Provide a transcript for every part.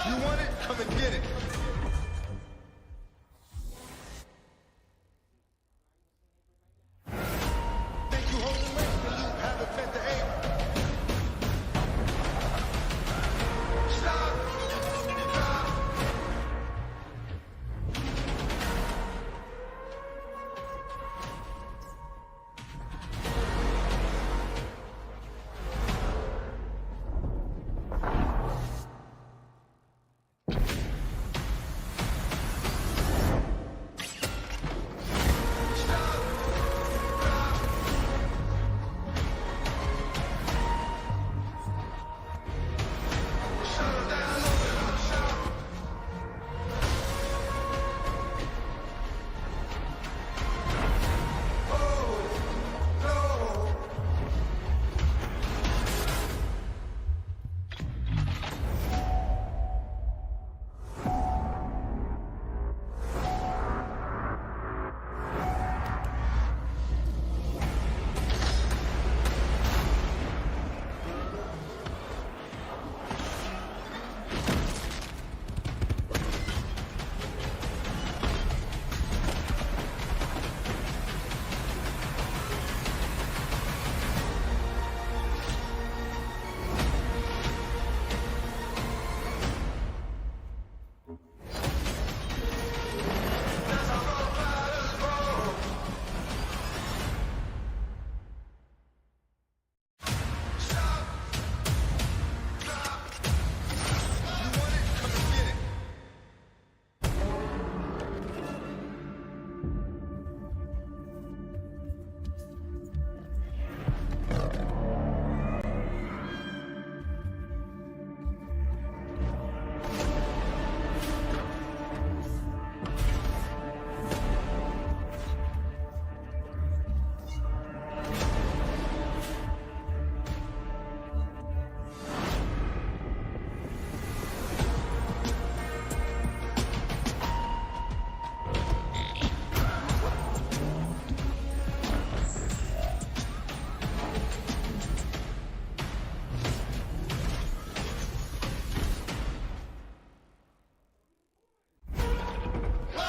You want it? Come and get it. Think you holding weight when you haven't fed the ape? Stop! Stop!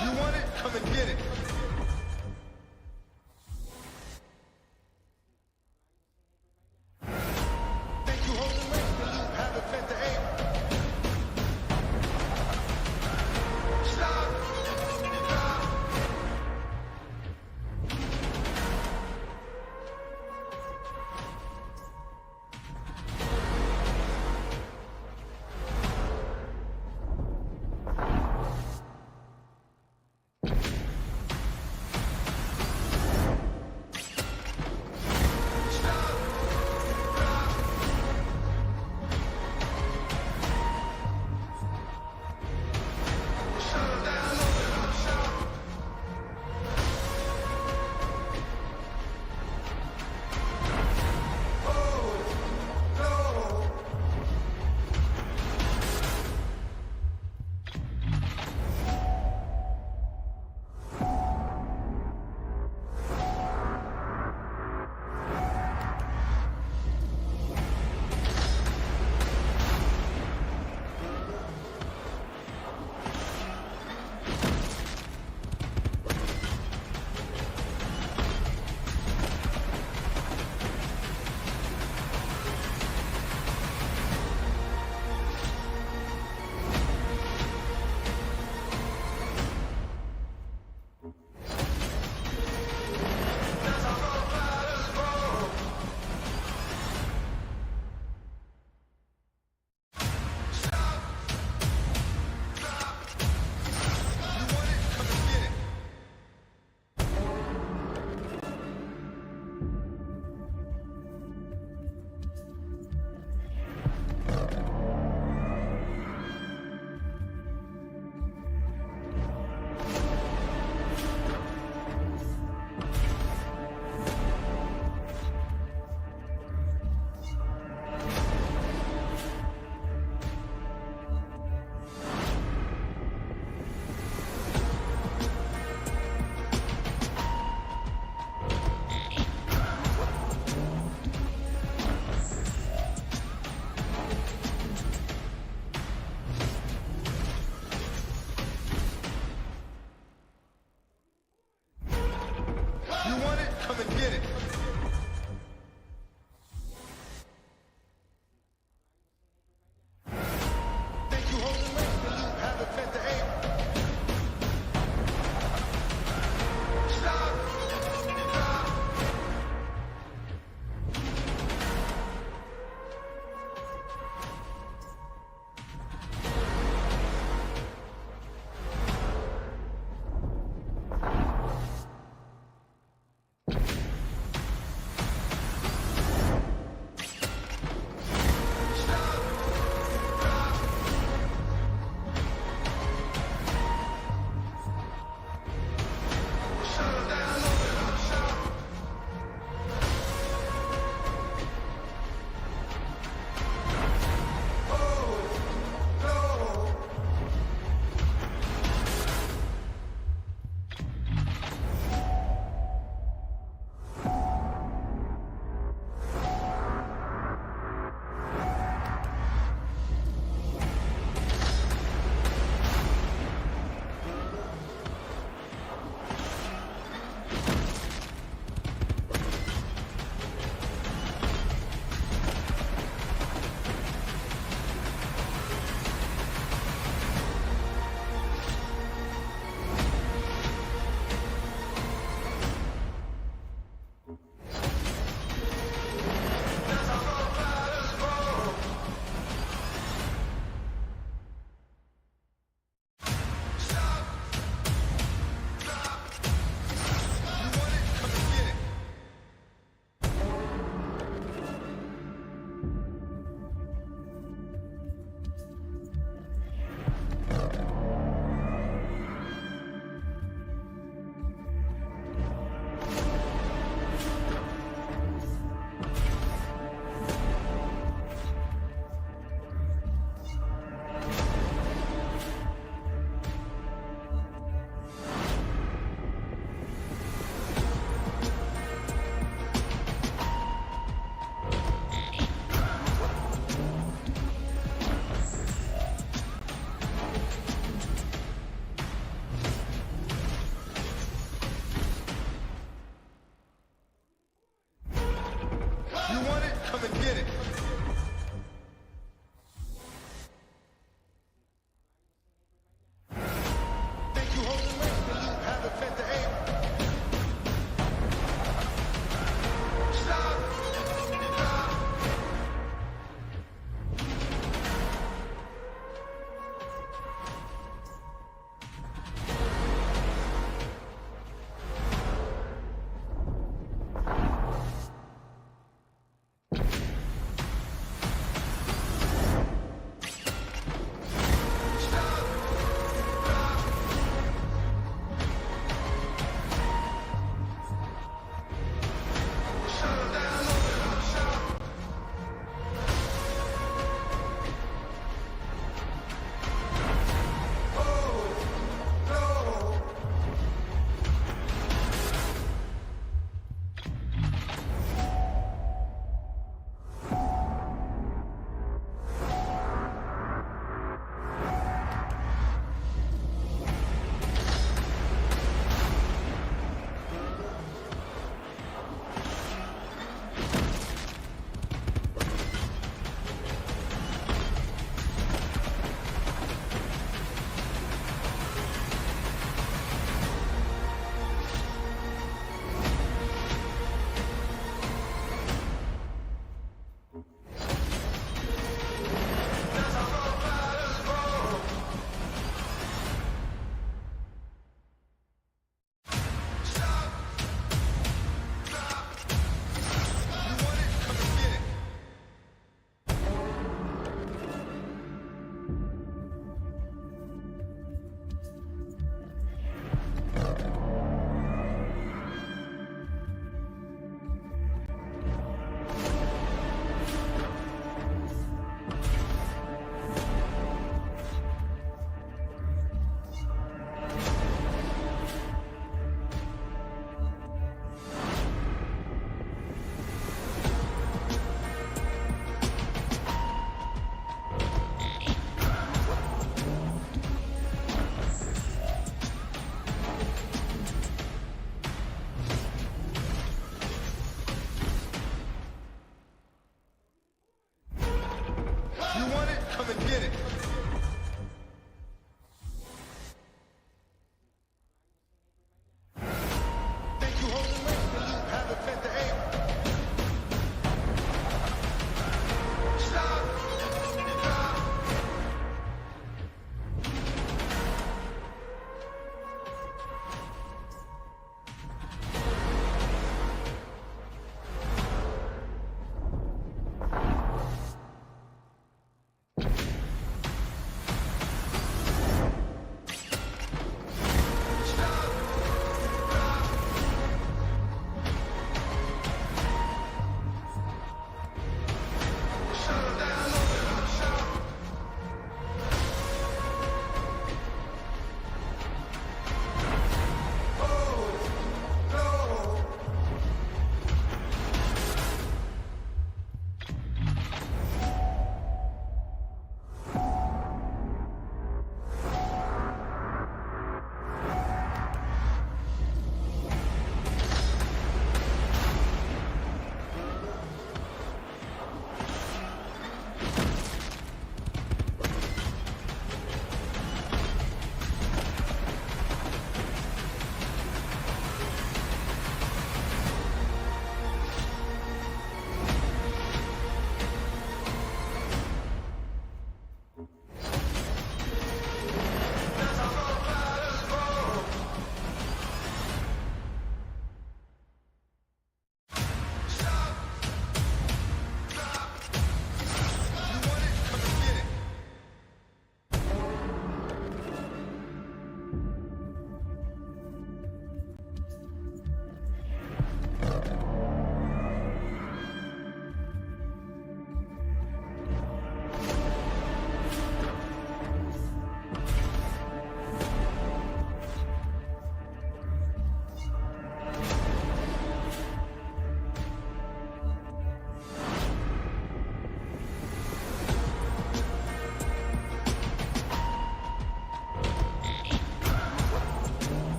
You want it? Come and get it. Think you holding weight when you haven't fed the ape? Stop! Stop!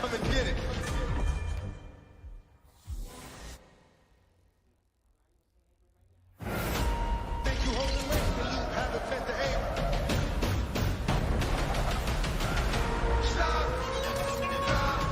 Come and get it. Think you holding weight when you haven't bent the eight. Stop. Stop.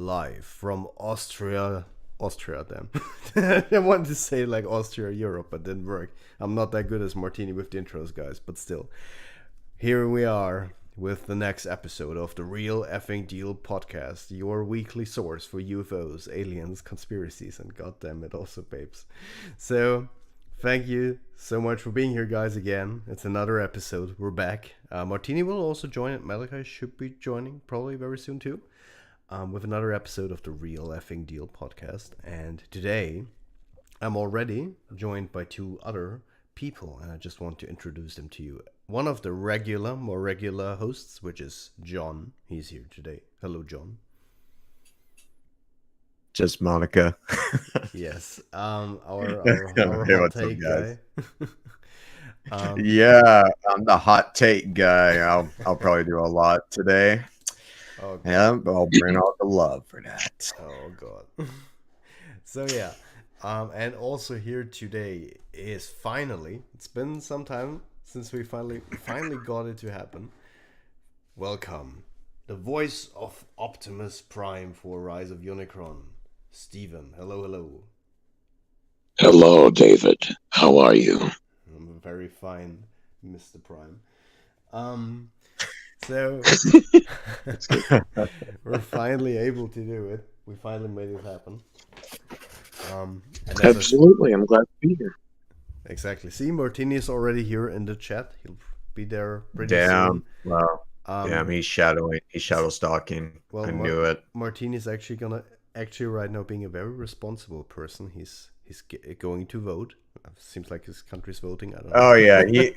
live from Austria, damn. I wanted to say like Austria, Europe, but didn't work. I'm not that good as Martini with the intros, guys, but still. Here we are with the next episode of the Real Effing Deal Podcast, your weekly source for UFOs, aliens, conspiracies, and goddamn it also babes. So, thank you so much for being here, guys, again. It's another episode. We're back. Martini will also join it. Malachi should be joining probably very soon too, with another episode of the Real Effing Deal Podcast. And today, I'm already joined by two other people, and I just want to introduce them to you. One of the more regular hosts, which is John. He's here today. Hello, John. Just Monica. Yes. Our hot take guy. Yeah, I'm the hot take guy. I'll probably do a lot today. Oh, yeah, but I'll bring all the love for that. Oh God. So yeah. And also here today is finally, it's been some time since we finally got it to happen. Welcome, the voice of Optimus Prime for Rise of Unicron, Steven. Hello. Hello, David. How are you? I'm very fine, Mr. Prime. So we're finally able to do it. We finally made it happen. And absolutely, I'm glad to be here. Exactly. See, Martini is already here in the chat. He'll be there pretty soon. Wow. Damn, he's shadow stalking. Well, I knew it. Martini's actually right now being a very responsible person. He's going to vote. Seems like his country's voting. I don't know. Oh yeah, he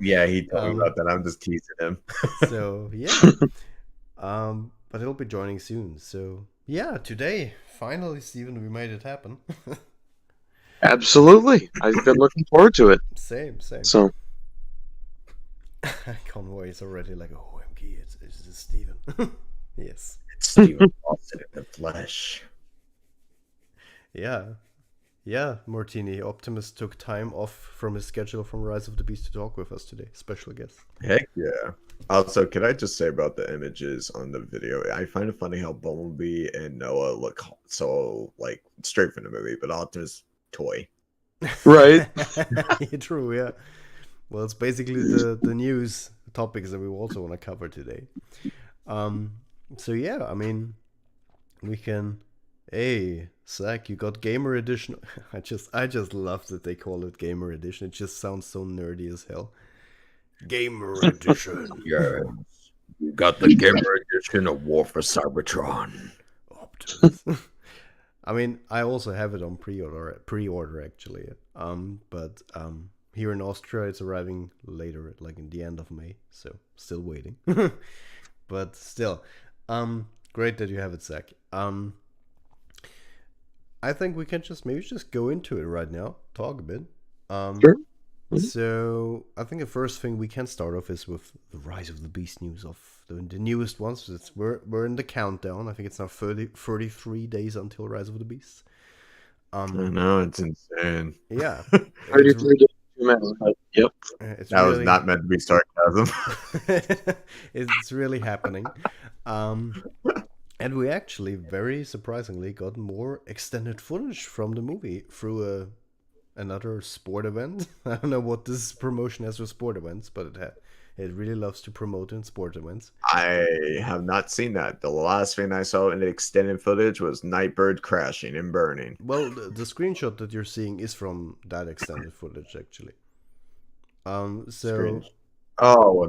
told me about that. I'm just teasing him. So yeah. But he'll be joining soon. So yeah, today finally, Steven, we made it happen. Absolutely. I've been looking forward to it. Same. So Convoy is already like, OMG, it's Steven. Yes. It's Steven Lawson in the flesh. Yeah, Martini. Optimus took time off from his schedule from Rise of the Beast to talk with us today. Special guest. Heck yeah. Also, can I just say about the images on the video? I find it funny how Bumblebee and Noah look so like straight from the movie, but Optimus toy. Right. True, yeah. Well, it's basically the news topics that we also want to cover today. So yeah, I mean, we can. Hey, Zach, you got Gamer Edition. I just love that they call it Gamer Edition. It just sounds so nerdy as hell. Gamer Edition. Yeah, you got the Gamer Edition of War for Cybertron. Optimus. I mean, I also have it on pre-order actually. But here in Austria, it's arriving later, like in the end of May. So still waiting. But still, great that you have it, Zach. I think we can maybe just go into it right now. Talk a bit. Sure. Mm-hmm. So I think the first thing we can start off is with the Rise of the Beast news of the newest ones. We're in the countdown. I think it's now 33 days until Rise of the Beast. I know, it's insane. Yeah. 33 days. Yep. That was not meant to be sarcasm. It's really happening. And we actually, very surprisingly, got more extended footage from the movie through another sport event. I don't know what this promotion has with sport events, but it really loves to promote in sport events. I have not seen that. The last thing I saw in the extended footage was Nightbird crashing and burning. Well, the screenshot that you're seeing is from that extended footage, actually. Oh,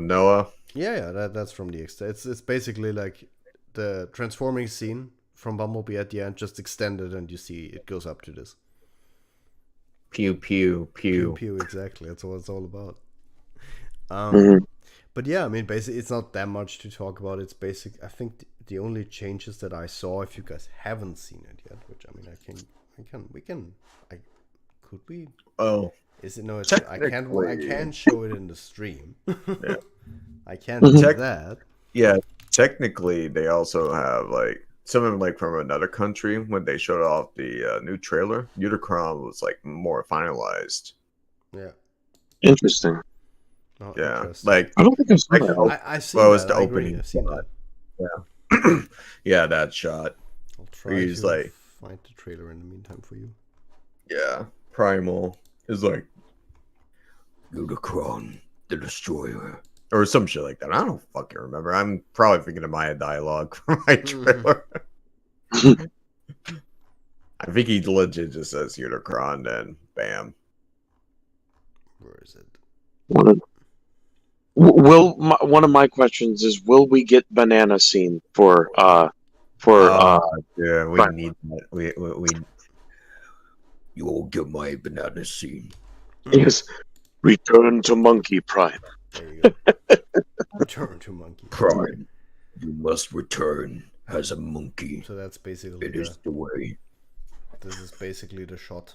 Noah. Yeah, that's from the extent. It's basically like the transforming scene from Bumblebee at the end, just extended, and you see it goes up to this. Pew, pew, pew. Pew, pew, exactly. That's what it's all about. Mm-hmm. But yeah, I mean, basically, it's not that much to talk about. It's basic. I think the only changes that I saw, if you guys haven't seen it yet, which I mean, could we? Oh, is it no? It's, I can't show it in the stream. Yeah. I can't do that. Yeah, technically, they also have like some of them like from another country when they showed off the new trailer. Unicron was like more finalized. Yeah. Interesting. Oh, yeah, interesting. like I don't think I've seen that. I see well, that. it's the I agree. opening. I've seen that. Yeah, yeah, that shot. I'll Where try he's to like, find the trailer in the meantime for you. yeah, Primal is like Unicron, the Destroyer, or some shit like that. I don't fucking remember. I'm probably thinking of my dialogue from my trailer. I think he legit just says Unicron, and bam. Where is it? One of my questions is, will we get banana scene for Yeah, we Prime. need that. We you will get my banana scene. Yes, return to Monkey Prime. There you go. Return to Monkey. Prime, you must return as a monkey. So that's basically It is the way. This is basically the shot.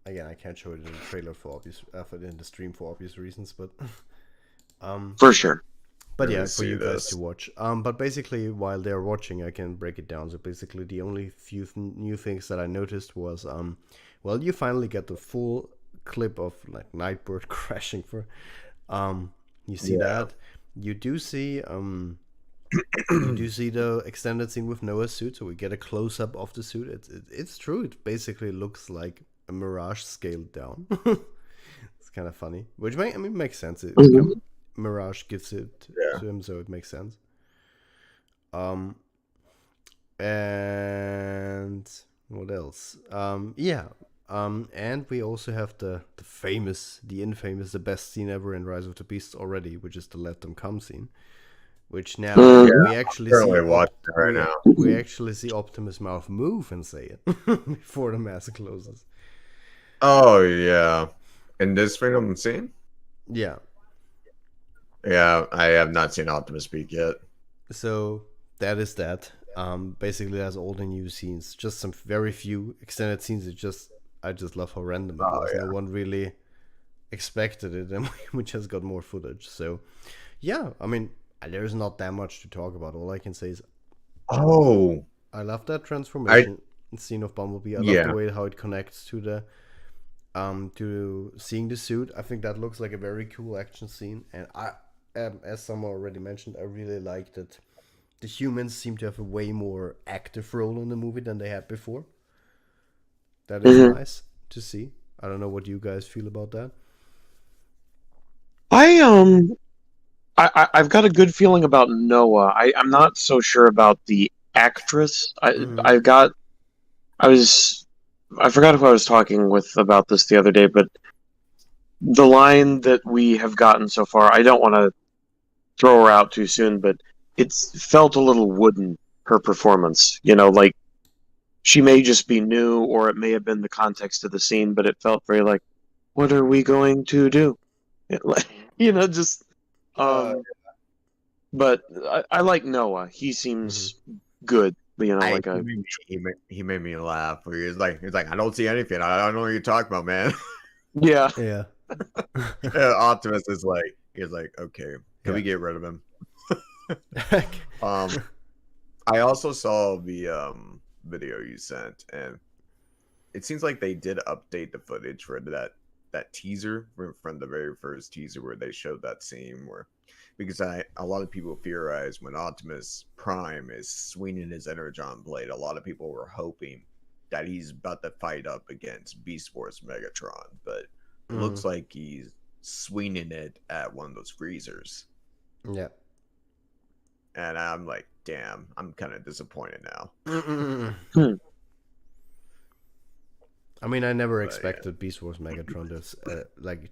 Again, I can't show it in the trailer for obvious, in the stream for obvious reasons, but For sure. but Let yeah, me for you see guys this. to watch. But basically, while they're watching, I can break it down. So basically, the only few new things that I noticed was, well, you finally get the full clip of like Nightbird crashing for, you see that. You do see, you do see the extended scene with Noah's suit, so we get a close up of the suit. It's true. It basically looks like a Mirage scaled down. It's kind of funny, which makes sense. Mirage gives it to him, so it makes sense. And what else? And we also have the infamous, the best scene ever in Rise of the Beasts already, which is the Let Them Come scene. Which now we actually Currently see watching it right now. we actually see Optimus' mouth move and say it before the mask closes. Oh yeah, in this thing I'm seeing. Yeah. Yeah, I have not seen Optimus speak yet. So that is that. Basically, that's all the new scenes. Just some very few extended scenes. I just love how random it was. No one really expected it, and we just got more footage. So, yeah, I mean, there's not that much to talk about. All I can say is, I love that transformation scene of Bumblebee. I love the way how it connects to the to seeing the suit. I think that looks like a very cool action scene, and as someone already mentioned, I really like that the humans seem to have a way more active role in the movie than they had before. That is nice to see. I don't know what you guys feel about that. I've got a good feeling about Noah. I'm not so sure about the actress. I forgot who I was talking with about this the other day, but the line that we have gotten so far, I don't want to throw her out too soon, but it's felt a little wooden, her performance. You know, like she may just be new, or it may have been the context of the scene, but it felt very like, what are we going to do? Just but I like Noah. He seems good. Like he made me laugh. He's like, I don't see anything. I don't know what you're talking about, man. Yeah. Yeah. Optimus is like, he's like, okay, can we get rid of him? I also saw the video you sent, and it seems like they did update the footage for that teaser from the very first teaser where they showed that scene where, because a lot of people theorize when Optimus Prime is swinging his Energon blade, a lot of people were hoping that he's about to fight up against Beast Force Megatron, but it looks like he's swinging it at one of those freezers. Yeah. And I'm like, damn, I'm kind of disappointed now. I mean, I never expected Beast Wars Megatron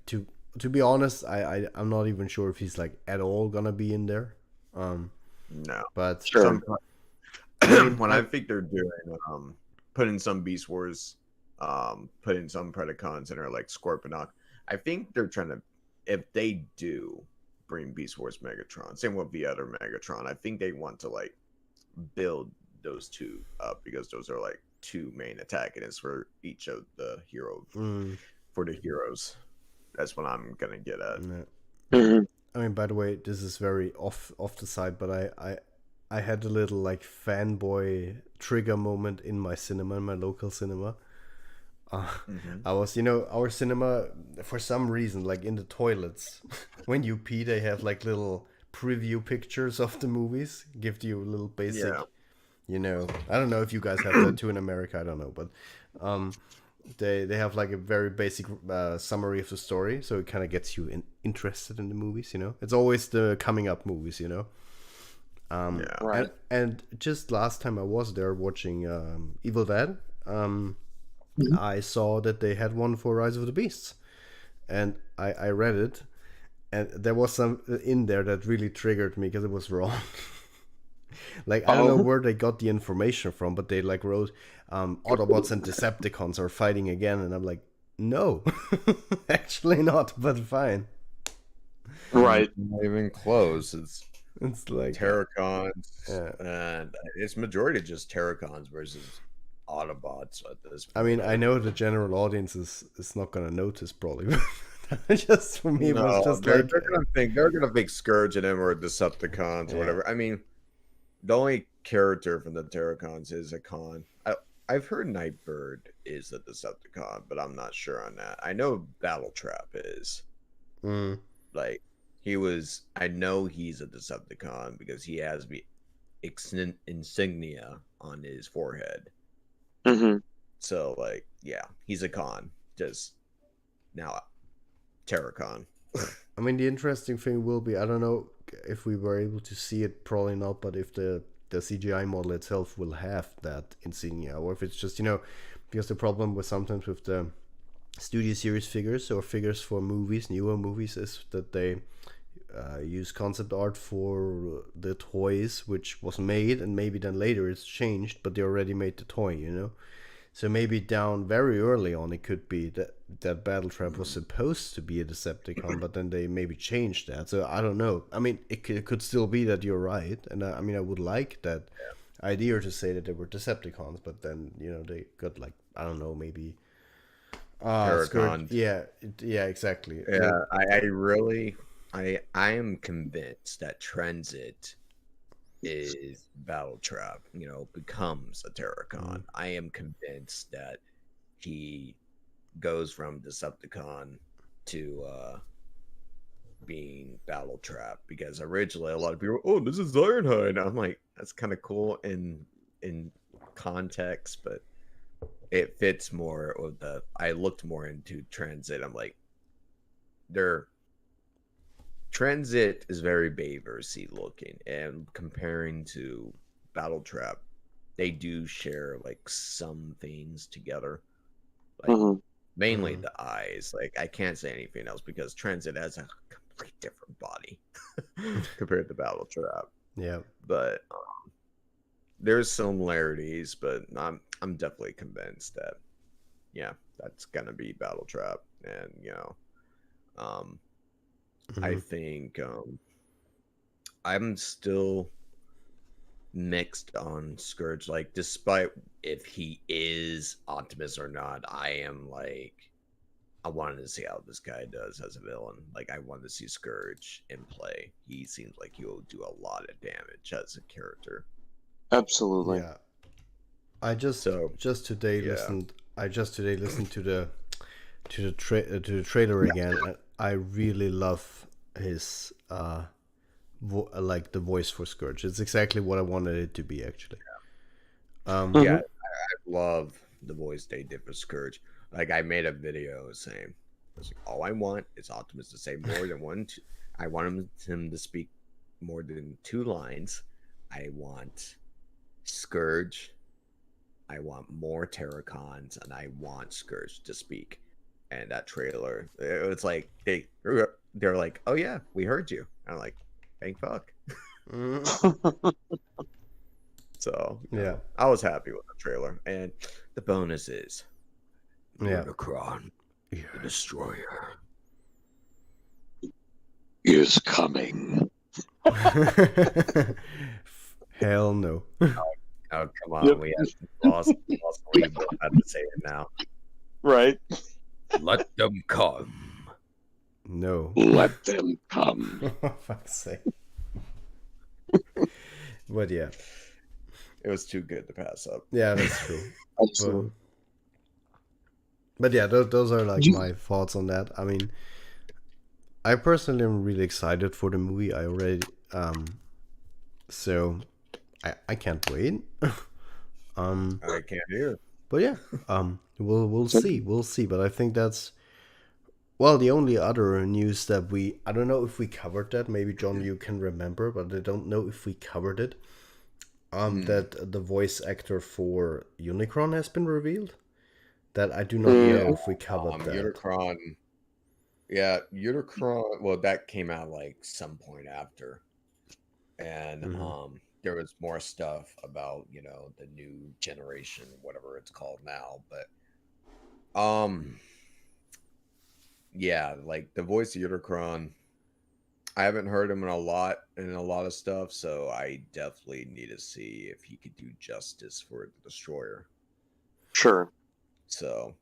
to to be honest, I'm not even sure if he's like at all gonna be in there. No, but sure. When I think they're doing putting some Beast Wars, putting some Predacons in, or like Scorponok, I think they're trying to, if they do bring Beast Wars Megatron, same with the other Megatron, I think they want to like build those two up, because those are like two main antagonists for each of the for the heroes. That's what I'm gonna get at. Yeah. I mean, by the way, this is very off the side, but I had a little like fanboy trigger moment in my cinema, in my local cinema. I was, our cinema, for some reason, like in the toilets, when you pee, they have like little preview pictures of the movies, give you a little basic you know, I don't know if you guys have that too in America. I don't know, but they have like a very basic summary of the story, so it kind of gets you interested in the movies. You know, it's always the coming up movies. You know. Yeah. Right. And just last time I was there watching Evil Dead, I saw that they had one for Rise of the Beasts, and I read it, and there was some in there that really triggered me because it was wrong. Like I don't know where they got the information from, but they like wrote Autobots and Decepticons are fighting again, and I'm like, no, actually not, but fine. Right. Not even close. It's like Terracons, Yeah. and it's majority just Terracons versus Autobots at this point. I mean, I know the general audience is not gonna notice probably, but just for me, it was just they're, like they're gonna think Scourge in him or Decepticons or Yeah. whatever. I mean, the only character from the Terracons is a con. I've heard Nightbird is a Decepticon, but I'm not sure on that. I know Battletrap is. mm, Like I know he's a Decepticon because he has the insignia on his forehead. Hmm. So like, yeah, he's a con. Just now, Terracon. I mean, the interesting thing will be, I don't know if we were able to see it, probably not, but if the CGI model itself will have that insignia, or if it's just, you know, because the problem with sometimes with the studio series figures or figures for movies, newer movies, is that they use concept art for the toys, which was made, and maybe then later it's changed, but they already made the toy, you know. So maybe down very early on, it could be that Battletrap was supposed to be a Decepticon, but then they maybe changed that. So I don't know. I mean, it could still be that you're right, and I mean, I would like that idea to say that they were Decepticons, but then, you know, they got like, I don't know, maybe Terracon. yeah, exactly. Yeah, I really, I am convinced that Transit is Battletrap, you know, becomes a Terracon. I am convinced that he goes from Decepticon to being Battletrap, because originally a lot of people, oh, this is Ironhide. I'm like, that's kind of cool in context, but it fits more with the. I looked more into Transit. I'm like, Transit is very Bayversy looking, and comparing to Battletrap, they do share like some things together, like mainly the eyes. Like I can't say anything else because Transit has a complete different body compared to Battletrap. Yeah. But there's similarities, but I'm definitely convinced that yeah, that's gonna be Battletrap, and you know, I think I'm still mixed on Scourge. Like, despite if he is Optimus or not, I am like, I wanted to see how this guy does as a villain. Like, I wanted to see Scourge in play. He seems like he'll do a lot of damage as a character. Absolutely. Yeah. I just today listened. I just today listened to the trailer again. And I really love his like the voice for Scourge. It's exactly what I wanted it to be, actually. Yeah, I love the voice they did for Scourge. Like, I made a video saying, all I want is Optimus to say more than one. I want him to speak more than 2 lines. I want Scourge. I want more Terracons, and I want Scourge to speak. And that trailer, it was like they're like, "Oh yeah, we heard you." I'm like, "Thank fuck." So Yeah, I was happy with the trailer, and the bonus is Unicron, the Destroyer, is coming. Hell no. Oh come on, we have lost. We don't have to say it now. Right. Let them come. No. Let them come. For fuck's sake. But yeah. It was too good to pass up. Yeah, that's true. Absolutely. But yeah, those are like my thoughts on that. I mean, I personally am really excited for the movie. I already so I can't wait. I can't hear. But yeah, we'll see. But I think that's well the only other news that I don't know if we covered that. Maybe John, you can remember, but I don't know if we covered it. That the voice actor for Unicron has been revealed. That I do not know if we covered that. Unicron. Yeah, Unicron. Well, that came out like some point after, and there was more stuff about the new generation, whatever it's called now. But yeah, like the voice of Unicron, I haven't heard him in a lot of stuff, so I definitely need to see if he could do justice for the Destroyer. Sure. So,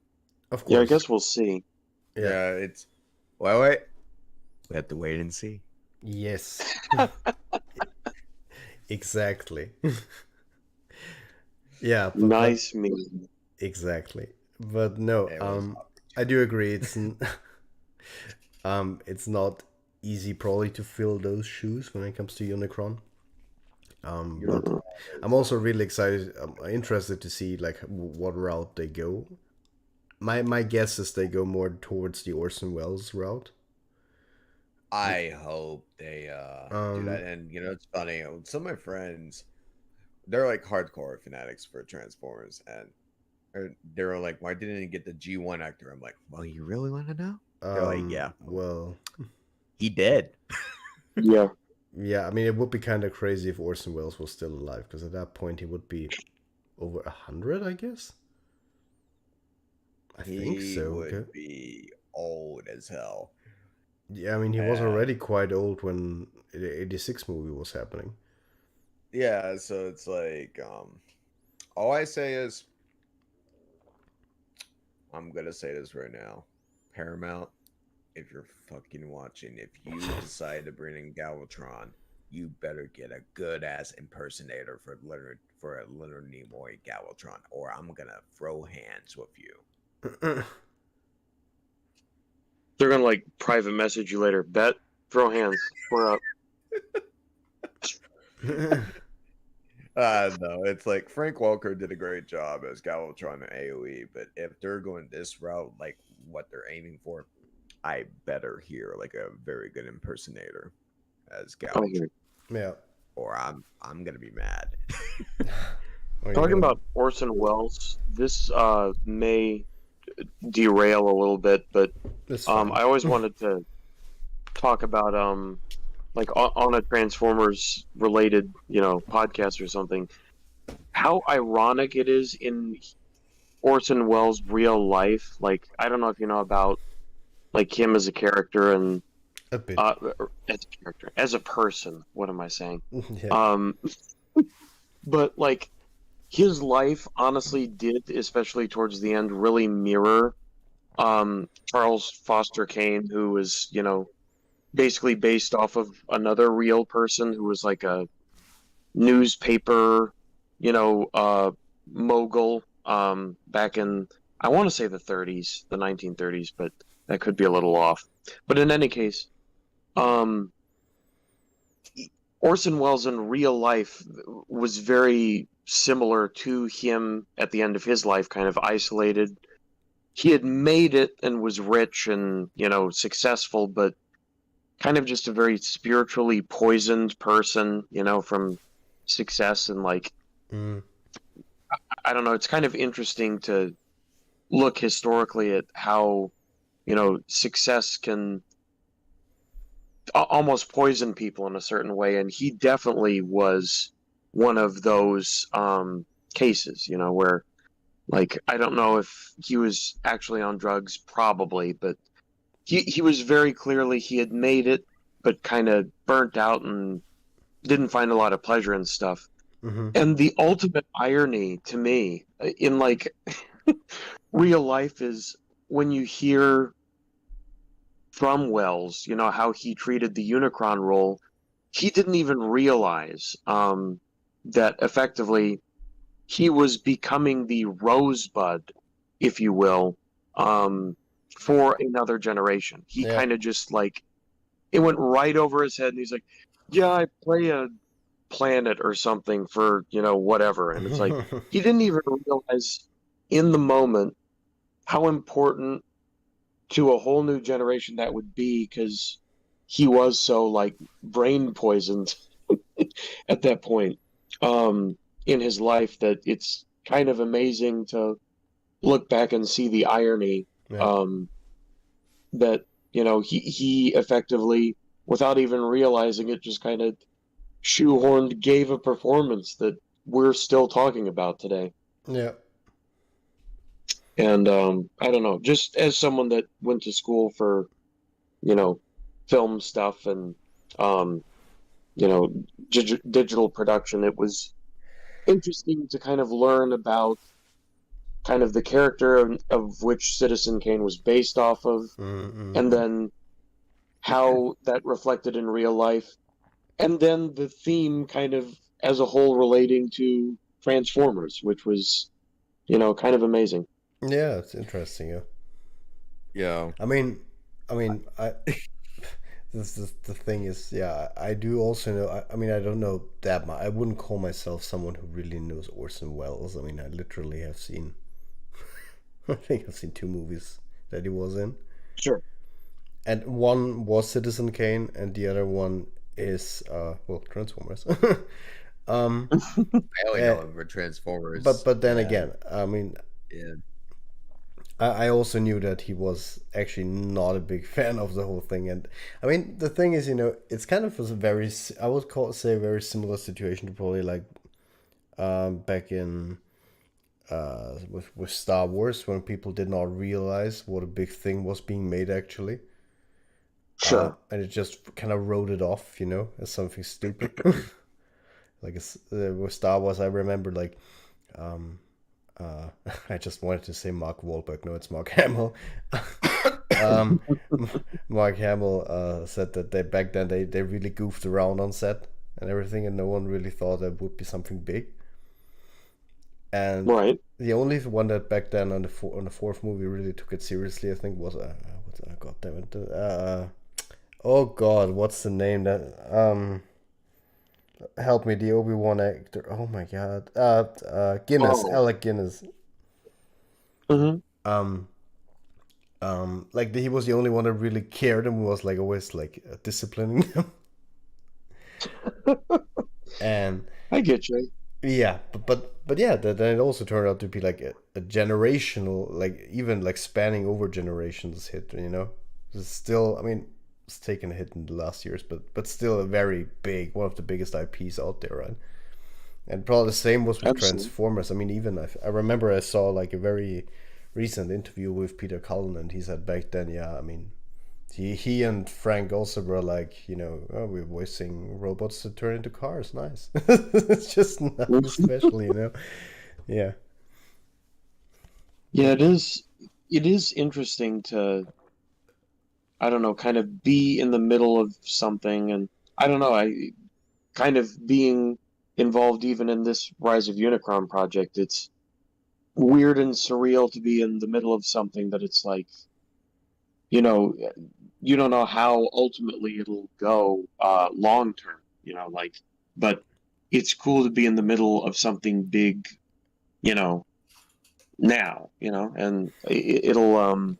of course. Yeah, I guess we'll see. Yeah, it's wait. We have to wait and see. Yes. Exactly. Yeah. Nice meme. Exactly. But no, I do agree. It's it's not easy probably to fill those shoes when it comes to Unicron. But I'm also really excited. I'm interested to see like what route they go. My guess is they go more towards the Orson Welles route. I hope they do that. And it's funny. Some of my friends, they're like hardcore fanatics for Transformers, and they were like, "Why didn't he get the G1 actor?" I'm like, "Well, you really want to know?" They're like, "Yeah, well, he did." Yeah. Yeah, I mean, it would be kind of crazy if Orson Welles was still alive, because at that point he would be over 100, I guess. I think so. He would be old as hell. Yeah, I mean, he was already quite old when the 86 movie was happening. Yeah, so it's like, all I say is, I'm gonna say this right now, Paramount, if you're fucking watching, if you decide to bring in Galvatron, you better get a good ass impersonator for Leonard Nimoy Galvatron, or I'm gonna throw hands with you. They're gonna like private message you later. Bet, throw hands. We're up. No, it's like Frank Welker did a great job as Galvatron and AoE, but if they're going this route, like what they're aiming for, I better hear like a very good impersonator as Galvatron. Yeah. Or I'm gonna be mad. Talking about Orson Welles, this may derail a little bit, but I always wanted to talk about like on a Transformers related podcast or something, how ironic it is in Orson Welles' real life. Like, I don't know if you know about like him as a character and a bit. As a person. What am I saying? Yeah. But like his life honestly did, especially towards the end, really mirror Charles Foster Kane, who was basically based off of another real person who was like a newspaper mogul back in, I want to say the 1930s, but that could be a little off. But in any case, Orson Welles in real life was very similar to him at the end of his life, kind of isolated. He had made it and was rich and successful, but kind of just a very spiritually poisoned person, from success. And like, I don't know, it's kind of interesting to look historically at how, success can almost poison people in a certain way. And he definitely was one of those cases, where like, I don't know if he was actually on drugs, probably, but he was very clearly, he had made it, but kind of burnt out and didn't find a lot of pleasure and stuff. Mm-hmm. And the ultimate irony to me in like real life is when you hear from Welles, how he treated the Unicron role, he didn't even realize that effectively he was becoming the rosebud, if you will, for another generation. He kind of just like, it went right over his head, and he's like, yeah, I play a planet or something for, whatever. And it's like, he didn't even realize in the moment how important to a whole new generation that would be, because he was so like brain poisoned at that point in his life, that it's kind of amazing to look back and see the irony that he effectively, without even realizing it, just kind of shoehorned, gave a performance that we're still talking about today. Yeah. And I don't know, just as someone that went to school for, film stuff and, digital production, it was interesting to kind of learn about kind of the character of which Citizen Kane was based off of, and then how that reflected in real life, and then the theme kind of as a whole relating to Transformers, which was, kind of amazing. Yeah, it's interesting. Yeah. Yeah. I mean, this is the thing is, yeah, I do also know. I mean, I don't know that much. I wouldn't call myself someone who really knows Orson Welles. I mean, I literally have seen. I think I've seen 2 movies that he was in. Sure. And one was Citizen Kane, and the other one is Transformers. I only know him for Transformers. But then again, I mean, yeah. I also knew that he was actually not a big fan of the whole thing, and I mean the thing is, it's kind of a very, I would say a very similar situation to probably like back in with Star Wars, when people did not realize what a big thing was being made actually. Sure. And it just kind of wrote it off, as something stupid. Like with Star Wars, I remember like. I just wanted to say Mark Wahlberg. No, it's Mark Hamill. Mark Hamill said that back then they really goofed around on set and everything, and no one really thought that would be something big. And the only one that back then on the 4th movie really took it seriously, I think, was God damn it. Oh God, what's the name that help me, the Obi-Wan actor. Oh my God. Guinness, Alec Guinness. Mm-hmm. Like he was the only one that really cared and was like always like disciplining them. And I get you. Yeah, but yeah, then it also turned out to be like a generational, like even like spanning over generations hit. It's still, I mean, it's taken a hit in the last years, but still a very big, one of the biggest IPs out there, right? And probably the same was with Transformers. I mean, even I remember I saw like a very recent interview with Peter Cullen, and he said back then, yeah, I mean, he and Frank also were like, we're voicing robots to turn into cars. Nice. It's just nothing special, Yeah. Yeah, it is. It is interesting to, I don't know, kind of be in the middle of something, and I don't know, I kind of being involved even in this Rise of Unicron project. It's weird and surreal to be in the middle of something that it's like, you don't know how ultimately it'll go long term, but it's cool to be in the middle of something big, now, and it'll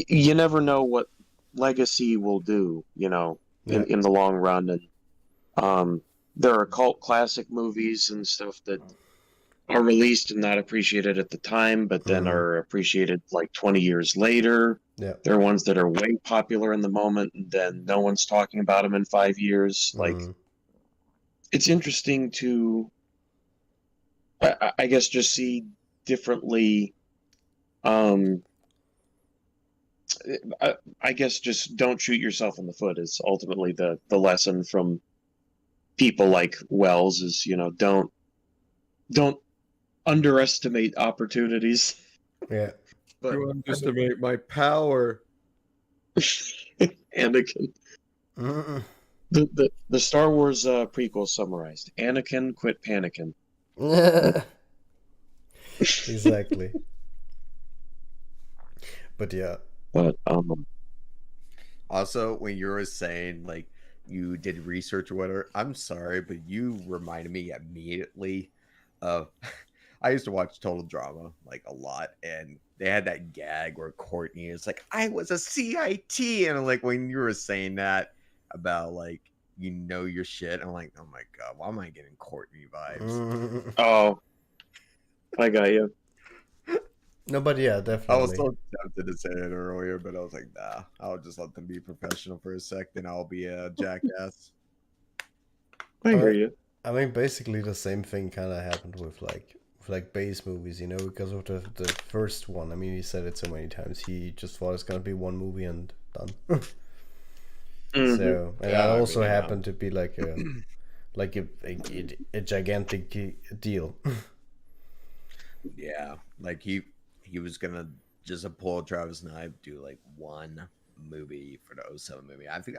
you never know what legacy will do, in the long run. And there are cult classic movies and stuff that are released and not appreciated at the time, but then are appreciated like 20 years later. Yeah. There are ones that are way popular in the moment, and then no one's talking about them in 5 years. Like, it's interesting to, I guess, just see differently. I guess just don't shoot yourself in the foot is ultimately the lesson from people like Wells is, don't underestimate opportunities. Yeah. But you underestimate my power. Anakin. The Star Wars prequel summarized. Anakin, quit panicking. Exactly. But yeah. But also, when you were saying like you did research or whatever. I'm sorry, but you reminded me immediately of. I used to watch Total Drama like a lot, and they had that gag where Courtney is like, "I was a CIT," and like when you were saying that about like you know your shit, I'm like, oh my god, why am I getting Courtney vibes? Oh, I got you. No, but yeah, I was definitely. so tempted to say it earlier, but I was like, nah, I'll just let them be professional for a sec, then I'll be a jackass. I hear Alright. you. I mean, basically the same thing kind of happened with like base movies, you know, because of the first one. I mean, he said it so many times. He just thought it's gonna be one movie and done. Mhm. So, and Yeah, that I also mean, happened to be like a gigantic deal. yeah, like he was gonna just pull Travis Knight, do like one movie for the '07 movie. I think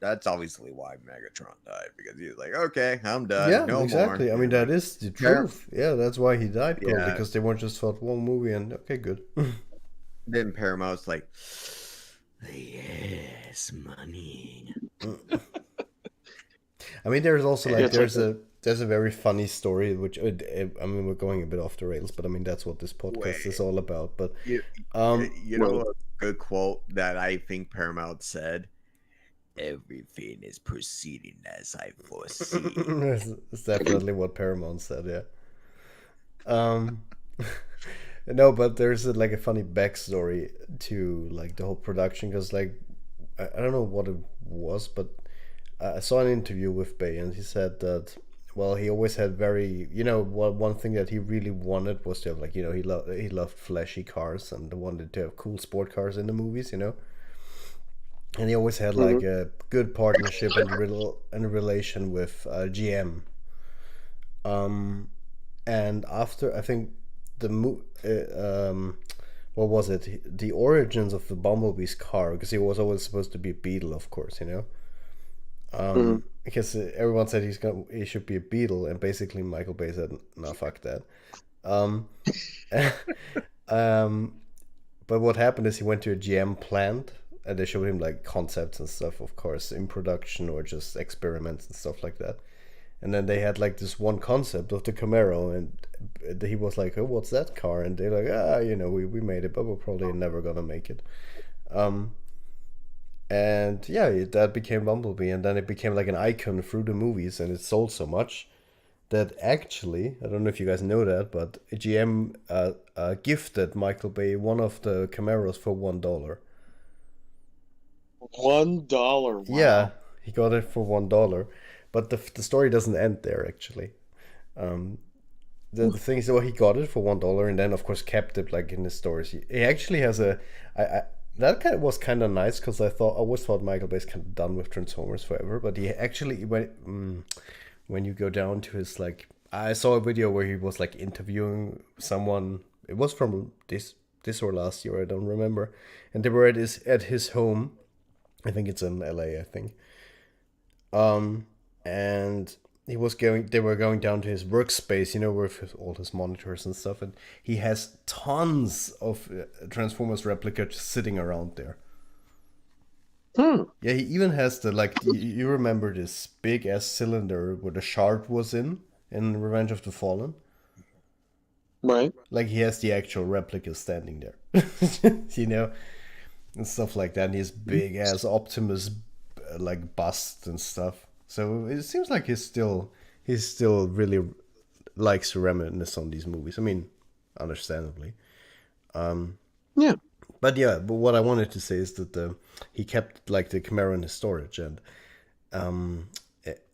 that's obviously why Megatron died, because he was like, okay, I'm done, Yeah, no more. exactly. I mean, And that like, is the Par- truth. Yeah, that's why he died, probably yeah, because they weren't just thought one movie and okay, good. then Paramount's like, yes, money. I mean, there's also And like It's like there's a very funny story which I mean we're going a bit off the rails, but I mean that's what this podcast is wait, all about. But you, um, you know a good quote that I think Paramount said? Everything is proceeding as I foresee. it's definitely what Paramount said. Yeah. Um, no, but there's like a funny backstory to like the whole production because like I don't know what it was, but I saw an interview with Bay and he said that well he always had very one thing that he really wanted was to have like he loved flashy cars and wanted to have cool sport cars in the movies, and he always had like Mhm. a good partnership and a relation with GM. Um, and after I think the what was it? The origins of the Bumblebee's car, because he was always supposed to be a Beetle, of course, Mhm. because everyone said he should be a Beetle, and basically Michael Bay said, "No, fuck that." Um, um, but what happened is he went to a GM plant, and they showed him like concepts and stuff, of course, in production or just experiments and stuff like that. And then they had like this one concept of the Camaro, and he was like, "Oh, what's that car?" And they're like, we made it, but we're probably never gonna make it." Um, and yeah, that became Bumblebee, and then it became like an icon through the movies, and it sold so much that actually, I don't know if you guys know that, but GM gifted Michael Bay one of the Camaros for $1. $1. Wow. Yeah, he got it for $1, but the story doesn't end there actually. Um, the thing is, well, he got it for $1, and then of course kept it like in his stores. He actually has I that kind of was kind of nice because I always thought Michael Bay's kind of done with Transformers forever, but he actually when you go down to his like I saw a video where he was like interviewing someone. It was from this or last year, I don't remember, and they were at his home. I think it's in LA, I think. And they were going down to his workspace, with all his monitors and stuff, and he has tons of Transformers replicas sitting around there. Yeah, he even has the like you remember this big ass cylinder where the shard was in Revenge of the Fallen? Right. Like he has the actual replica standing there. you know, and stuff like that. And his big ass Optimus like bust and stuff. So it seems like he's still really likes to reminisce on these movies. I mean, understandably. Yeah. But yeah, but what I wanted to say is that he kept like the Camaro in his storage, and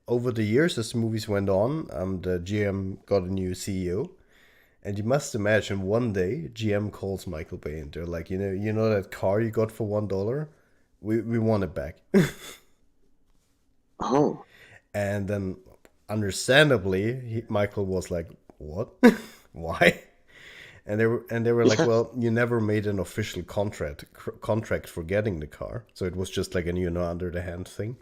over the years as the movies went on, the GM got a new CEO, and you must imagine one day GM calls Michael Bay and they're like, you know that car you got for $1, we want it back. Oh. And then, understandably, Michael was like, "What? Why?" And they were like, "Well, you never made an official contract for getting the car, so it was just like a under the hand thing.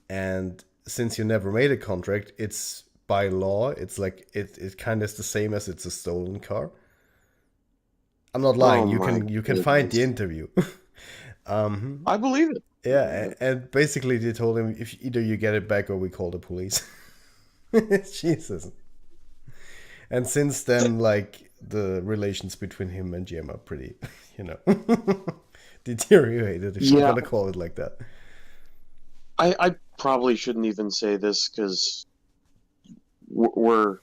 And since you never made a contract, it's by law, it's like it kind of is the same as it's a stolen car. I'm not lying. Oh You my can find the goodness. interview. I believe it. Yeah, and basically they told him if either you get it back or we call the police. Jesus. And since then, like the relations between him and Jim are pretty, deteriorated. If you're Yeah, gonna call it like that. I probably shouldn't even say this because we're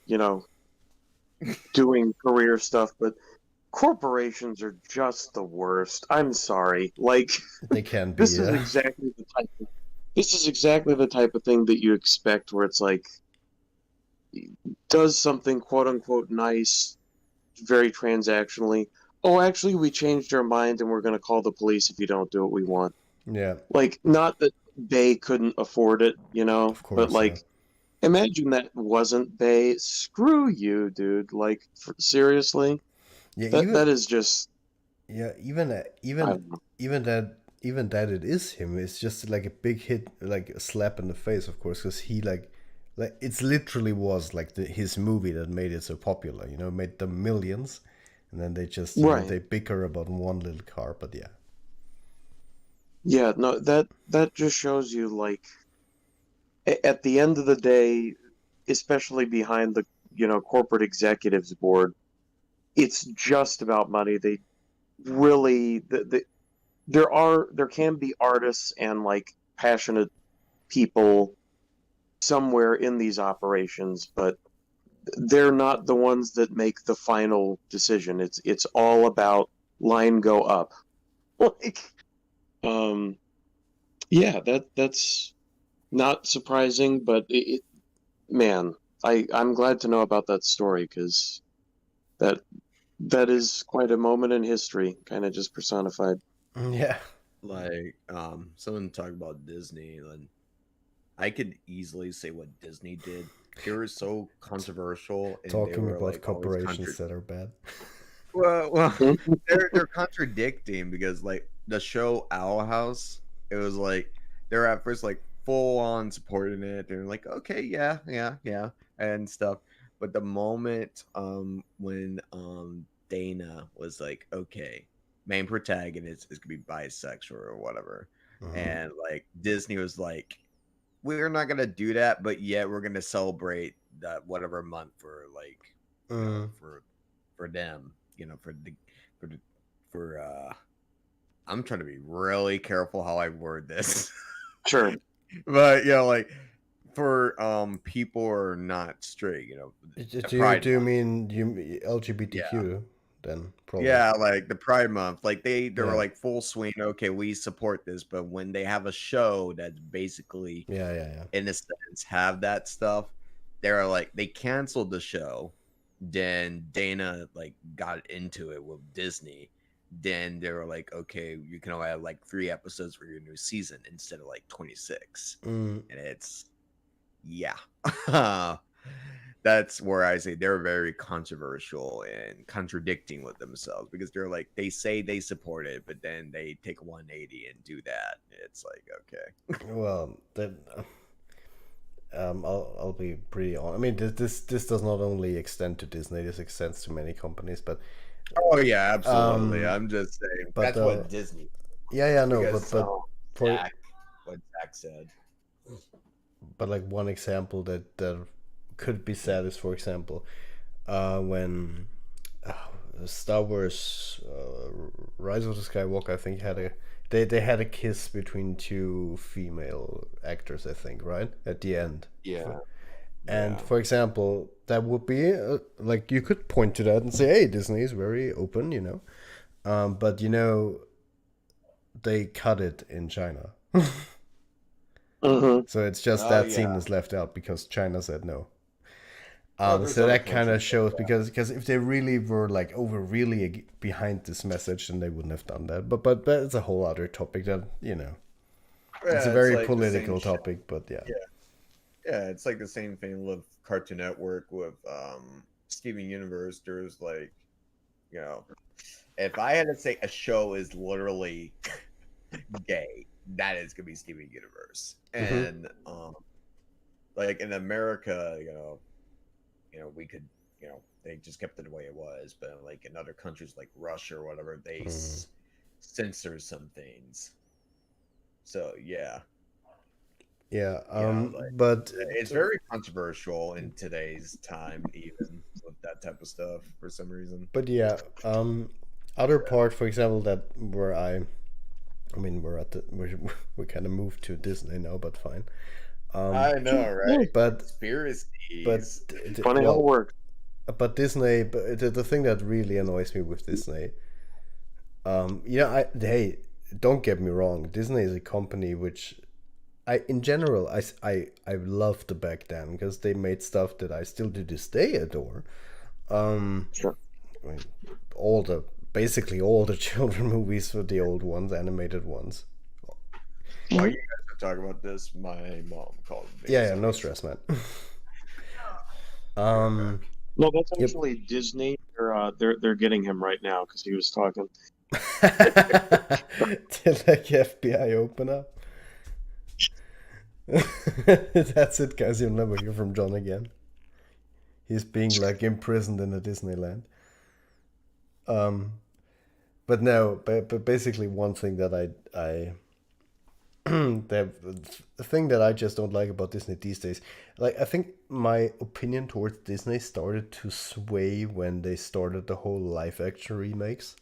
doing career stuff, but corporations are just the worst. I'm sorry. Like They can be. this is exactly the type of thing that you expect where it's like does something quote unquote nice very transactionally. Oh, actually we changed our mind and we're going to call the police if you don't do what we want. Yeah, Like not that they couldn't afford it, of but course. like imagine that wasn't they. Screw you, dude. Like seriously? Yeah, That is just yeah, I don't know. even that it is him. It's just like a big hit, like a slap in the face, of course, because he like it's literally was like his movie that made it so popular. Made them millions, and then they just Right. they bicker about one little car. But yeah, Yeah, no, that just shows you like at the end of the day, especially behind the corporate executives board, it's just about money. They really there can be artists and like passionate people somewhere in these operations, but they're not the ones that make the final decision. It's all about line go up. Like um yeah, that's not surprising, but man, I'm glad to know about that story because that that is quite a moment in history, kind of just personified. yeah. Like, someone talked about Disney, and I could easily say what Disney did. They were so controversial, and they Talking were about like always corporations that are bad. well, Mhm. they're contradicting because like the show Owl House, it was like they're at first like full on supporting it. They're like, okay, yeah, yeah, yeah, and stuff. But the moment when Dana was like, okay, main protagonist is gonna be bisexual or whatever, Mhm. and like Disney was like, we're not gonna do that, but yet we're gonna celebrate that whatever month for like Mm. for them, for the for I'm trying to be really careful how I word this. Sure. But like for people who are not straight, the Pride Do you Month. mean Yeah. LGBTQ then? Probably. Yeah, like the Pride Month. Like they were Yeah. like full swing, okay, we support this, but when they have a show that's basically Yeah. Yeah. Yeah. in a sense have that stuff, they're like they canceled the show. Then Dana like got into it with Disney. Then they were like, okay, you can only have like 3 episodes for your new season instead of like 26. Mm. And it's yeah. That's where I say they're very controversial and contradicting with themselves because they're like they say they support it, but then they take 180 and do that. It's like okay. Well, then I'll be pretty honest. I mean, this does not only extend to Disney. This extends to many companies, but Oh yeah, absolutely. um, I'm just saying but that's what Disney yeah, no, because for Zach, what Zach said. like one example that could be said is, for example, when uh, Star Wars Rise of the Skywalker, I think they had a kiss between two female actors, I think, right at the end. Yeah. And Yeah. for example, that would be like you could point to that and say, "Hey, Disney is very open," but they cut it in China, Hmm. so it's just Oh that scene yeah. is left out because China said no. Well, there's So other that kind of countries like shows that. because if they really were like really behind this message, then they wouldn't have done that. But that's a whole other topic that it's a Yeah, it's very like the same political shit. topic. But yeah, Yeah. Yeah, it's like the same thing with Cartoon Network with Steven Universe. There's like, you know, if I had to say a show is literally gay, that is gonna be Steven Universe. hmm And like in America, we could, they just kept it the way it was. But like in other countries like Russia or whatever, censor some things. So yeah, Yeah, like, but it's very controversial in today's time, even with that type of stuff for some reason. yeah, other part, for example, that where I mean, we're at the we kind of moved to Disney now, but fine. I know, right? But Conspiracies. Funny how it works. but Disney, but the thing that really annoys me with Disney, hey, don't get me wrong, Disney is a company which in general, I love to back then because they made stuff that I still to this day adore. Sure. I mean, basically all the children movies were the old ones, animated ones. While you guys are talking about this, my mom called me. Yeah, no stress, man. No, that's actually Disney. They're getting him right now because he was talking. Till like FBI open up. That's it, guys. You'll never hear from John again. He's being like imprisoned in a Disneyland. But no, but basically one thing that I the thing that I just don't like about Disney these days, like I think my opinion towards Disney started to sway when they started the whole live action remakes.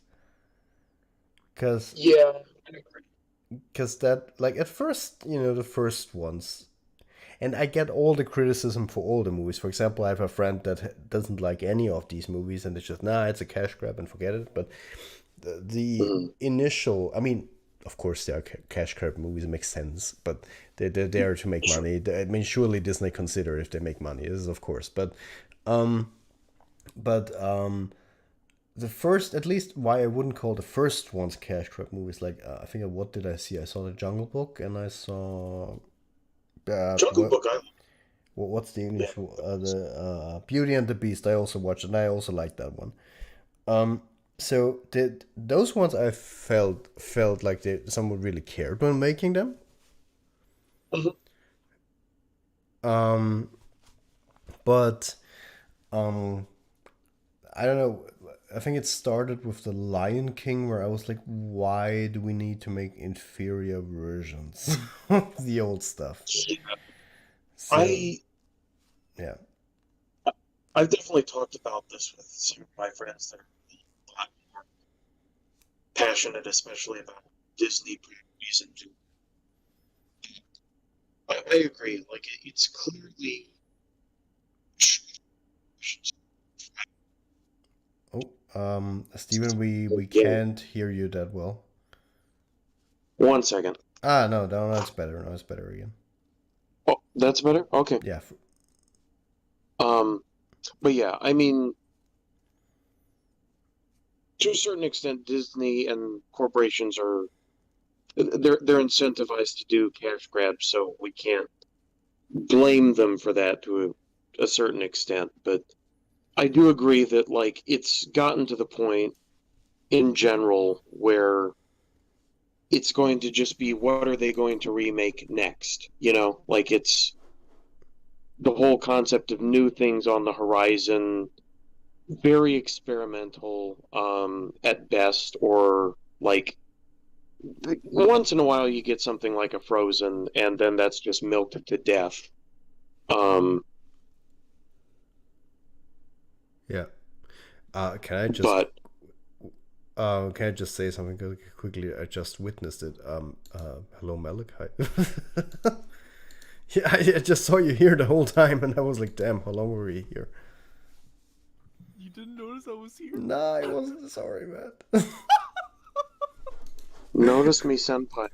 Cause Yeah, that, like, at first, the first ones, and I get all the criticism for all the movies. For example, I have a friend that doesn't like any of these movies, and it's just, it's a cash grab and forget it. But the initial, I mean, of course, they are cash grab movies, it makes sense, but they're there to make money. I mean, surely Disney consider if they make money, this is of course. But the first, at least why I wouldn't call the first ones cash grab movies, like, I think, what did I see? I saw The Jungle Book, and I saw Jungle Book. what's the English? The Beauty and the Beast. I also watched, and I also liked that one. So those ones I felt like someone really cared when making them. But I don't know. I think it started with The Lion King, where I was like, why do we need to make inferior versions of the old stuff? So, yeah. I've definitely talked about this with some of my friends that are a lot more passionate, especially about Disney movies. And I agree. Like, it's clearly. Steven, we can't hear you that well. 1 second. No, it's better. No, it's better again. Oh, that's better? Okay. Yeah. But yeah, I mean, to a certain extent, Disney and corporations they're incentivized to do cash grabs, so we can't blame them for that to a certain extent. But I do agree that, like, it's gotten to the point in general where it's going to just be, what are they going to remake next? Like, it's the whole concept of new things on the horizon, very experimental at best, or like once in a while you get something like a Frozen, and then that's just milked to death. Yeah. Can I just say something quickly? I just witnessed it. Hello, Malachi. Yeah, I just saw you here the whole time, and I was like, damn, how long were we here? You didn't notice I was here? Nah, I wasn't. Sorry, man. Notice me, senpai.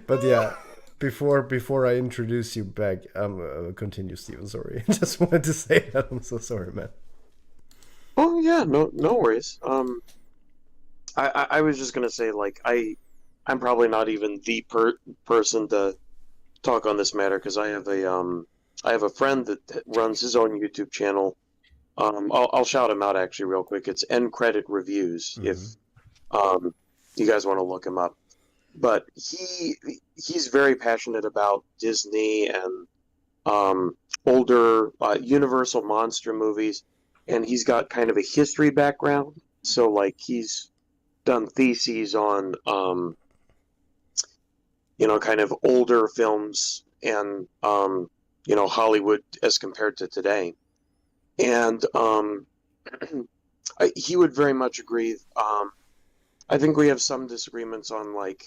But yeah, before I introduce you back, continue, Steven. Sorry, I just wanted to say that. I'm so sorry, man. Oh yeah, no worries. I was just gonna say, like, I'm probably not even the person to talk on this matter, because I have a friend that runs his own YouTube channel. I'll shout him out actually real quick. It's End Credit Reviews. If you guys want to look him up. But he's very passionate about Disney and older Universal monster movies, and he's got kind of a history background. So, like, he's done theses on, kind of older films and, Hollywood as compared to today. And he would very much agree. I think we have some disagreements on, like,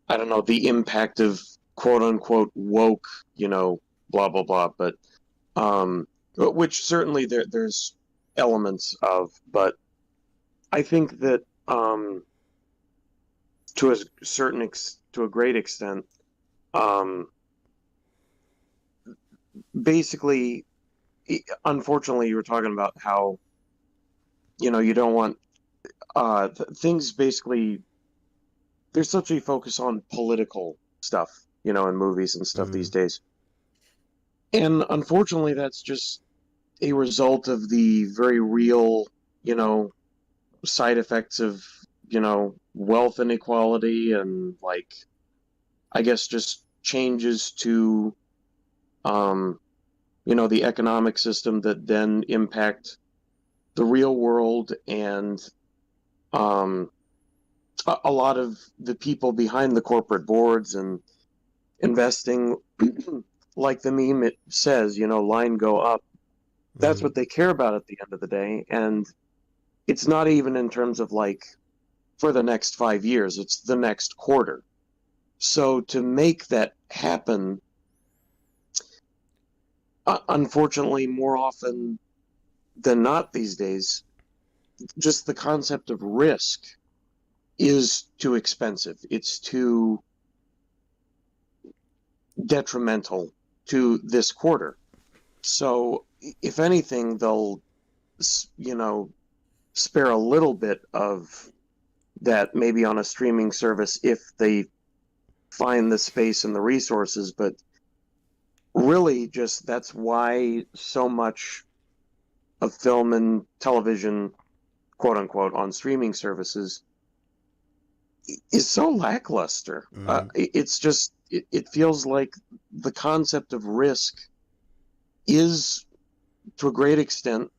I don't know, the impact of quote unquote woke, blah, blah, blah. But, which certainly there's elements of, but I think that, to a great extent, basically, unfortunately, you were talking about how, you don't want things. Basically, there's such a focus on political stuff, in movies and stuff these days, and unfortunately, that's just a result of the very real, side effects of, wealth inequality and, like, I guess just changes to, the economic system that then impact the real world and a lot of the people behind the corporate boards and investing, like the meme it says, line go up. That's what they care about at the end of the day. And it's not even in terms of, like, for the next 5 years, it's the next quarter. So to make that happen, unfortunately, more often than not these days, just the concept of risk is too expensive. It's too detrimental to this quarter. So if anything, they'll, spare a little bit of that maybe on a streaming service if they find the space and the resources. But really, just that's why so much of film and television, quote unquote, on streaming services is so lackluster. It's just, it feels like the concept of risk is, to a great extent,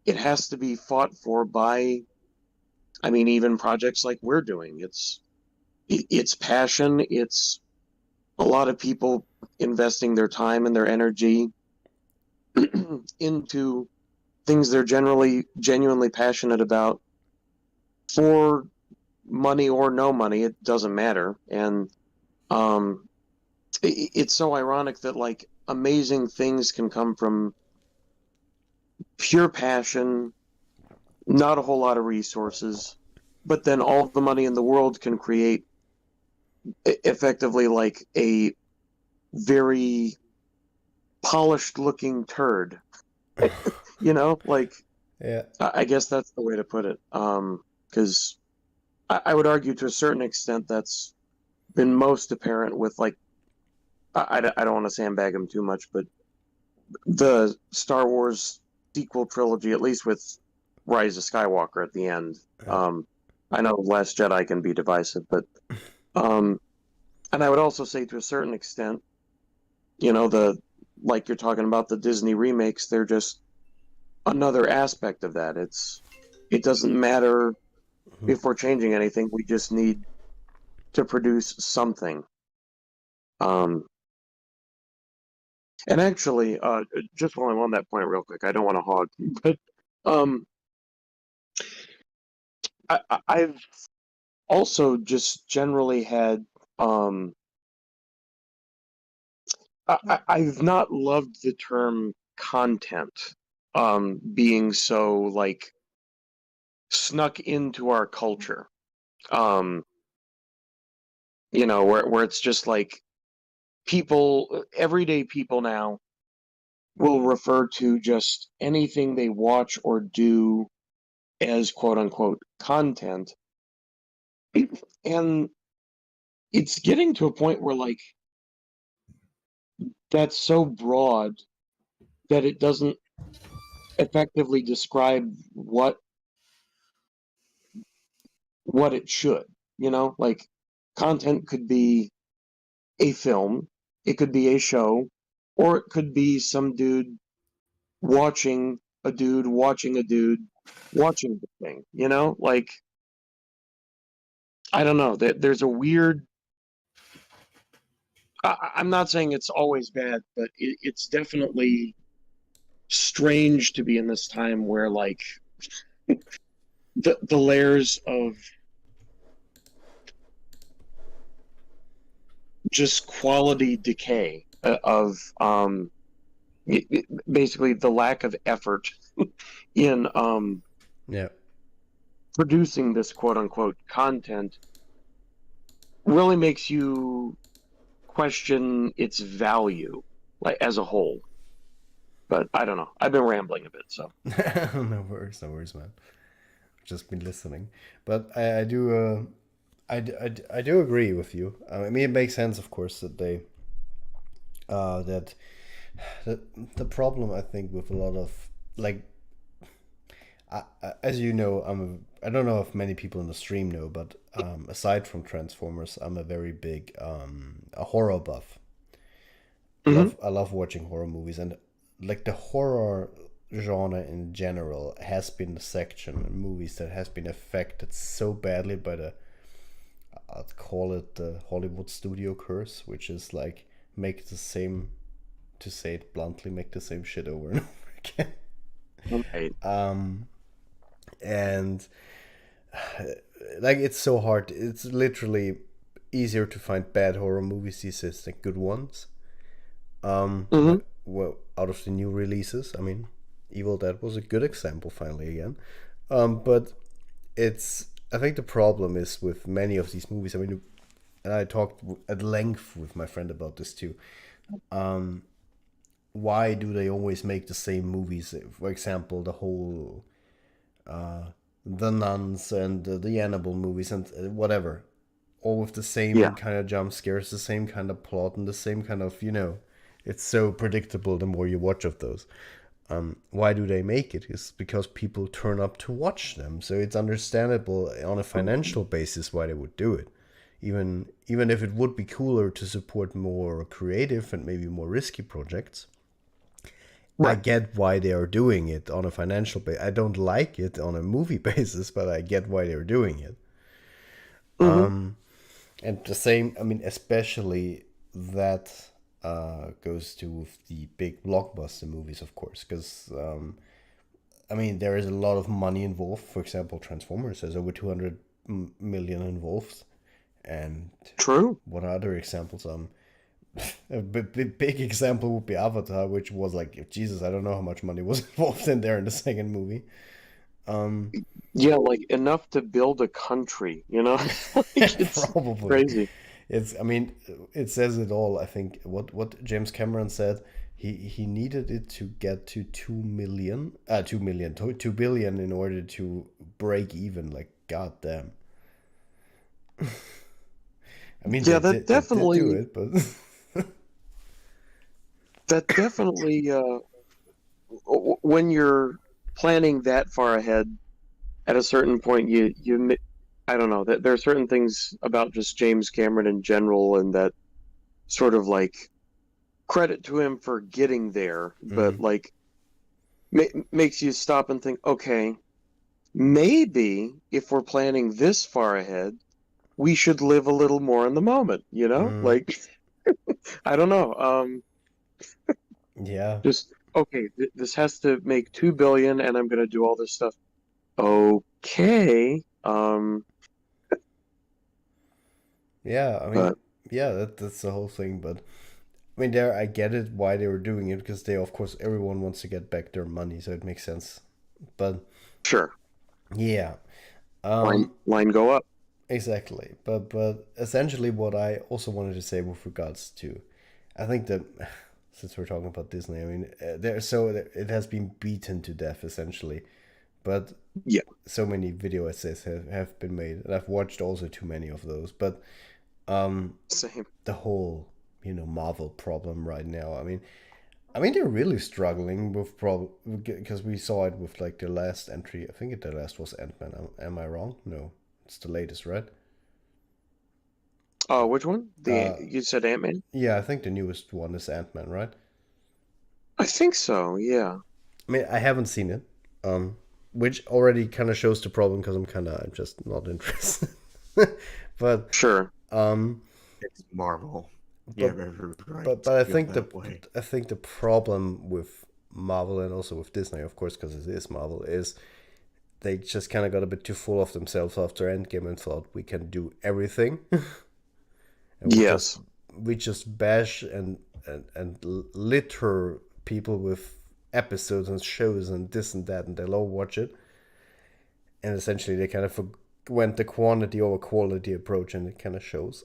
it has to be fought for by, even projects like we're doing. It's passion. It's a lot of people investing their time and their energy into things they're genuinely passionate about, for money or no money, it doesn't matter. And it's so ironic that, like, amazing things can come from pure passion, not a whole lot of resources, but then all the money in the world can create effectively, like, a very polished looking turd. Like, Yeah. I guess that's the way to put it. Because I would argue to a certain extent that's been most apparent with, like, I don't want to sandbag him too much, but the Star Wars sequel trilogy, at least with Rise of Skywalker at the end. I know Last Jedi can be divisive, but and I would also say to a certain extent, like you're talking about the Disney remakes, they're just another aspect of that. It doesn't matter if we're changing anything, we just need to produce something. And actually, just while I'm on that point real quick, I don't want to hog, but I've also just generally had, I've not loved the term content being so, like, snuck into our culture. Where it's just like everyday people now will refer to just anything they watch or do as quote unquote content. And it's getting to a point where, like, that's so broad that it doesn't effectively describe what it should. Like, content could be a film, it could be a show, or it could be some dude watching a dude watching a dude watching the thing. Like, I don't know. There's a weird. I'm not saying it's always bad, but it's definitely strange to be in this time where like the layers of just quality decay of basically the lack of effort in Yeah. producing this quote unquote content really makes you question its value like as a whole. But I don't know. I've been rambling a bit, so No worries, man. Just been listening, but I do I do agree with you. I mean, it makes sense, of course, that they that the problem I think with a lot of like as you know, I don't know if many people in the stream know, but aside from Transformers, I'm a very big a horror buff. I love watching horror movies, and like the horror genre in general has been the section in movies that has been affected so badly by the, I'd call it the Hollywood studio curse, which is like make the same, to say it bluntly, make the same shit over and over again. right. And like it's so hard. It's literally easier to find bad horror movies these days than good ones. Well, out of the new releases, I mean, Evil Dead was a good example finally again. But I think the problem is with many of these movies. I mean, and I talked at length with my friend about this too. Why do they always make the same movies? For example, the whole the Nuns and the Annabelle movies and whatever, all with the same kind of jump scares, the same kind of plot, and the same kind of, it's so predictable the more you watch of those. Why do they make it? It's because people turn up to watch them, so it's understandable on a financial basis why they would do it. Even if it would be cooler to support more creative and maybe more risky projects, I get why they are doing it on a financial basis. I don't like it on a movie basis, but I get why they're doing it. And the same, I mean, especially that goes to with the big blockbuster movies, of course, because I mean, there is a lot of money involved. For example, Transformers has over 200 million involved. And True. what are other examples? A big example would be Avatar, which was like, Jesus, I don't know how much money was involved in there in the second movie. Yeah, like enough to build a country, Like, it's Probably crazy. I mean, it says it all. I think what James Cameron said, he needed it to get to 2 billion in order to break even. Like, goddamn. I mean, Yeah, they that definitely do it, but when you're planning that far ahead, at a certain point, I don't know, that there are certain things about just James Cameron in general, and that sort of like credit to him for getting there, but like makes you stop and think, okay, maybe if we're planning this far ahead, we should live a little more in the moment, Like, I don't know. yeah. Just, okay, this has to make 2 billion and I'm going to do all this stuff. Okay. Yeah, I mean, that's the whole thing. But I mean, I get it why they were doing it, because of course, everyone wants to get back their money, so it makes sense. But Sure. yeah, Line go up. exactly. But essentially, what I also wanted to say with regards to, I think that since we're talking about Disney, I mean, it has been beaten to death essentially. But Yeah. so many video essays have been made, and I've watched also too many of those. But Same. the whole Marvel problem right now. I mean they're really struggling with because we saw it with like the last entry. I think the last was Ant-Man. Am I wrong? No, it's the latest, right? Which one? You said Ant-Man? Yeah, I think the newest one is Ant-Man, right? I think so. Yeah. I mean, I haven't seen it, which already kind of shows the problem, because I'm just not interested. But Sure. It's Marvel. But- You have every right but to I feel think that way. the problem with Marvel and also with Disney, of course, because it is Marvel, is they just kind of got a bit too full of themselves after Endgame and thought we can do everything. And Yes. we just bash and litter people with episodes and shows and this and that, and they'll all watch it. And essentially, they kind of went the quantity over quality approach, and it kind of shows.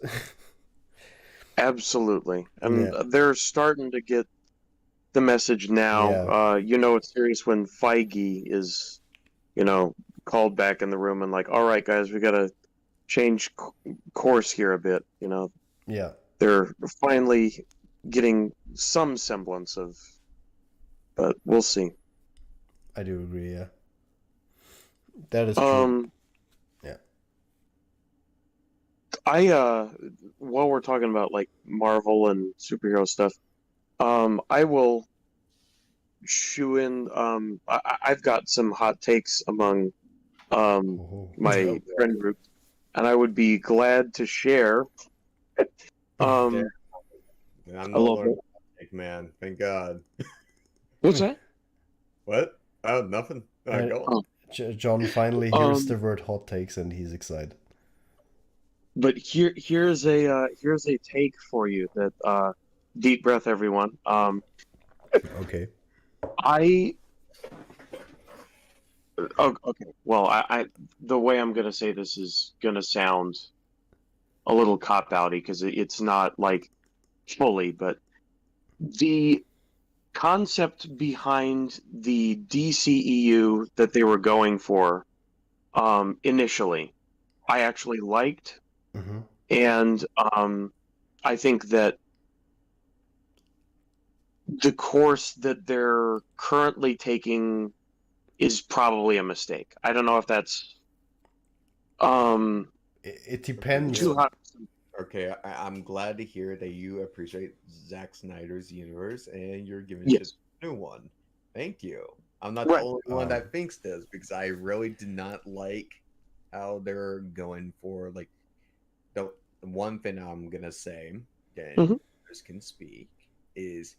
Absolutely. And Yeah. they're starting to get the message now. Yeah. You know it's serious when Feige is, called back in the room and like, all right, guys, we got to change course here a bit. Yeah, They're finally getting some semblance of, but we'll see. I do agree. Yeah, that is true. Yeah. While we're talking about like Marvel and superhero stuff, I will shoe in. I've got some hot takes among Oh. my friend group, and I would be glad to share. Yeah. I'm I no love longer it. man. Thank God. What's that? What? Oh, nothing. Go on. John finally hears Um, the word hot takes and he's excited. But here's a take for you that deep breath, everyone. Okay. Okay. Well, I the way I'm gonna say this is gonna sound a little cop-outy because it's not like fully, but the concept behind the DCEU that they were going for initially, I actually liked, Mm-hmm. and I think that the course that they're currently taking is probably a mistake. I don't know if that's It depends. too hot. Okay, I'm glad to hear that you appreciate Zack Snyder's universe and you're giving Yes. shit a new one. Thank you. I'm not Right. the only one that thinks this because I really did not like how they're going for like the one thing I'm gonna say, and Mhm. others can speak, is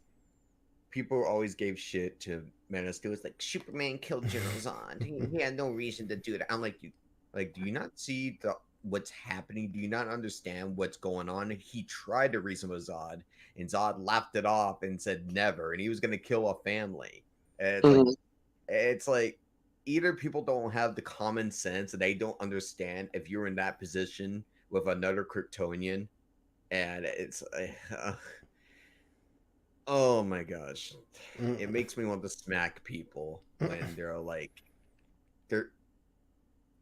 people always gave shit to Man of Steel. It's like Superman killed General Zod. He had no reason to do that. I'm like, do you not see what's happening? Do you not understand what's going on? He tried to reason with Zod, and Zod laughed it off and said never, and he was gonna kill a family. And Mhm. it's like either people don't have the common sense and they don't understand if you're in that position with another Kryptonian, and it's oh my gosh, it makes me want to smack people when they're like they're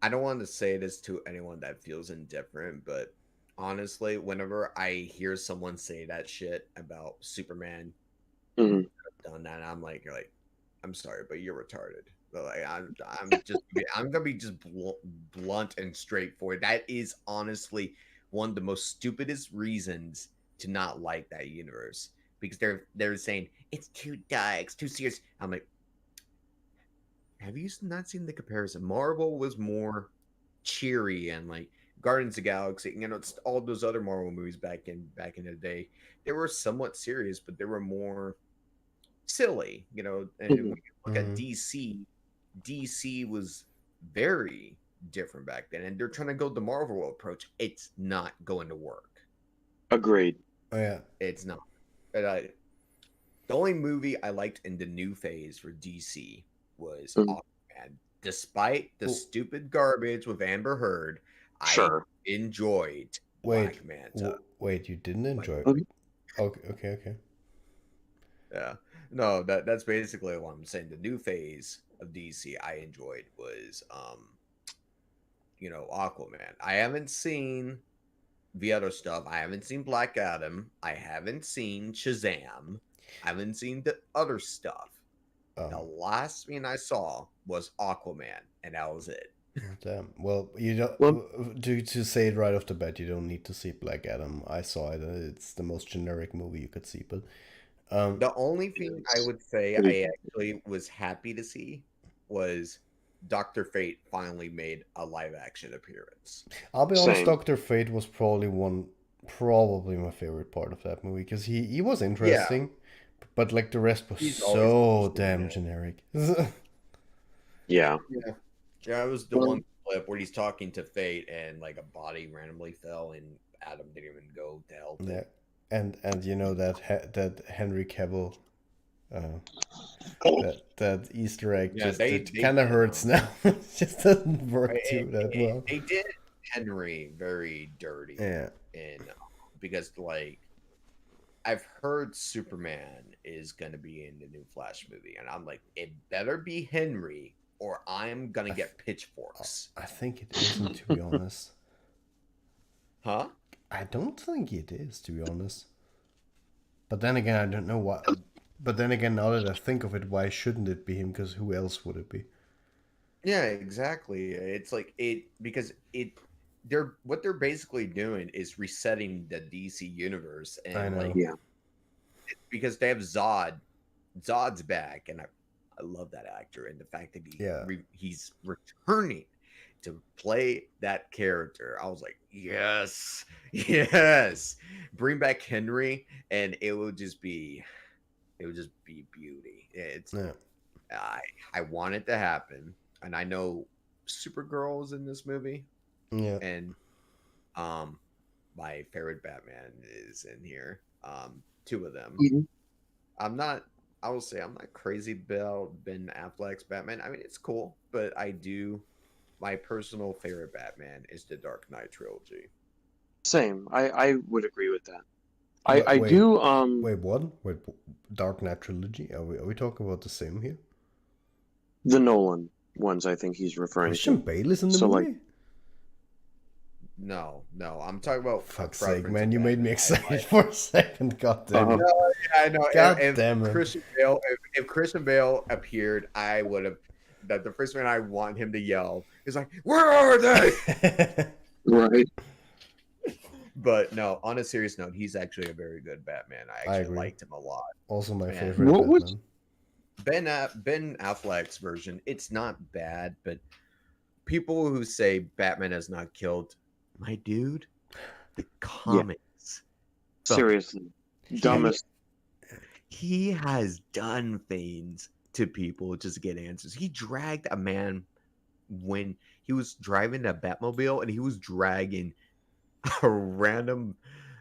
I don't want to say this to anyone that feels indifferent, but honestly, whenever I hear someone say that shit about Superman Mhm. done that, I'm like, you're like, I'm sorry, but you're retarded. But like, I'm gonna be just blunt and straightforward. That is honestly one of the most stupidest reasons to not like that universe because they're saying it's too dark, it's too serious. I'm like, have you not seen the comparison? Marvel was more cheery and like Guardians of the Galaxy, it's all those other Marvel movies back in the day. They were somewhat serious, but they were more silly, And when you look at DC was very different back then, and they're trying to go the Marvel approach. It's not going to work. Agreed. Oh yeah. It's not. But the only movie I liked in the new phase for DC was Aquaman. Despite the stupid garbage with Amber Heard, Sure. I enjoyed Black Manta. Wait, you didn't enjoy it? Okay. Okay. Yeah. No, that's basically what I'm saying. The new phase of DC I enjoyed was Aquaman. I haven't seen the other stuff. I haven't seen Black Adam. I haven't seen Shazam. I haven't seen the other stuff. The last thing I saw was Aquaman, and that was it. Damn. Well, you don't. Well- To say it right off the bat, you don't need to see Black Adam. I saw it. It's the most generic movie you could see. But The only thing I would say I actually was happy to see was Dr. Fate finally made a live action appearance. I'll be honest, Same. Dr. Fate was probably my favorite part of that movie because he was interesting, but like the rest was He's always so interesting, damn yeah. generic. Yeah. Yeah, it was the Well- one clip where he's talking to Fate and like a body randomly fell and Adam didn't even go to help Yeah, him. and you know that Henry Cavill, that Easter egg Yeah, just they kind of did, hurts now. It just doesn't work too that well. They did Henry very dirty. Yeah. And because like I've heard Superman is gonna be in the new Flash movie, and I'm like, it better be Henry, or I'm gonna get pitchforks. I think it isn't, to be honest. Huh? I don't think it is, to be honest. But then again, I don't know why. But then again, now that I think of it, why shouldn't it be him? Because who else would it be? Yeah, exactly. It's like they're what they're basically doing is resetting the DC universe, and I know. like Yeah. because they have Zod's back, and I love that actor and the fact that he's returning to play that character. I was like, yes, bring back Henry, and it would just be beauty. It's Yeah. I want it to happen, and I know Supergirl is in this movie, Yeah. and my favorite Batman is in here. Two of them. Mhm. I will say I'm not crazy about Ben Affleck's Batman. I mean, it's cool, but my personal favorite Batman is the Dark Knight trilogy. Same. I would agree with that. Wait, I do Wait, what? Wait, Dark Knight trilogy? Are we talking about the same here? the Nolan ones I think he's referring Christian to. Bale is in the So, movie? like- No, I'm talking about Fuck's preference sake, of man! You made me Batman. excited for a second. God damn it! I know. God if damn it. Christian Bale, if Christian Bale appeared, I would have. That the first man I want him to yell is like, "Where are they?" Right. But no, on a serious note, he's actually a very good Batman. I actually agree. liked him a lot. Also, my Man. favorite What was- Batman. Ben Affleck's version, it's not bad, but people who say Batman has not killed, my dude, the comics, Seriously. Dumbest. he has done things to people just to get answers. He dragged a man when he was driving a Batmobile, and he was dragging a random,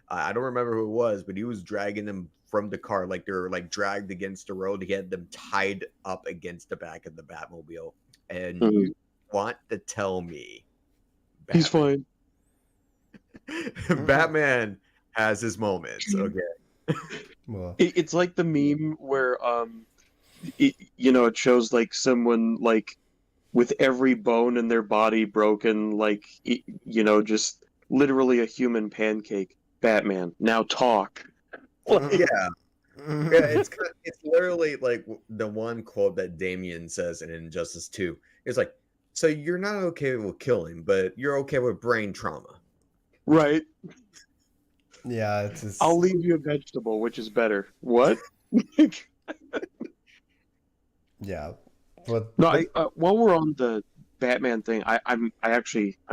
I don't remember who it was, but he was dragging them from the car, like they're like dragged against the road. He had them tied up against the back of the Batmobile. And Mhm. you want to tell me He's fine. Batman has his moments, okay? Well, It's like the meme where it shows like someone like with every bone in their body broken, like just literally a human pancake. Batman, now talk. Yeah, it's literally like the one quote that Damien says in Injustice 2. It's like, so you're not okay with killing, but you're okay with brain trauma. Right. yeah, it's just, I'll leave you a vegetable, which is better. What? yeah, but No, while we're on the Batman thing, I'm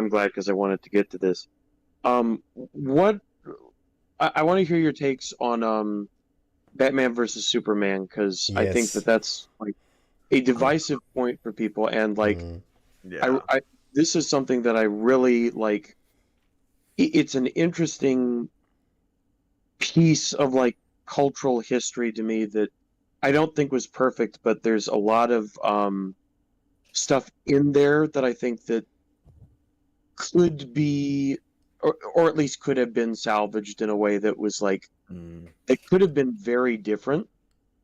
glad because I wanted to get to this. What I want to hear your takes on Batman versus Superman because I think Yes. that's like a divisive point for people, and like Yeah. I this is something that I really like. It's an interesting piece of like cultural history to me that I don't think was perfect, but there's a lot of stuff in there that I think that could be, or at least could have been salvaged in a way that was like it could have been very different.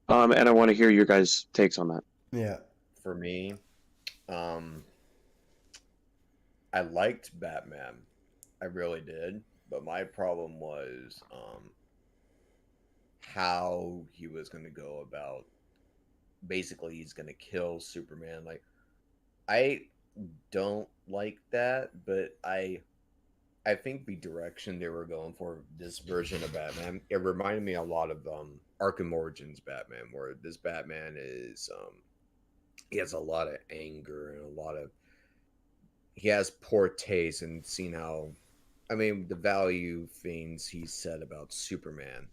And I want to hear your guys' takes on that. yeah, For me, I liked Batman. I really did. But my problem was how he was going to go about. Basically, he's going to kill Superman. Like, I don't like that, but I think the direction they were going for this version of Batman, it reminded me a lot of Arkham Origins Batman, where this Batman is he has a lot of anger and a lot of he has poor taste and seen how I mean the value things he said about Superman.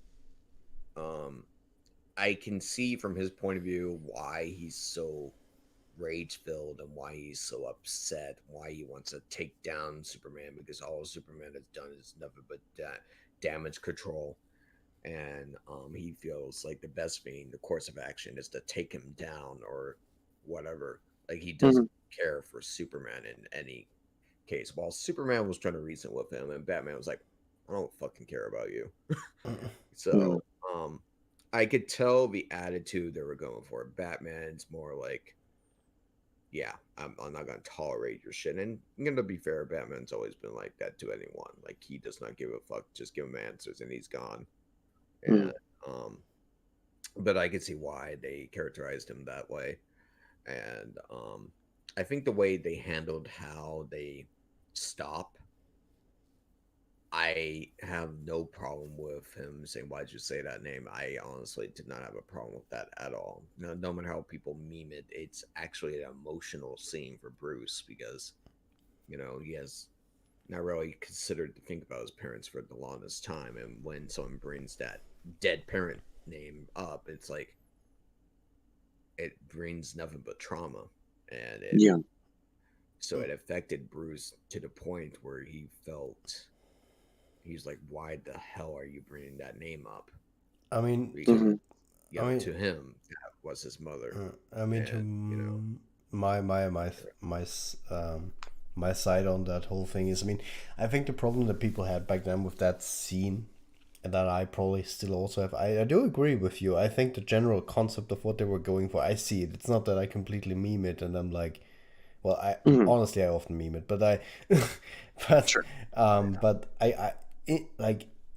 Um, I can see from his point of view why he's so rage filled and why he's so upset, why he wants to take down Superman because all Superman has done is nothing but damage control. And he feels like the best thing, the course of action, is to take him down or whatever. Like he doesn't care for Superman in any case. While Superman was trying to reason with him, and Batman was like, "I don't fucking care about you." So, I could tell the attitude they were going for. Batman's more like, "Yeah, I'm not gonna tolerate your shit." And I'm gonna be fair, Batman's always been like that to anyone. Like he does not give a fuck. Just give him answers, and he's gone. And but I could see why they characterized him that way. And I think the way they handled how they stop, I have no problem with him saying, "Why'd you say that name?" I honestly did not have a problem with that at all. No matter how people meme it, it's actually an emotional scene for Bruce because, he has not really considered to think about his parents for the longest time. And when someone brings that dead parent name up, it's like, it brings nothing but trauma. And so it affected Bruce to the point where he's like, why the hell are you bringing that name up? I mean, Because, to him, that was his mother. I mean, And, my side on that whole thing is, I mean, I think the problem that people had back then with that scene, and that I probably still also have, I do agree with you. I think the general concept of what they were going for, I see it. It's not that I completely meme it and I'm like, well, honestly, I often meme it, but like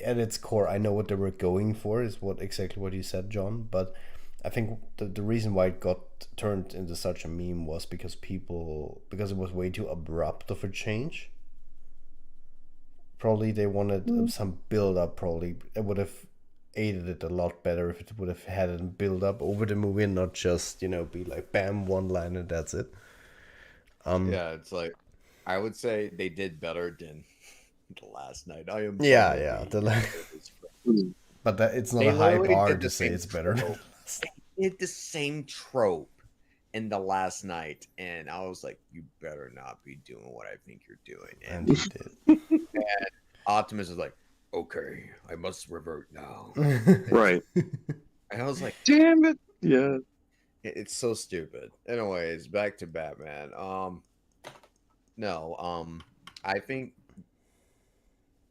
at its core, I know what they were going for is exactly what you said, John. But I think the reason why it got turned into such a meme was because it was way too abrupt of a change. Probably they wanted some build up. Probably it would have aided it a lot better if it would have had a build up over the movie and not just be like bam, one line and that's it. Yeah, it's like I would say they did better than the last night. I am but it's not they a high literally bar did to the say same it's better. trope. They did the same trope in the last night, and I was like, "You better not be doing what I think you're doing." And he did. And Optimus is like, "Okay, I must revert now." Right. And I was like, Damn it. Yeah. It's so stupid. Anyways, back to Batman. I think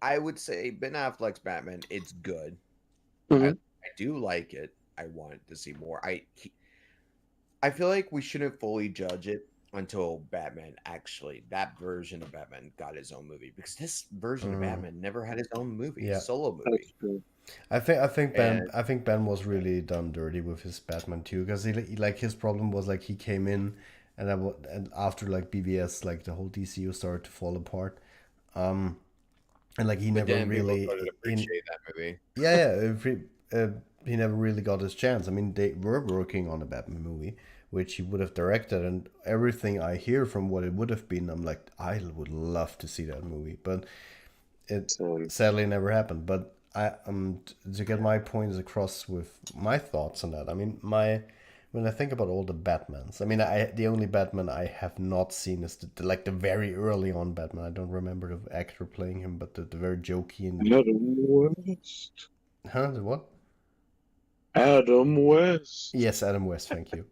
I would say Ben Affleck's Batman. It's good. I do like it. I want to see more. I feel like we shouldn't fully judge it until that version of Batman got his own movie, because this version of Batman never had his own movie, solo movie. I think Ben was really done dirty with his Batman too, because he like his problem was like he came in and after like BVS, like the whole DCU started to fall apart, and like he never really appreciate that movie. He never really got his chance. I mean, they were working on a Batman movie, which he would have directed, and everything I hear from what it would have been, I'm like, I would love to see that movie, but it sadly never happened. But to get my points across with my thoughts on that. I mean, when I think about all the Batmans, I mean, the only Batman I have not seen is the very early on Batman. I don't remember the actor playing him, but the very jokey and Adam West. Huh? The what? Adam West. Yes, Adam West. Thank you.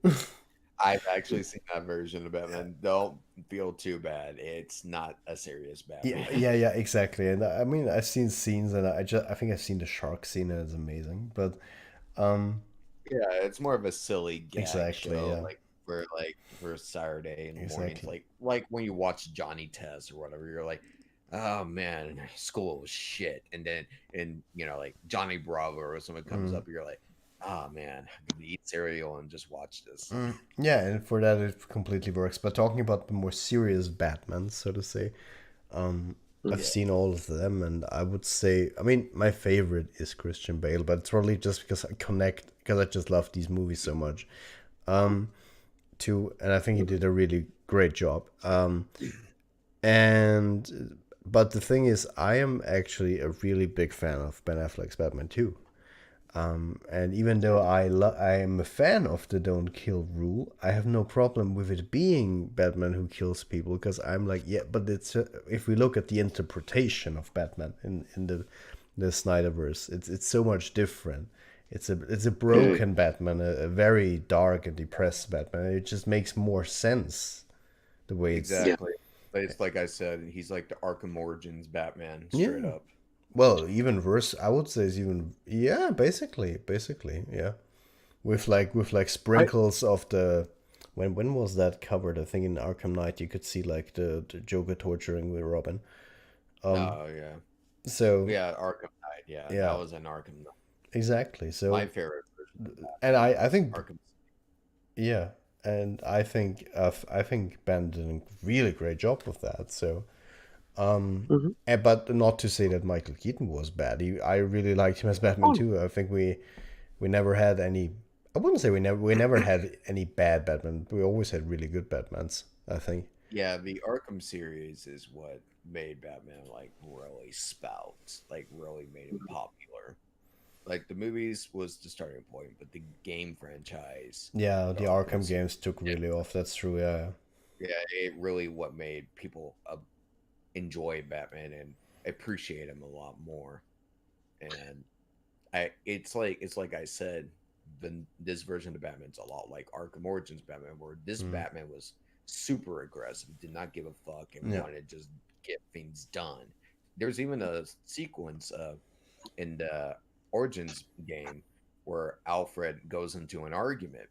I've actually seen that version of Batman. Don't feel too bad. It's not a serious Batman. Yeah, exactly. And I mean, I've seen scenes, and I think I've seen the shark scene, and it's amazing. But yeah, it's more of a silly gag exactly, show, yeah. like for Saturday in the mornings, like when you watch Johnny Test or whatever, you're like, oh man, school was shit, and then like Johnny Bravo or someone comes up, you're like, oh man, I'm gonna eat cereal and just watch this. Yeah, and for that it completely works. But talking about the more serious Batman, so to say, I've seen all of them, and I would say, I mean, my favorite is Christian Bale, but it's probably just because I just love these movies so much. too, and I think he did a really great job. And but the thing is, I am actually a really big fan of Ben Affleck's Batman too. And even though I am a fan of the don't kill rule, I have no problem with it being Batman who kills people, because I'm like, yeah, but it's if we look at the interpretation of Batman in the Snyderverse, it's so much different. It's a broken Batman, a very dark and depressed Batman. It just makes more sense the way it's Exactly. But it's like I said, he's like the Arkham Origins Batman, straight up. well, even worse. I would say is even basically, yeah. With like sprinkles of the when was that covered? I think in Arkham Knight you could see like the Joker torturing with Robin. Oh yeah. So Yeah, Arkham Knight. Yeah, Yeah. that was an Arkham Knight. exactly. So My favorite version. and I think Arkham. yeah, and I think Ben did a really great job with that. So but not to say that Michael Keaton was bad. I really liked him as Batman too. I think we never had any. I wouldn't say we never had any bad Batman. We always had really good Batmans, I think. Yeah, the Arkham series is what made Batman like really spout, like really made him popular. Like the movies was the starting point, but the game franchise, Yeah, the Arkham was- games took really off. That's true. Yeah. yeah, it really what made people enjoy Batman and appreciate him a lot more. And it's like I said, this version of Batman's a lot like Arkham Origins Batman, where this Batman was super aggressive, did not give a fuck, and Yeah. wanted to just get things done. There's even a sequence in the Origins game where Alfred goes into an argument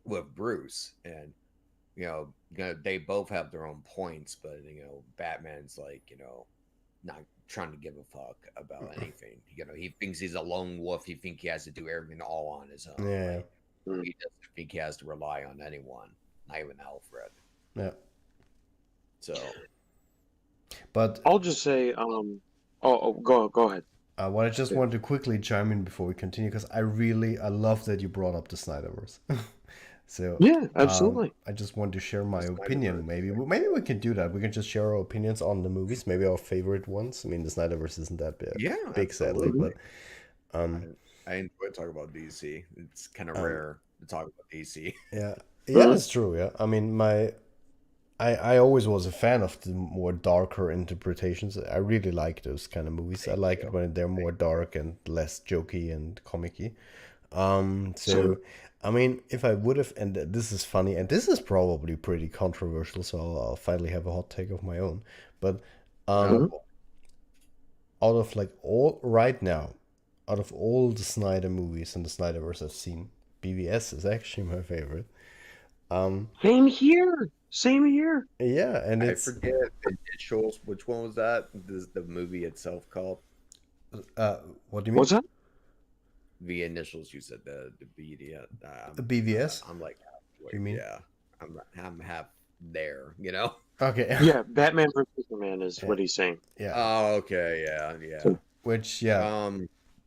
with Bruce, and they both have their own points, but Batman's like not trying to give a fuck about anything. He thinks he's a lone wolf. He thinks he has to do everything all on his own. Yeah. Like, he doesn't think he has to rely on anyone, not even Alfred. Yeah. So But I'll just say, go ahead. what I just want to quickly chime in before we continue, because I love that you brought up the Snyderverse. So Yeah, absolutely. I just want to share my opinion. Maybe we can do that. We can just share our opinions on the movies, maybe our favorite ones. I mean, the Snyderverse isn't that big, sadly, but I enjoy talking about DC. It's kind of rare to talk about DC. yeah, that's true. Yeah, I mean, I always was a fan of the more darker interpretations. I really like those kind of movies. I like it when they're more dark and less jokey and comicky. So I mean, if I would have, and this is funny, and this is probably pretty controversial, so I'll finally have a hot take of my own. But out of like out of all the Snyder movies and the Snyderverse I've seen, BVS is actually my favorite. Same here. Yeah, and I it's forget the initials. Which one was that? The movie itself called? what do you mean? What's that? The initials you said, the BD. The BVS? I'm like, You mean? yeah, I'm half there. Okay. Yeah, Batman vs Superman is what he's saying. Yeah. Oh, okay, yeah. Which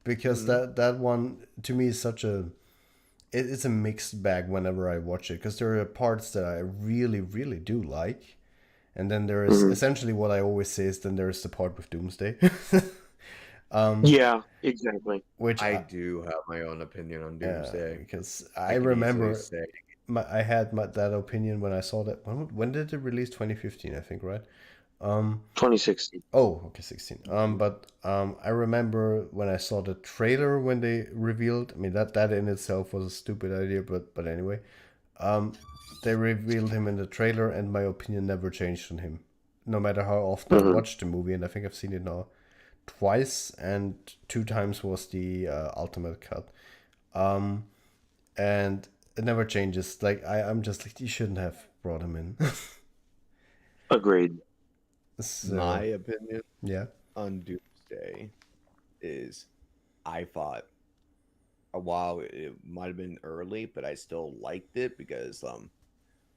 because Mm-hmm. that one to me is such a it's a mixed bag whenever I watch it, because there are parts that I really really do like, and then there is essentially what I always say is then there's the part with Doomsday. Yeah, exactly. Which I do have my own opinion on Doomsday. because I I can remember easily say- I had that opinion when I saw that. When did it release? 2015, I think, right? 2016. Oh, okay, 16. But I remember when I saw the trailer when they revealed. I mean, that in itself was a stupid idea, but anyway, they revealed him in the trailer, and my opinion never changed on him, no matter how often I watched the movie. And I think I've seen it now twice, and 2 times was the ultimate cut. And it never changes. Like I'm just like, you shouldn't have brought him in. Agreed. So, my opinion yeah. on Doomsday is I thought a while it might have been early, but I still liked it because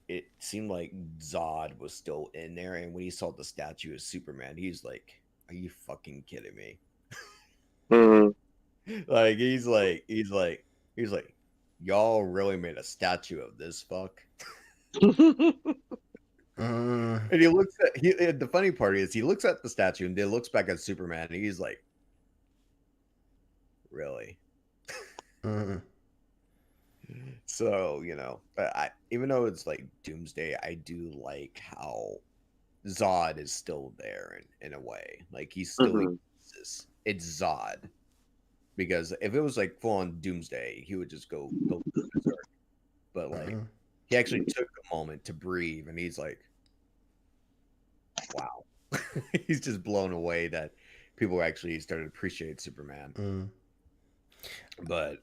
it seemed like Zod was still in there, and when he saw the statue of Superman, he's like, "Are you fucking kidding me?" Like he's like, y'all really made a statue of this fuck? Mm, And he looks at the funny part is he looks at the statue and then looks back at Superman and he's like, really? mm, So, I even though it's like Doomsday, I do like how Zod is still there in a way. Like he still Mhm. exists. It's Zod. Because if it was like full on Doomsday, he would just go berserk. But like mm. he actually took a moment to breathe and he's like, wow. He's just blown away that people actually started to appreciate Superman. Mm. But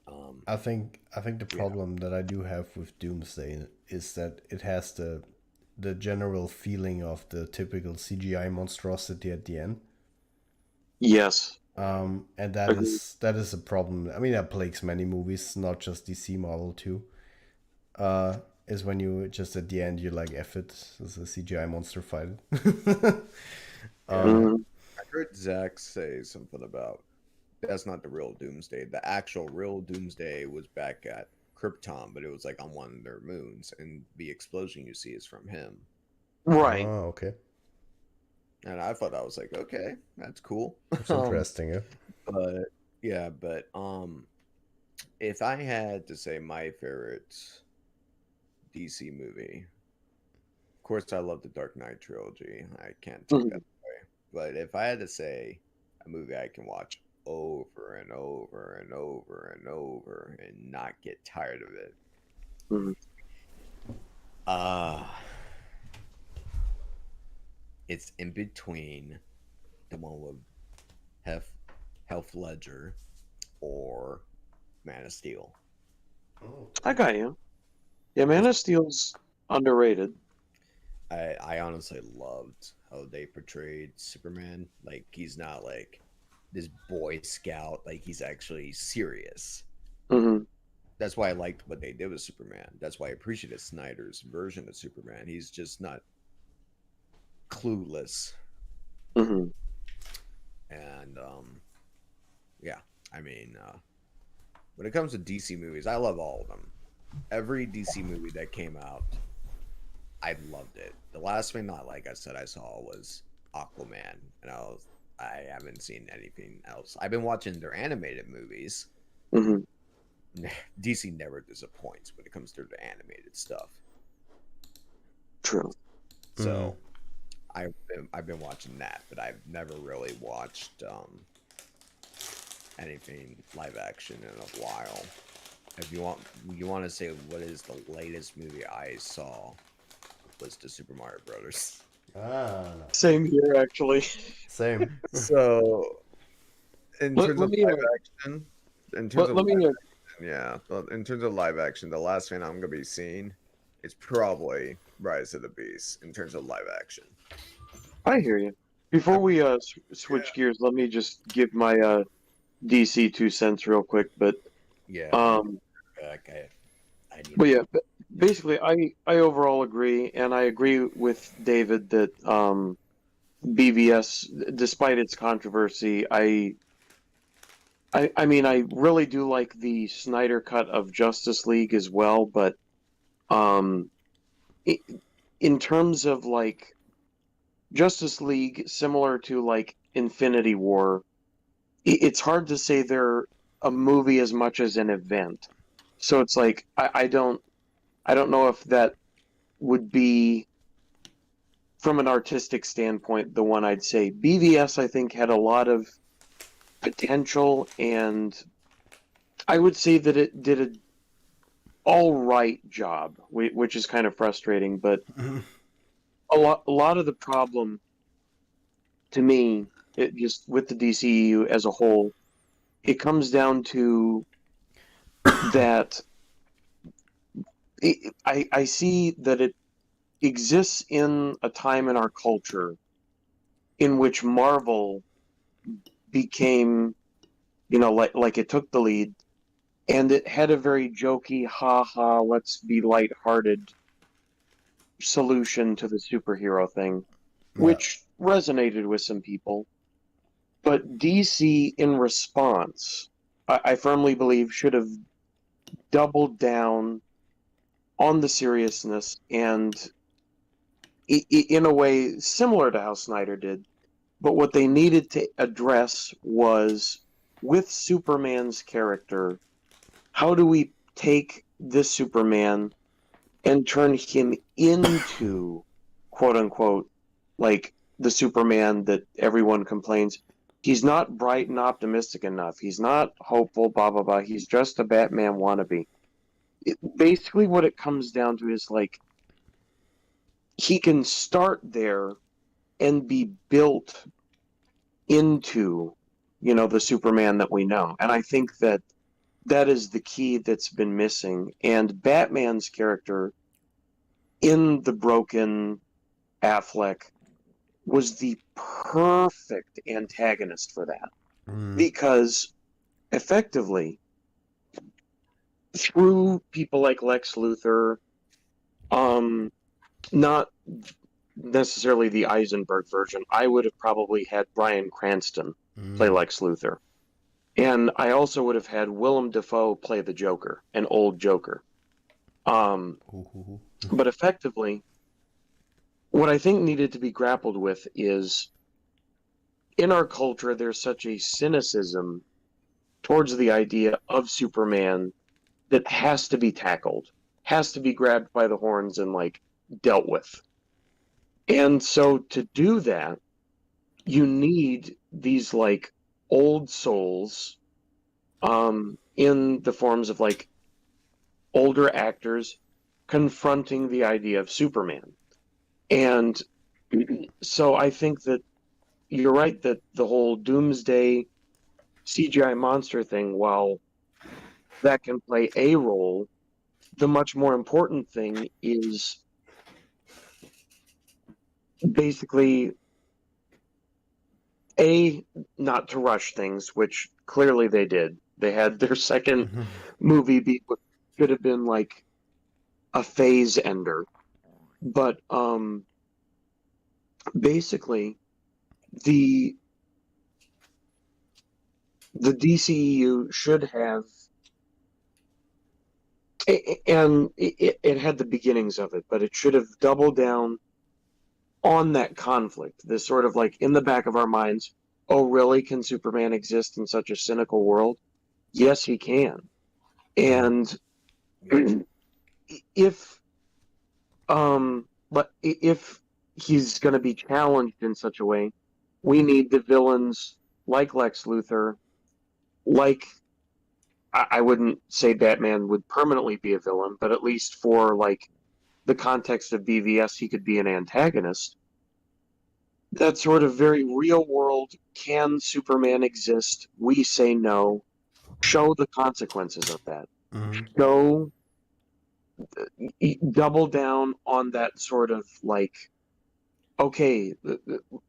I think the Yeah. problem that I do have with Doomsday is that it has the general feeling of the typical CGI monstrosity at the end. Yes. And that Agreed. is a problem. I mean, that plagues many movies, not just DC, Marvel too. Is when you just at the end you're like, F it, it's a CGI monster fight. Mhm. I heard Zach say something about that's not the real Doomsday. The actual real Doomsday was back at Krypton, but it was like on one of their moons, and the explosion you see is from him. Right. Oh, okay. And I thought that was like, okay, that's cool. That's interesting, yeah. But yeah, but if I had to say my favorite DC movie, of course I love the Dark Knight trilogy. I can't take Mhm. that away. But if I had to say a movie I can watch over and over and over and over and not get tired of it, Mhm. uh it's in between the one with Hef Heath Ledger or Man of Steel. I got you. Yeah, Man of Steel's underrated. I honestly loved how they portrayed Superman. Like he's not like this boy scout, like he's actually serious. Hmm. That's why I liked what they did with Superman. That's why I appreciated Snyder's version of Superman. He's just not clueless. Hmm. And yeah, I mean, when it comes to DC movies, I love all of them. Every DC movie that came out, I loved it. The last thing, not like I said, I saw was Aquaman, and I haven't seen anything else. I've been watching their animated movies. Hmm. DC never disappoints when it comes to the animated stuff. True. So I've been watching that, but I've never really watched anything live action in a while. If you want to say what is the latest movie I saw was the Super Mario Brothers. Ah, Same here, actually. same. So in Let, terms let of me. live action, yeah, but in terms of live action, the last thing I'm gonna be seeing is probably Rise of the Beast in terms of live action. I hear you. Before we switch gears, let me just give my DC 2 cents real quick. But Yeah, um, back. I need. but yeah, basically, I overall agree, and I agree with David that BVS, despite its controversy, I mean, I really do like the Snyder cut of Justice League as well, but um, i in terms of like Justice League, similar to like Infinity War, it's hard to say they're a movie as much as an event. So it's like I don't know if that would be from an artistic standpoint the one I'd say. BVS I think had a lot of potential, and I would say that it did a all right job, which is kind of frustrating. But a lot of the problem to me, it just with the DCEU as a whole, it comes down to that I see that it exists in a time in our culture in which Marvel became, like it took the lead, and it had a very jokey, ha ha, let's be lighthearted solution to the superhero thing, Yeah. which resonated with some people. But DC, in response, I firmly believe should have doubled down on the seriousness and in a way similar to how Snyder did. But what they needed to address was, with Superman's character, how do we take this Superman and turn him into, quote unquote, like the Superman that everyone complains? He's not bright and optimistic enough. He's not hopeful, blah, blah, blah. He's just a Batman wannabe. Basically, what it comes down to is like, he can start there and be built into, the Superman that we know. And I think that is the key that's been missing. And Batman's character in the broken Affleck was the perfect antagonist for that. Because effectively, through people like Lex Luthor, not necessarily the Eisenberg version, I would have probably had Bryan Cranston play Lex Luthor. And I also would have had Willem Dafoe play the Joker, an old Joker. But effectively, what I think needed to be grappled with is, in our culture, there's such a cynicism towards the idea of Superman that has to be tackled, has to be grabbed by the horns and, like, dealt with. And so to do that, you need these, like, old souls in the forms of, like, older actors confronting the idea of Superman. And so I think that you're right that the whole doomsday CGI monster thing, while that can play a role, the much more important thing is basically not to rush things, which clearly they did. They had their second movie be what should have been like a phase ender. But basically the DCEU should have, and it had the beginnings of it, but it should have doubled down on that conflict. This sort of like in the back of our minds, oh really, can Superman exist in such a cynical world? Yes, he can. And if he's going to be challenged in such a way, we need the villains like Lex Luthor, like, I wouldn't say Batman would permanently be a villain, but at least for like the context of BVS, he could be an antagonist. That sort of very real world, can Superman exist? We say no. Show the consequences of that. Go double down on that sort of like, okay,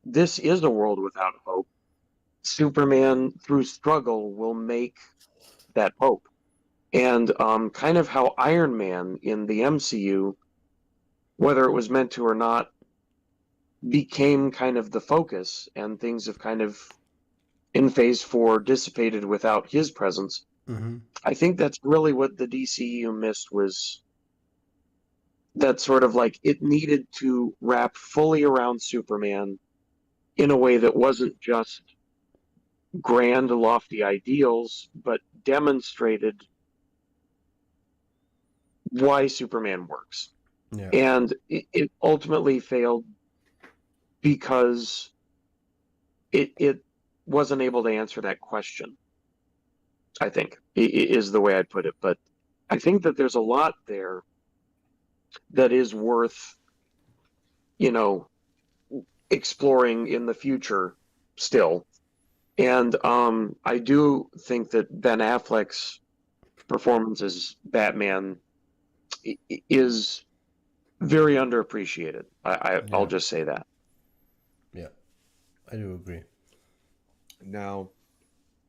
this is a world without hope. Superman, through struggle, will make that hope. And kind of how Iron Man in the MCU, whether it was meant to or not, became kind of the focus, and things have kind of, in Phase 4, dissipated without his presence. I think that's really what the DCU missed, was that sort of like, it needed to wrap fully around Superman in a way that wasn't just grand, lofty ideals, but demonstrated why Superman works. Yeah. And it ultimately failed because it wasn't able to answer that question, I think, is the way I'd put it. But I think that there's a lot there that is worth, exploring in the future still. And I do think that Ben Affleck's performance as Batman is very underappreciated. I'll just say that. Yeah, I do agree. Now,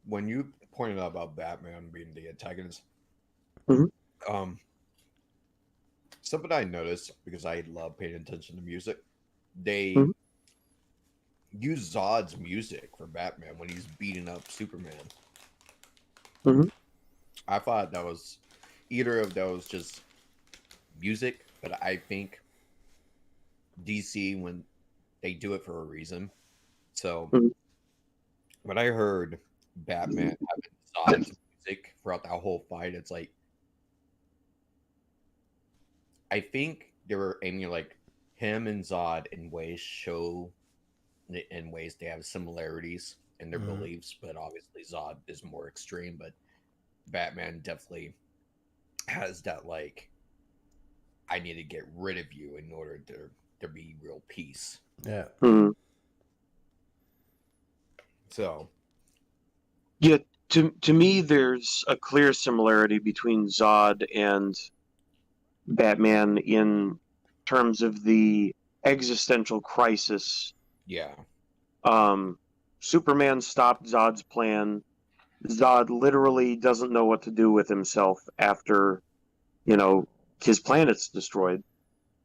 when you pointed out about Batman being the antagonist, something I noticed, because I love paying attention to music, they use Zod's music for Batman when he's beating up Superman. I thought that was either of those just music, but I think DC, when they do it for a reason. So Mhm. when I heard Batman having Zod's music throughout that whole fight, it's like I think they were aiming at like him and Zod in ways they have similarities in their beliefs, but obviously Zod is more extreme, but Batman definitely has that like I need to get rid of you in order to be real peace. Yeah. Mhm. So Yeah, to me, there's a clear similarity between Zod and Batman in terms of the existential crisis. yeah, Um, Superman stopped Zod's plan. Zod literally doesn't know what to do with himself after, you know, his planet's destroyed.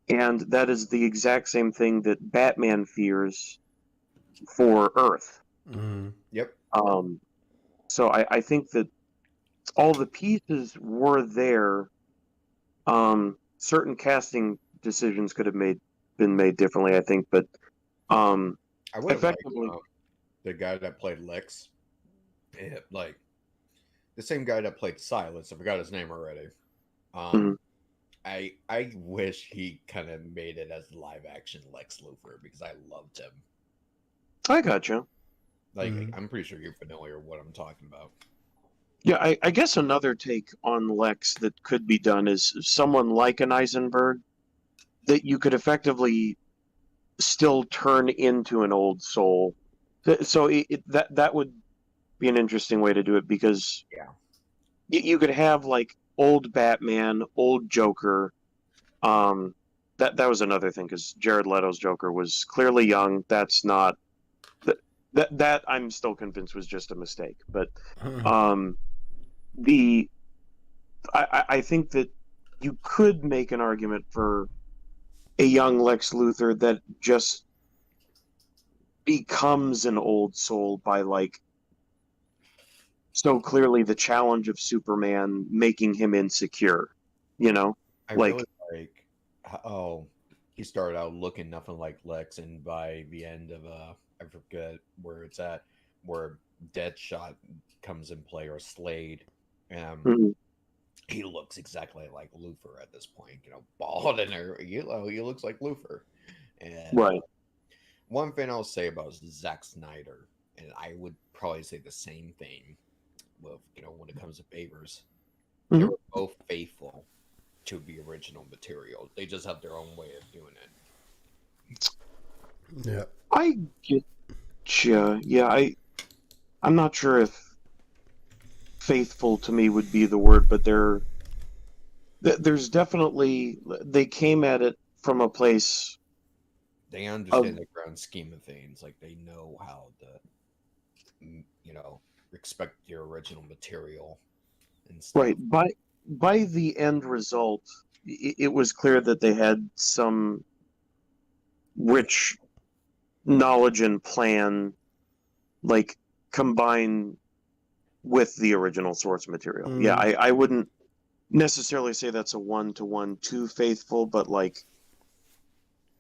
And that is the exact same thing that Batman fears for Earth. Mm-hmm. yep, So I think that all the pieces were there. Certain casting decisions could have been made differently, I think, but I would have liked effectively, the guy that played Lex, like the same guy that played Silas. I forgot his name already. Mhm. I wish he kind of made it as live action Lex Luthor because I loved him. I got you. Like Mhm. I'm pretty sure you're familiar with what I'm talking about. Yeah, I guess another take on Lex that could be done is someone like an Eisenberg that you could effectively still turn into an old soul. So that would be an interesting way to do it because Yeah. you could have like old Batman, old Joker. That was another thing because Jared Leto's Joker was clearly young. That's not that I'm still convinced was just a mistake. But um, the I think that you could make an argument for a young Lex Luthor that just becomes an old soul by like so clearly the challenge of Superman making him insecure, you know? I Like really like oh he started out looking nothing like Lex, and by the end of I forget where it's at, where Deadshot comes in play or Slade, mhm, he looks exactly like Luthor at this point. Bald and he looks like Luthor. And right. one thing I'll say about Zack Snyder, and I would probably say the same thing with when it comes to favors, they Mhm. were both faithful to the original material. They just have their own way of doing it. Yeah. I get you. Yeah, I'm not sure if faithful to me would be the word, but there's definitely they came at it from a place They of understand the grand scheme of things. Like they know how to, respect the original material and stuff. right by the end result it was clear that they had some rich knowledge and plan like combined with the original source material. Yeah, I wouldn't necessarily say that's a one-to-one too faithful, but like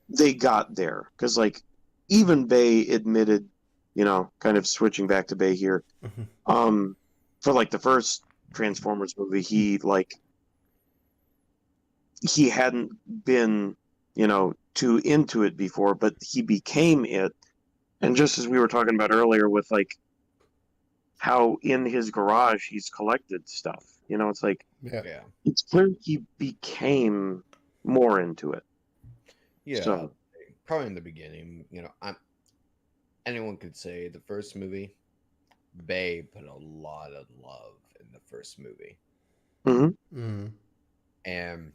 they got there because like even Bay admitted, kind of switching back to Bay here, for like the first Transformers movie, he hadn't been, too into it before, but he became it. And just as we were talking about earlier with like how in his garage he's collected stuff, it's like Yeah. Yeah, it's clear he became more into it. yeah. So Probably in the beginning, anyone could say the first movie, Bay put a lot of love in the first movie, mhm. and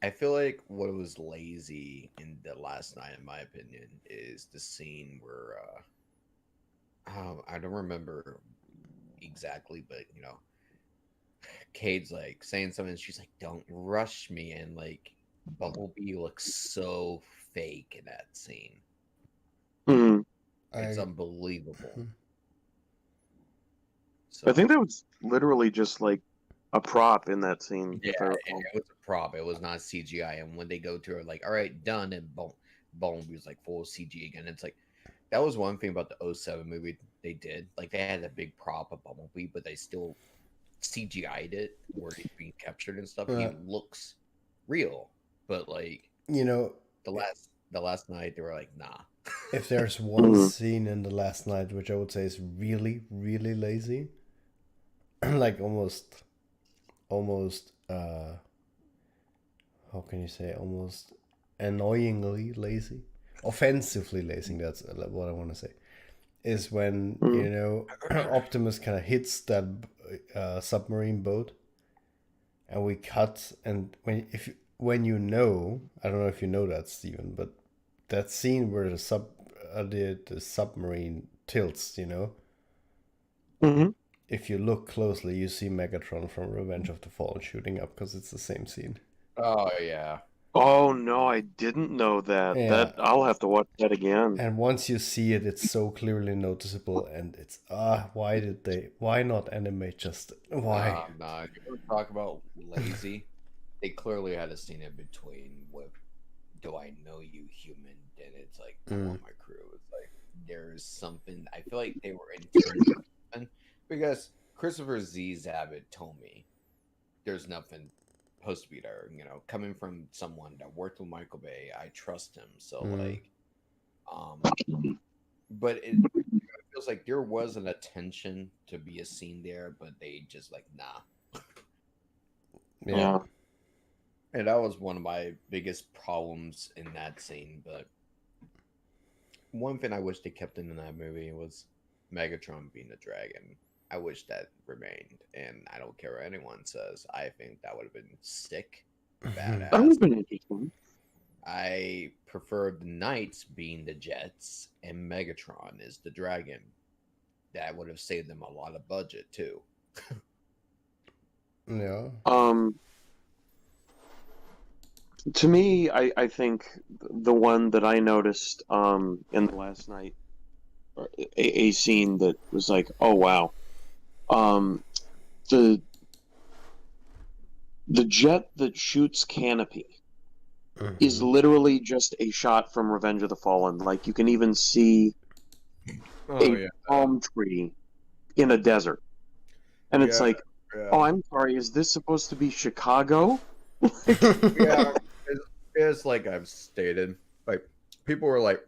I feel like what was lazy in the last night, in my opinion, is the scene where I don't remember exactly, but Cade's like saying something, and she's like, "Don't rush me," and like Bumblebee looks so fake in that scene. Mhm. It's I unbelievable. I So think that was literally just like a prop in that scene. Yeah, if I recall. it was a prop. It was not CGI. And when they go to her, like, all right, done, and Bone was like full CG again. It's like that was one thing about the '07 movie they did. Like they had a big prop of Bumblebee, but they still CGI'd it where he's being captured and stuff. He looks real, but like You know, the last night they were like, nah. if there's one scene in The Last Night which I would say is really, really lazy, like almost, how can you say, almost annoyingly lazy, offensively lazy. That's what I want to say. Is when you know Optimus kind of hits that submarine boat, and we cut, and when you know, I don't know if you know that, Steven, but that scene where the submarine tilts, you know, Mm-hmm. if you look closely, you see Megatron from Revenge of the Fallen shooting up because it's the same scene. Oh yeah. Oh no, I didn't know that. Yeah. That I'll have to watch that again. And once you see it, it's so clearly noticeable, and it's why not animate just why? Nah. You want to talk about lazy? They clearly had a scene in between with "Do I Know You, Human?" and it's like I want my crew. It's like there's something. I feel like they were in because Christopher Z. Zabit told me there's nothing supposed to be there. You know, coming from someone that worked with Michael Bay, I trust him. So like, but it feels like there was an attention to be a scene there, but they just like nah. Yeah. And that was one of my biggest problems in that scene. But one thing I wish they kept in that movie was Megatron being a dragon. I wish that remained, and I don't care what anyone says. I think that would have been sick, badass. That would have been interesting. I prefer the Knights being the Jets and Megatron is the dragon. That would have saved them a lot of budget too. Yeah. To me, I think the one that I noticed in the last night, a scene that was like, oh wow, the jet that shoots Canopy is literally just a shot from Revenge of the Fallen. Like you can even see a palm tree in a desert, and it's like, oh, I'm sorry, is this supposed to be Chicago? Yeah, it's like I've stated. Like people were like,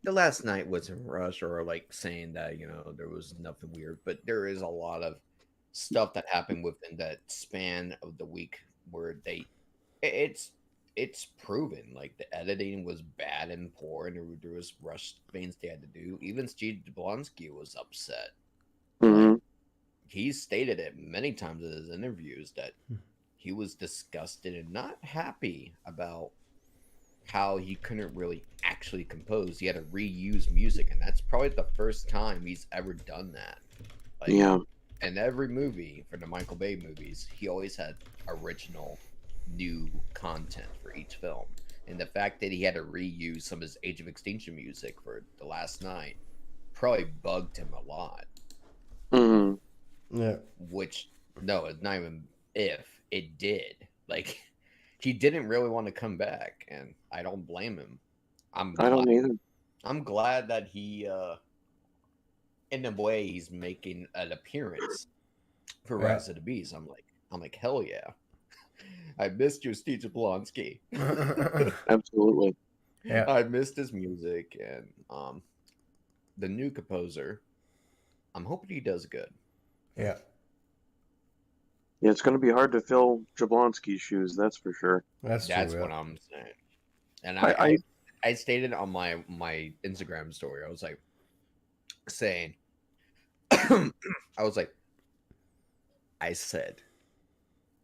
the last night wasn't rushed, or like saying that there was nothing weird, but there is a lot of stuff that happened within that span of the week where it's proven like the editing was bad and poor, and there was rushed things they had to do. Even Steve Jablonsky was upset. Mm-hmm. He stated it many times in his interviews that he was disgusted and not happy about how he couldn't really actually compose. He had to reuse music, and that's probably the first time he's ever done that. Like, Yeah. in every movie for the Michael Bay movies, he always had original new content for each film. And the fact that he had to reuse some of his Age of Extinction music for The Last Night probably bugged him a lot. Mm-hmm. Yeah. Which, no, it's not even if. It did. Like, he didn't really want to come back, and I don't blame him. I don't either. I'm glad that he, in a way, he's making an appearance for Rise of the Beast. I'm like, hell yeah. I missed you, Steve Jablonsky. Absolutely. Yeah. I missed his music, and the new composer, I'm hoping he does good. Yeah. Yeah, it's going to be hard to fill Jablonsky's shoes, that's for sure. That's true. What I'm saying. And I stated on my Instagram story, I was like saying, I said,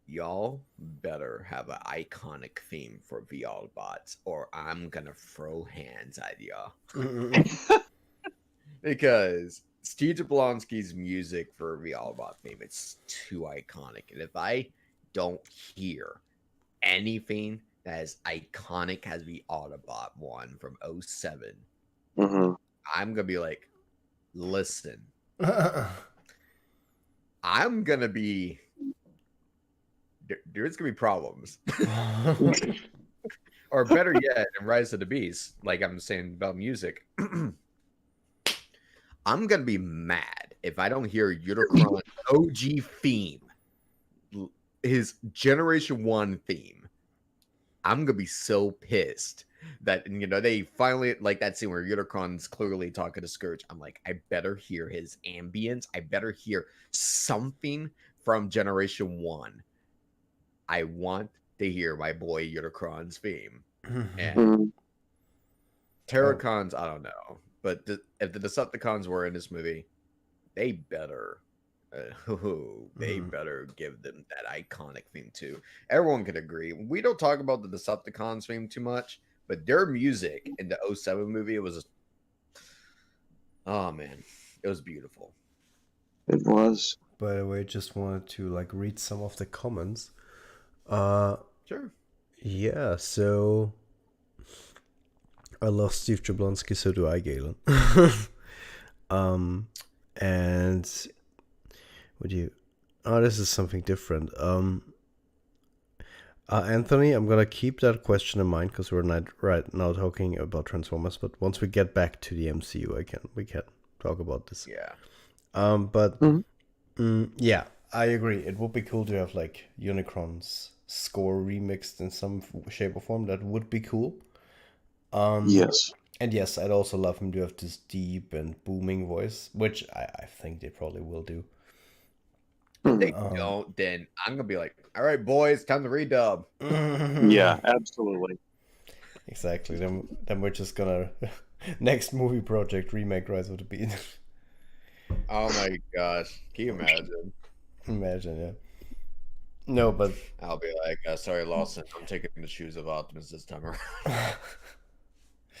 y'all better have an iconic theme for VR bots, or I'm gonna throw hands at y'all. Because Steve Jablonsky's music for VR bot theme, it's too iconic. And if I don't hear anything that is iconic as the Autobot one from 07, I'm gonna be like, listen, I'm gonna be. There's gonna be problems, or better yet, in Rise of the Beast, like I'm saying about music. I'm gonna be mad if I don't hear Unicron OG theme, his Generation 1 theme. I'm gonna be so pissed that they finally like that scene where Unicron's clearly talking to Scourge. I'm like, I better hear his ambience. I better hear something from Generation 1. I want to hear my boy Unicron's theme. And Terracons, I don't know. But if the Decepticons were in this movie, they better better give them that iconic theme too. Everyone could agree. We don't talk about the Decepticons theme too much, but their music in the 07 movie, it was oh man, it was beautiful. It was. By the way, just wanted to like read some of the comments. Sure. Yeah, so I love Steve Jablonski, so do I, Galen. And would you? Oh, this is something different. Anthony, I'm gonna keep that question in mind because we're not right now talking about Transformers. But once we get back to the MCU, we can talk about this. Yeah. But yeah, I agree. It would be cool to have like Unicron's score remixed in some shape or form. That would be cool. Yes. And yes, I'd also love him to have this deep and booming voice, which I think they probably will do. If they don't, then I'm gonna be like, all right, boys, time to redub. Yeah, absolutely. Exactly. Then we're just gonna next movie project remake Rise of the Beast. Oh my gosh, can you imagine? Imagine, yeah. No, but I'll be like, sorry, Lawson, I'm taking the shoes of Optimus this time around.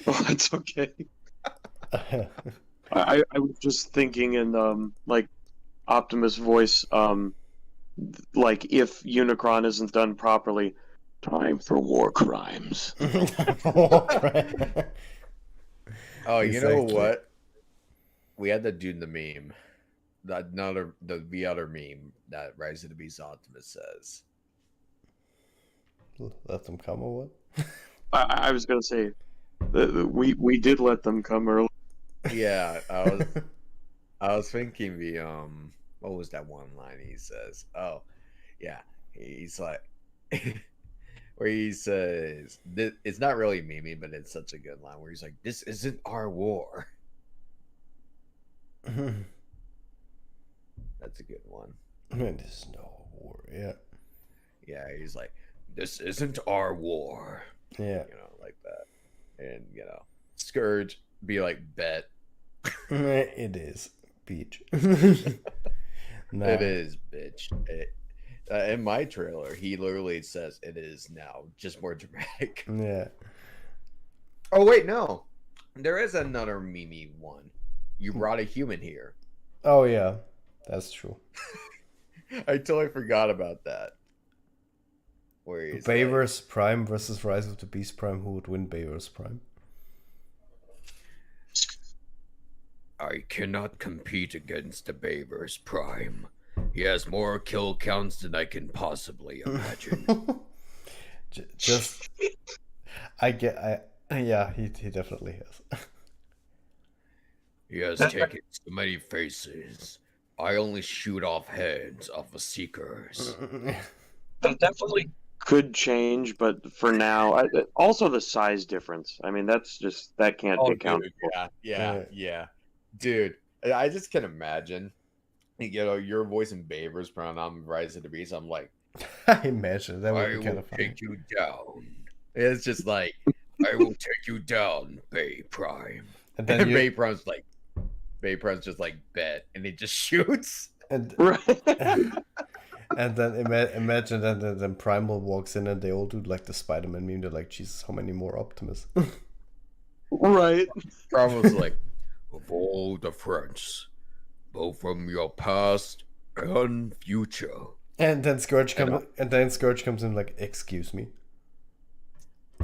Oh, it's okay. I was just thinking in like Optimus voice, like if Unicron isn't done properly, time for war crimes. Oh, you know Exactly. what? We had to do the meme. The other meme that Rise of the Beast Optimus says. Let them come or what? I was gonna say, we did let them come early. Yeah, I was thinking what was that one line he says? Oh, yeah, he's like, where he says, it's not really meme, but it's such a good line where he's like, "This isn't our war." That's a good one. There's no war, yeah. Yeah, he's like, "This isn't our war." Yeah. Like that. And, Scourge be like, "Bet." It is, Peach. Nah. It is, bitch. In my trailer, he literally says it is now, just more dramatic. Yeah. Oh, wait, no. There is another Mimi one. You brought a human here. Oh, yeah. That's true. I totally forgot about that. Where he's Bayverse Prime versus Rise of the Beast Prime. Who would win Bayverse Prime? I cannot compete against the Bayverse Prime. He has more kill counts than I can possibly imagine. Just, yeah, he definitely has. He has taken so many faces. I only shoot off heads of the Seekers. That definitely could change, but for now, also the size difference. I mean, that can't be accounted for. Yeah. Dude, I just can imagine, your voice in Bayverse Prime, I'm Rise of the Beast. I'm like, I imagine that would I be kind will of funny. take you down. it's just like, I will take you down, Bay Prime. And then Bay Prime's just like, bet, and he just shoots. and Right. and then imagine that then Primal walks in and they all do like the Spider-Man meme. They're like, Jesus, how many more Optimus? Right. Prime was like, Of all the friends, both from your past and future. And then Scourge comes in like, excuse me.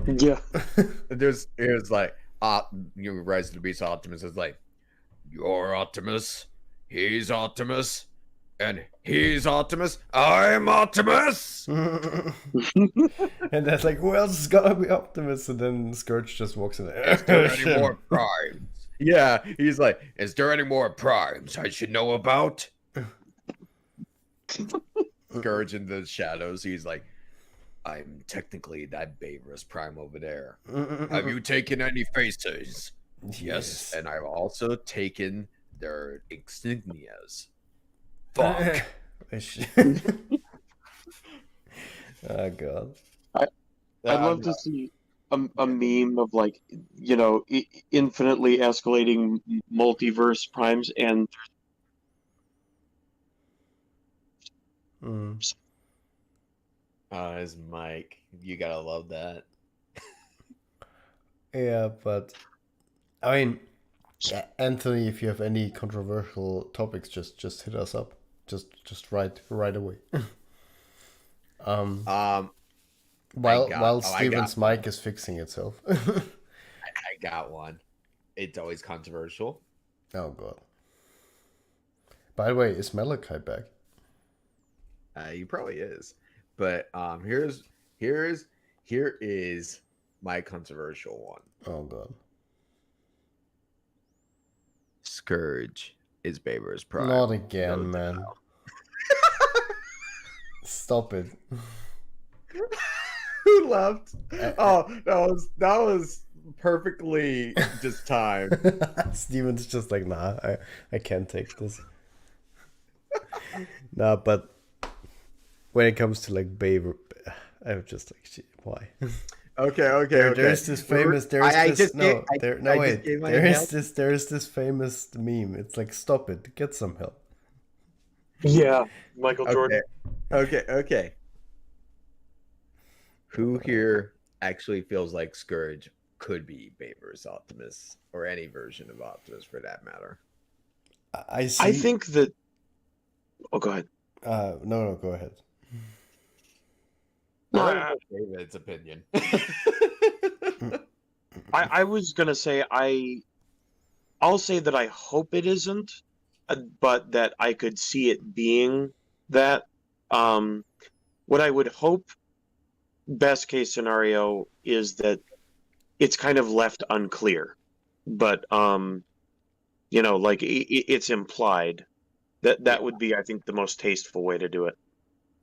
Yeah. It was like, Rise of the Beast Optimus is like, You're Optimus. He's Optimus. And he's Optimus. I'm Optimus. And that's like, who else is gonna be Optimus? And then Scourge just walks in. Is there any more primes? Yeah, he's like, is there any more primes I should know about? Scourge in the shadows. He's like, I'm technically that Baver's Prime over there. Have you taken any faces? Yes, and I've also taken their insignias. Fuck. Oh god. I'd love to see a meme of like, you know, infinitely escalating multiverse primes and His mic. You gotta love that. Yeah, but I mean, Anthony, if you have any controversial topics, just hit us up. Just right away. While Steven's mic is fixing itself. I got one. It's always controversial. Oh god. By the way, is Malachi back? He probably is. But here is my controversial one. Oh god. Scourge is Baver's Prime. Not again, man. Stop it. Who left? Oh, that was perfectly just timed. Steven's just like, nah, I can't take this. Nah, but when it comes to like Baver, I'm just like, shit, why? Okay. There's this famous. There's this famous meme. It's like, stop it, get some help. yeah, Michael Jordan. Okay. Who here actually feels like Scourge could be Baver's Optimus, or any version of Optimus for that matter? I see. I think that. Oh, go ahead. No, go ahead. David's opinion. I was gonna say I'll say that I hope it isn't, but that I could see it being that. What I would hope, best case scenario, is that it's kind of left unclear, but you know, like it's implied. That would be, I think, the most tasteful way to do it.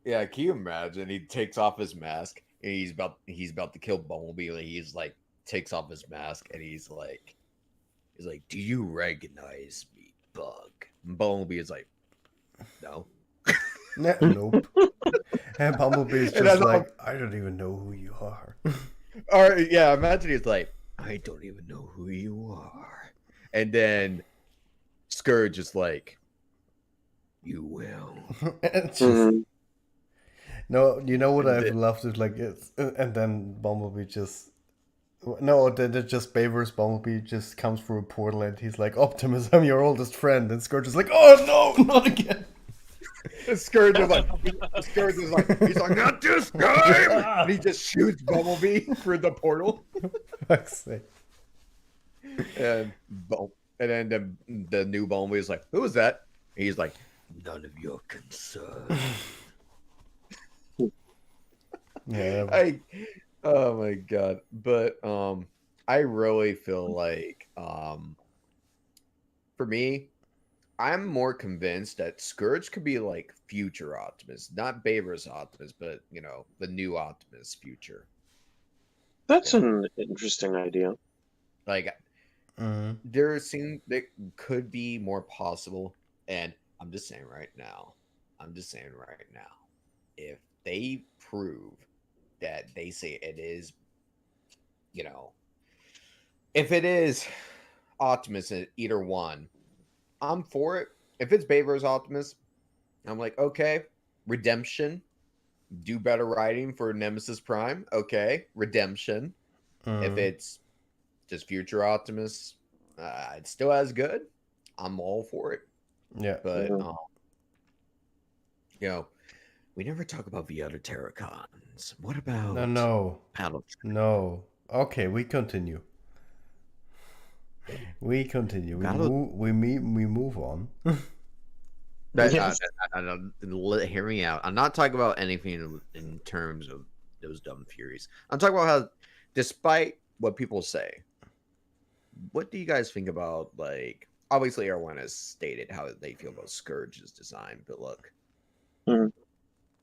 Yeah, can you imagine? He takes off his mask and he's about to kill Bumblebee. Like, he's like takes off his mask and he's like, do you recognize me, Bug? And Bumblebee is like, no. Nope. And Bumblebee is just like, I don't even know who you are. Or yeah, imagine he's like, I don't even know who you are. And then Scourge is like, you will. It's just, no, you know what I've loved is like it's, and then Bumblebee just that just Baver's Bumblebee just comes through a portal and he's like, Optimus, I'm your oldest friend, and Scourge is like, oh no, not again. Scourge is like, he's like, not this time, and he just shoots Bumblebee through the portal. Fuck's sake. And then the new Bumblebee is like, who is that? And he's like, none of your concern. Yeah. Oh my god. But I really feel like for me, I'm more convinced that Scourge could be like future Optimus, not Baver's Optimus, but you know, the new Optimus future. That's an interesting idea. Like there could be more possible, and I'm just saying right now, if they prove that they say it is, you know, if it is Optimus in either one, I'm for it. If it's Baver's Optimus, I'm like, okay, redemption, do better writing for Nemesis Prime. Okay, redemption. If it's just future Optimus, it's still as good. I'm all for it. Yeah. But you know, we never talk about the other Terracons. What about No. Paddle? No. Okay, we continue. We move on. Yes. Hear me out. I'm not talking about anything in terms of those dumb Furies. I'm talking about how, despite what people say, what do you guys think about, like, obviously everyone has stated how they feel about Scourge's design, but look, Mhm.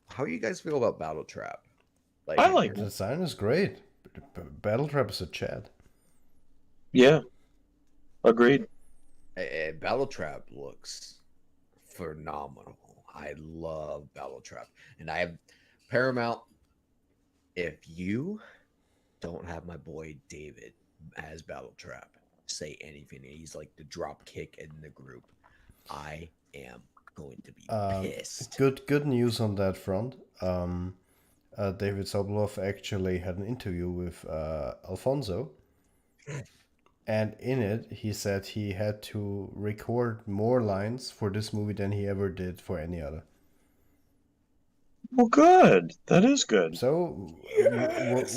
how do you guys feel about Battle Trap? Like, I like The it. design is great. Battle Trap is a chat. Yeah. Agreed. Battle Trap looks phenomenal. I love Battle Trap, and I have Paramount. If you don't have my boy David as Battle Trap say anything, he's like the drop kick in the group, I am going to be pissed. Good news on that front. David Sobolov actually had an interview with Alfonso, and in it he said he had to record more lines for this movie than he ever did for any other. Well, good. That is good. So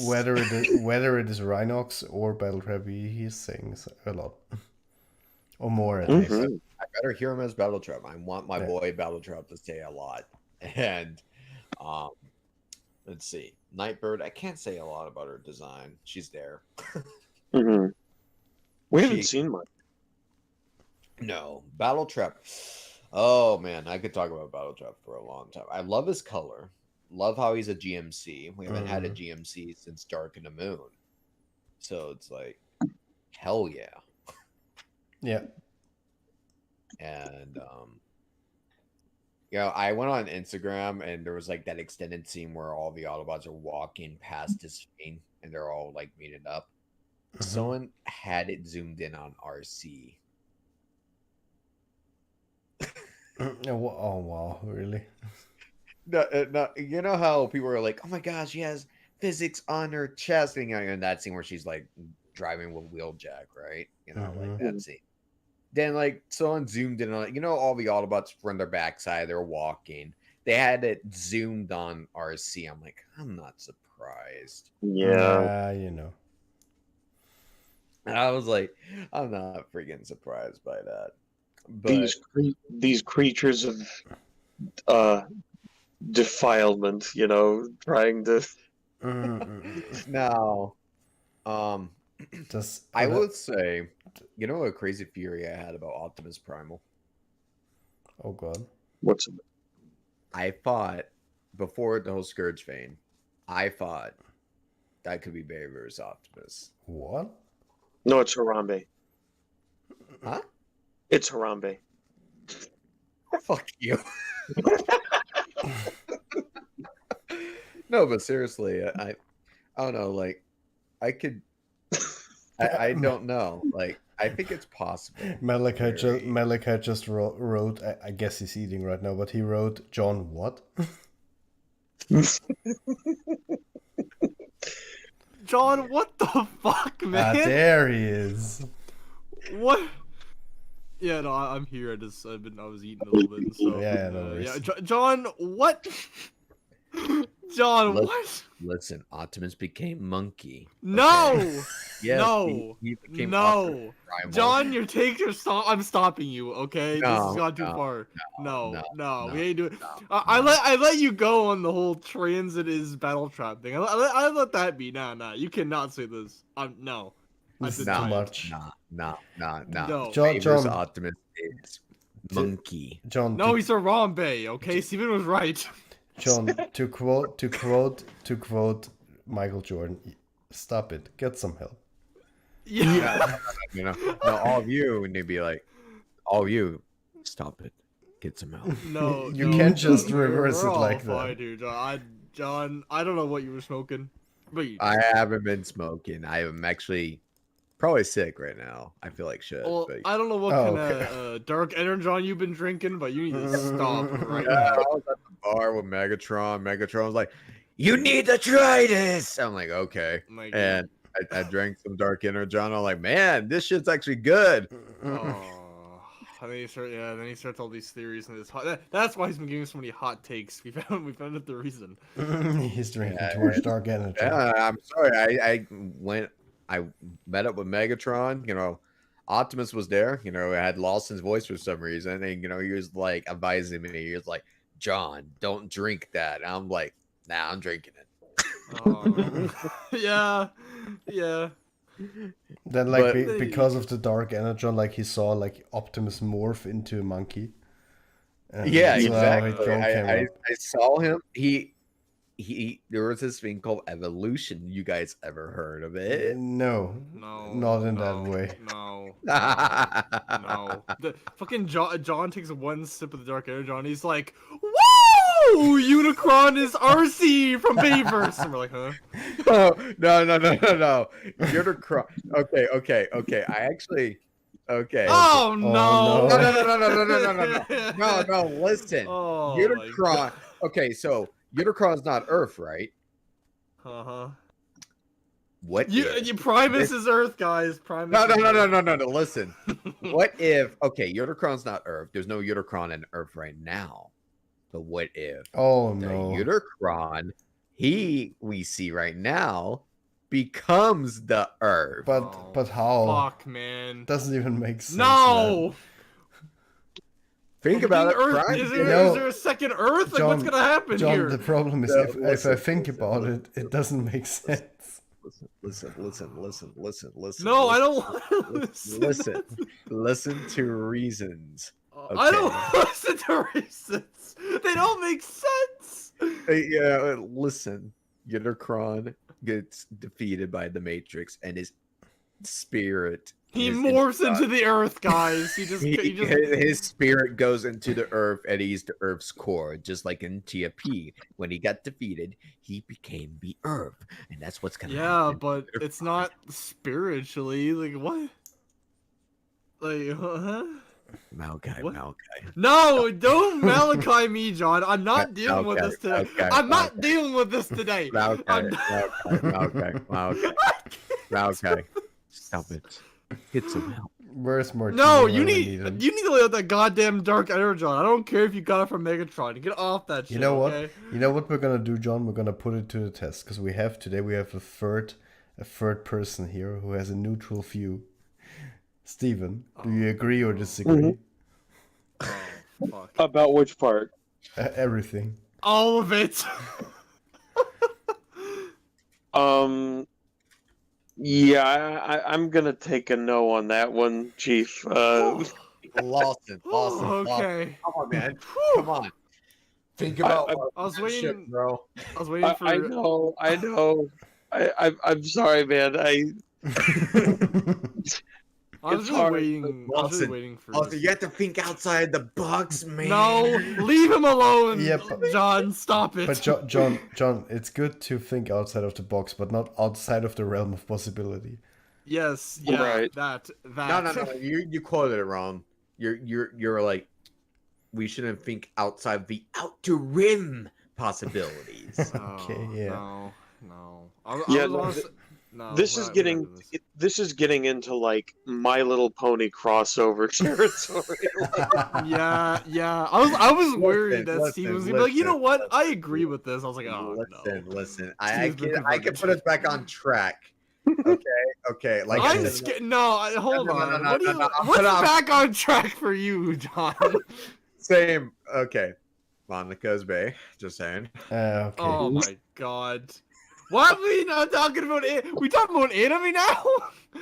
whether it is Rhinox or Battle Trap, he sings a lot, or more at least. Mhm. I better hear him as Battle Trap. I want my Yeah. boy Battle Trap to say a lot. And let's see, Nightbird. I can't say a lot about her design. She's there. Mhm. We haven't She- seen much. No, Battle Trap. Oh man, I could talk about Battle Trap for a long time. I love his color. Love how he's a GMC. We haven't had a GMC since Dark in the Moon. So it's like, hell yeah. Yeah. And I went on Instagram and there was like that extended scene where all the Autobots are walking past his screen and they're all like meeting up. Someone had it zoomed in on RC. Oh wow, really? No, you know how people are like, "Oh my gosh, she has physics on her chest," and in that scene where she's like driving with Wheeljack, right? Like that scene. Then like someone zoomed in on it. All the Autobots from their backside, they're walking. They had it zoomed on RC. I'm like, I'm not surprised. Yeah. And I was like, I'm not freaking surprised by that. But These creatures of defilement, trying to. now, Does I would say, a crazy fury I had about Optimus Primal. Oh god. What's it? I thought before the whole Scourge vein, I thought that could be Bay versus Optimus. What? No, it's Harambe. Huh? It's Harambe. Fuck you. No, but seriously, I don't know. Like, I could. I don't know. Like, I think it's possible. Malachi just wrote. I guess he's eating right now, but he wrote John what? John, what the fuck, man? There he is. What? Yeah, no, I'm here. I was eating a little bit, so Yeah, no worries. John, what? John, Look- what? Listen, Optimus became Monkey. No, Yes, no, he became no, Optimus Primal. John, your takes are I'm stopping you. Okay, this has No, gone too no, far. no, We ain't doing. no, I let you go on the whole transit is battle trap thing. I let that be. Nah. You cannot say this. No. This is deny too it. much. No. No. Favors John, Optimus is Monkey. John. No, he's a Harambe. Okay, Steven was right. John. To quote Michael Jordan. Stop it. Get some help. Yeah. No, all of you need to be like, all of you, stop it. Get some help. No, You no, can't just we're reverse it all like fine that. here, John, I don't know what you were smoking, but I haven't been smoking. I am actually probably sick right now. I feel like shit. well, but... I don't know what Oh, kind of dark energon you've been drinking, but you need to stop right Yeah, now. I was at the bar with Megatron. Megatron was like, "You need to try this." I'm like, "Okay," Like, and I drank some dark energon. I'm like, "Man, this shit's actually good." oh, and then he starts all these theories and this that's why he's been giving so many hot takes. We found out the reason. He's drinking too much dark energy. Yeah, I'm sorry. I met up with Megatron. Optimus was there. You know, it had Lawson's voice for some reason, and you know, he was like advising me. He was like, "John, don't drink that." And I'm like, "Nah, I'm drinking it." Yeah. Then like But- because of the dark energy, like he saw like Optimus morph into a monkey. And Yeah, that's how exactly. John came I up. saw him. He there was this thing called evolution. You guys ever heard of it? No, No. not in that way. No. No. The fucking John takes one sip of the dark energy and he's like, "Woo! Unicron is RC from Bayverse." And we're like, huh? No. Unicron. Okay. I actually. Okay. Oh no! No. Listen. Oh, my Unicron. Okay, so Unicron's not Earth, right? Uh-huh. What? if- You Primus is Earth, guys. Primus. No. is Earth. Listen. What if? Okay, Unicron's not Earth. There's no Unicron in Earth right now. But what if Oh the no. Unicron we see right now becomes the Earth? But how? Fuck, man. Doesn't even make sense. Man. No. Think about it. Earth, Prime- is No. there a second Earth? Like, what's John- gonna happen John, here? the problem is No, if I listen, think about it, it doesn't make sense. Listen. No, I don't want to listen. Listen to reasons. I don't listen to reasons. They don't make sense. Yeah, listen. Unicron gets defeated by the Matrix, and his spirit. He is morphs inside. into the Earth, guys. He just His spirit goes into the Earth, and he's the Earth's core, just like in TFP. When he got defeated, he became the Earth, and that's what's gonna yeah, happen. but it's not spiritually. Like what? Like huh? Malachi, What? Malachi. No, don't Malachi me, John. I'm not dealing with this today. Okay, I'm not okay. dealing with this today. Malachi, I'm- Malachi. Stop it. Get some help. Where's Martini? No, when you we need him? you need to lay out that goddamn dark energy on. I don't care if you got it from Megatron. Get off that shit. You know what? Okay? You know what we're gonna do, John? We're gonna put it to the test because we have a third person here who has a neutral view. Steven, do you agree or disagree? Oh, fuck. About which part? Everything. All of it. Yeah, I'm gonna take a no on that one, Chief. Lawson. Okay. Come on, man. Whew. Come on. Think about I was that shit, waiting. bro. I was waiting for. I know. I'm sorry, man. I was It's really hard, waiting. I was really Lawson, waiting for. Lawson, you have to think outside the box, man. No, leave him alone. Yeah, but- John, stop it. But John, it's good to think outside of the box, but not outside of the realm of possibility. Yes, yeah, Right. that. No. You quoted it wrong. You're like, we shouldn't think outside the outer rim possibilities. Okay, yeah. No. Yeah, was no, honest- no, This we're is not getting doing this. this is getting into like My Little Pony crossover territory. Yeah. I was worried that listen, Steve was gonna be like, you know listen, what? listen. I agree with this. I was like, oh no. Listen. Steve's been I can put us back on track. Okay. Like I'm scared. No, hold No, on. no, What do you? no, What's no. back on track for you, John? same. Okay, Monica's Bay. Just saying. Okay. Oh my god. What are we not talking about? We talking about anime now?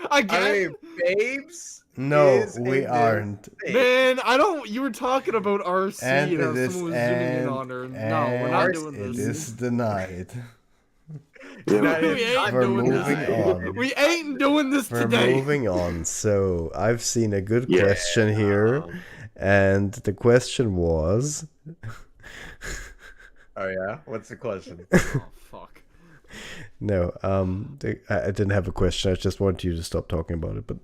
Again? babes. No, is we a aren't. thing. Man, I don't. You were talking about RC And and, it how is someone was zooming in on her. No, we're not doing it this. is denied. We ain't We're doing moving this. on. We ain't doing this We're today. moving on. So I've seen a good question here, and the question was, Oh yeah. What's the question? Oh fuck. no, I didn't have a question. I just want you to stop talking about it. But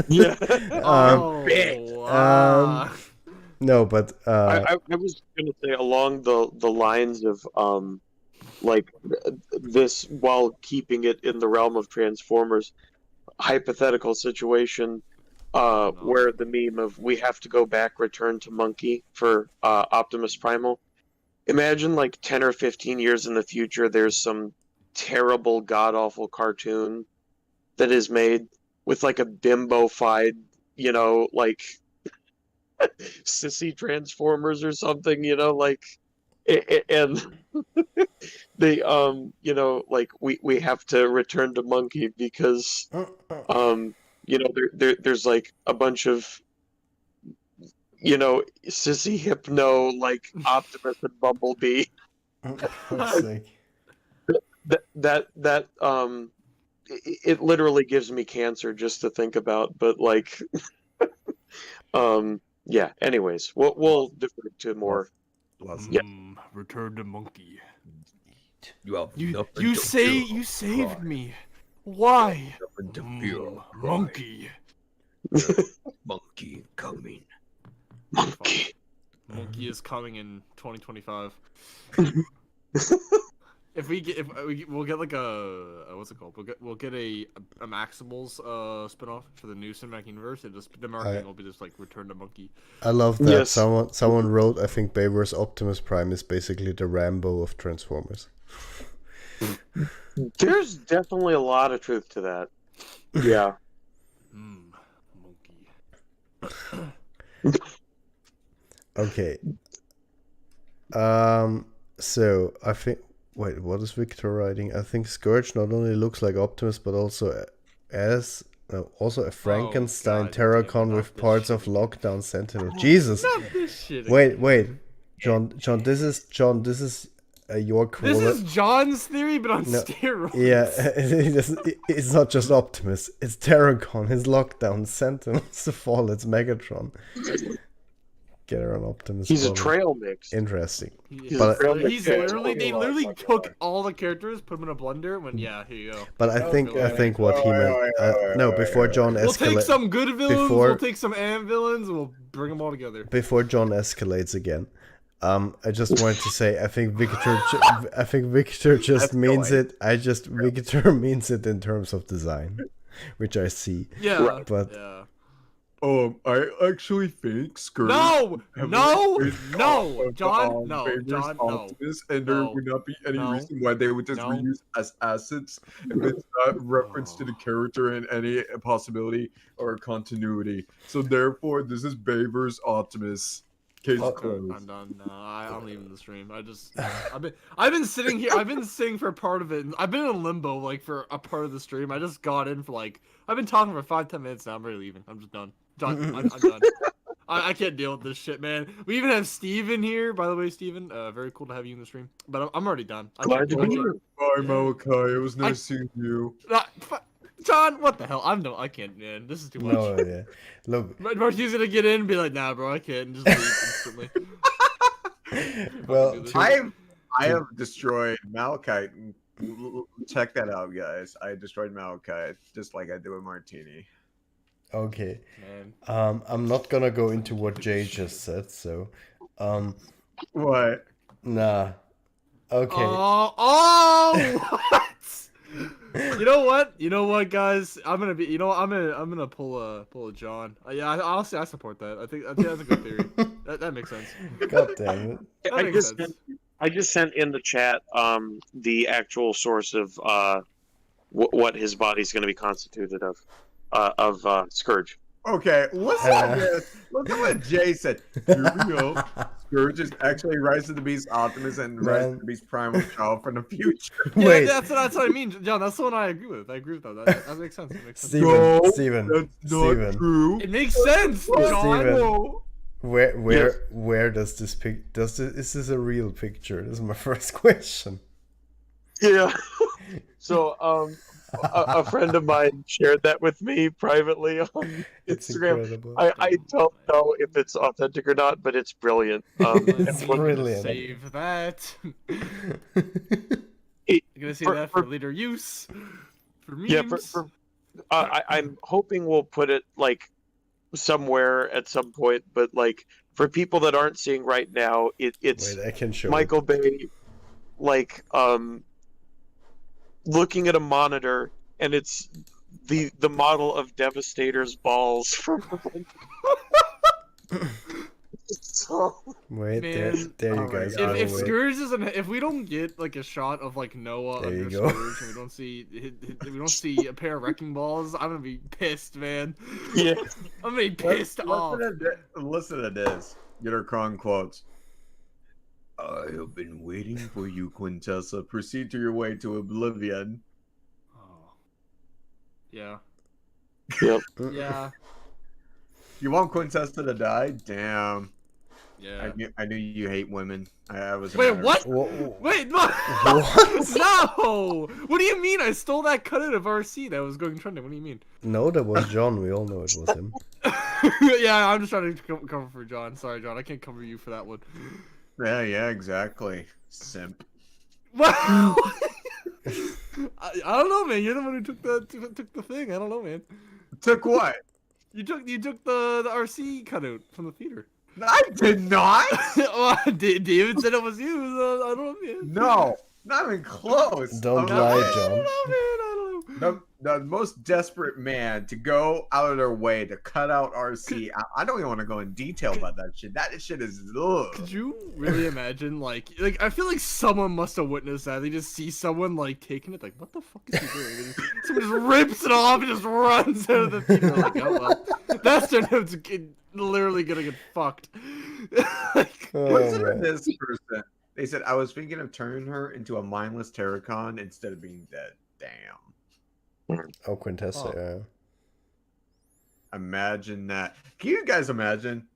Yeah. Oh, no, but I was gonna say along the lines of like this, while keeping it in the realm of Transformers, hypothetical situation where the meme of we have to go back, return to monkey for Optimus Primal. Imagine like 10 or 15 years in the future, there's some terrible god awful cartoon that is made with like a bimbo-fied you know, like sissy Transformers or something, you know, like, and they, you know, like we have to return to Monkey because, you know, there's like a bunch of, you know, sissy Hypno, like Optimus and Bumblebee. That it literally gives me cancer just to think about, but like yeah, anyways, we'll defer to more. Yeah. Return to Monkey. You have You nothing you to say fear you or saved cry. me. Why? Nothing to fear or cry. Monkey. Monkey coming. Monkey. Monkey is coming in 2025. We'll get like a what's it called? We'll get a Maximals spinoff for the new cinematic universe, and just the marketing will be just like Return to Monkey. I love that Yes. someone wrote, I think Bayver's Optimus Prime is basically the Rambo of Transformers. There's definitely a lot of truth to that. Yeah. Monkey. Okay. So I think. Wait, what is Victor writing? I think Scourge not only looks like Optimus, but also also a Frankenstein God, Terracon not with this parts of shit. Lockdown Sentinel. Jesus. Not this shit. Wait, John. This is your quote. This is John's theory, but on steroids. Yeah, it's not just Optimus. It's Terracon. His Lockdown Sentinel. It's the fall. It's Megatron. Get her on Optimus. He's a Prime. trail mix. Interesting. He's But- literally they literally took all the characters, put them in a blender. When here you go. But I think what he meant. No, before John We'll take escalates. some good villains. before- We'll take some ant villains, and we'll bring them all together. Before John escalates again, I just wanted to say I think Victor just means it. Victor means it in terms of design, which I see. Yeah, Right. But- yeah. I actually think Scourge. No, John, John, no. Optimus, and there No. would not be any No. reason why they would just No. reuse as assets if it's not reference to the character in any possibility or continuity. So therefore, this is Bayver's Optimus. Case closed. I'm done. No, I'm leaving the stream. I've been sitting here. I've been sitting for part of it. And I've been in limbo like for a part of the stream. I just got in for like I've been talking for 5-10 minutes now. I'm ready leaving. I'm just done. I'm done. I can't deal with this shit, man. We even have Steven here. By the way, Steven, very cool to have you in the stream. But I'm already done. Glad to be here. Bye, Malachi. It was nice seeing you. John, what the hell? I can't, man. This is too much. No, yeah. Look, Marty's gonna get in and be like, nah, bro, I can't, and just leave instantly. well, I have destroyed Malachite. Check that out, guys. I destroyed Malachite just like I did with Martini. okay. Man. I'm not gonna go into what Jay just said. So, What? nah. Okay. Oh, what? You know what, guys? I'm gonna pull a John. Yeah, honestly, I support that. I think that's a good theory. that makes sense. God damn it. That makes sense. I just sent in the chat the actual source of what his body's going to be constituted of Scourge. Okay, listen to this. Look at what Jay said. Here we go. Scourge is actually Rise of the Beast Optimus and Rise of the Beast Primal Child from the future. Yeah, Wait, that's what I mean, John. That's the one I agree with. I agree with that. That makes sense. It makes sense. No, Steven, that's not true. It makes sense, John. Steven. No. where does this is this a real picture? This is my first question. Yeah. So a friend of mine shared that with me privately on It's Instagram. incredible. I don't know if it's authentic or not, but it's brilliant. It's brilliant. Save that. It- You're gonna save that for later use. For memes. Yeah, I'm hoping we'll put it like somewhere at some point, but like for people that aren't seeing right now, it's Wait, I can show Michael Bay, like looking at a monitor, and it's the model of Devastator's balls from. Wait, Man, there you oh my guys God. go. If wait. Scourge isn't, if we don't get like a shot of like Noah There you under go. Scourge, and we don't see a pair of wrecking balls, I'm gonna be pissed, man. Yeah. I'm gonna be pissed off. Listen to this. Unicron quotes. I have been waiting for you, Quintessa. Proceed to your way to oblivion. Oh. Yeah. Yep. Yeah. You want Quintessa to die? Damn. Yeah. I knew you hate women. I was. Wait, embarrassed. what? Whoa, Wait, no! What? No! What do you mean? I stole that cut of RC that was going trending. What do you mean? No, that was John. We all know it was him. Yeah, I'm just trying to cover for John. Sorry, John. I can't cover you for that one. Yeah, exactly. Simp. What? I don't know, man. You're the one who took the thing. I don't know, man. Took what? You took the RC cutout from the theater. I did not. Well, David said it was you. So I don't know, man. No, not even close. Don't I'm lie, not- I John. don't know, man. I don't know. The most desperate man to go out of their way to cut out RC. I don't even want to go in detail about that shit. That shit is ugh. Could you really imagine, like I feel like someone must have witnessed that. They just see someone like taking it, like, what the fuck is he doing? And someone just rips it off and just runs out of the theater. Like, oh well, that's literally gonna get fucked. Like, Oh, Listen to man. this person. They said I was thinking of turning her into a mindless Terracon instead of being dead. Damn. Oh, Quintessa. Oh. Yeah. Imagine that. Can you guys imagine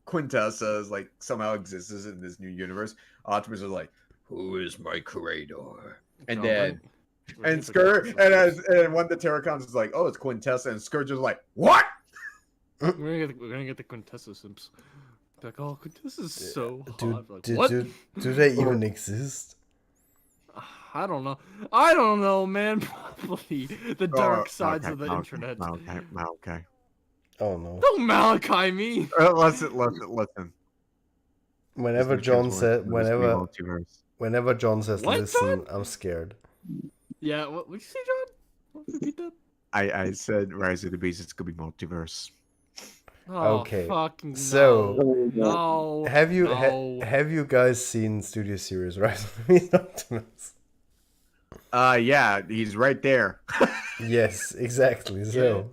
Quintessa is like somehow exists in this new universe? Optimus is like, who is my creator? And then and Scourge and one of the Terracons is like, oh, it's Quintessa, and Scourge is like, what? we're gonna get the Quintessa simps. Like, oh, Quintessa's so hot. Like, Do, what? do they even exist? I don't know. I don't know, man. Probably the dark sides of the internet. Okay. Oh no. Don't Malachi me. Listen. Whenever This John kid's said, worse than the multiverse. whenever John says, What, listen, John? I'm scared. Yeah, what did you say, John? What, repeat that? I said Rise of the Beast. It's gonna be multiverse. Oh, Okay, fucking so- no. Have you no. have you guys seen Studio Series Rise of the Beast Optimus? Yeah, he's right there. Yes, exactly. So,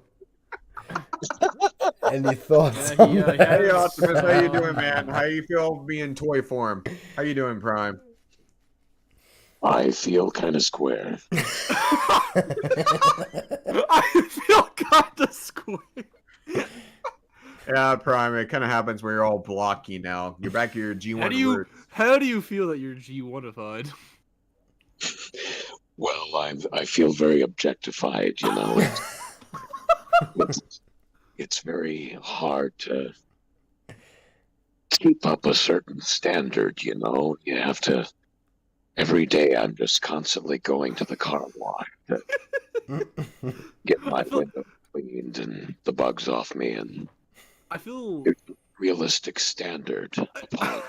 any thoughts? Yeah, on he, that? Hey Optimus, how you doing, man? How you feel being toy form? How you doing, Prime? I feel kind of square. I feel kind of square. Yeah, Prime. It kind of happens when you're all blocky now. You're back to your G1 How do you feel that you're G1ified? Well, I feel very objectified, you know. It's very hard to keep up a certain standard, you know. You have to. Every day, I'm just constantly going to the car wash to get my window cleaned and the bugs off me, and I feel. realistic standard. Upon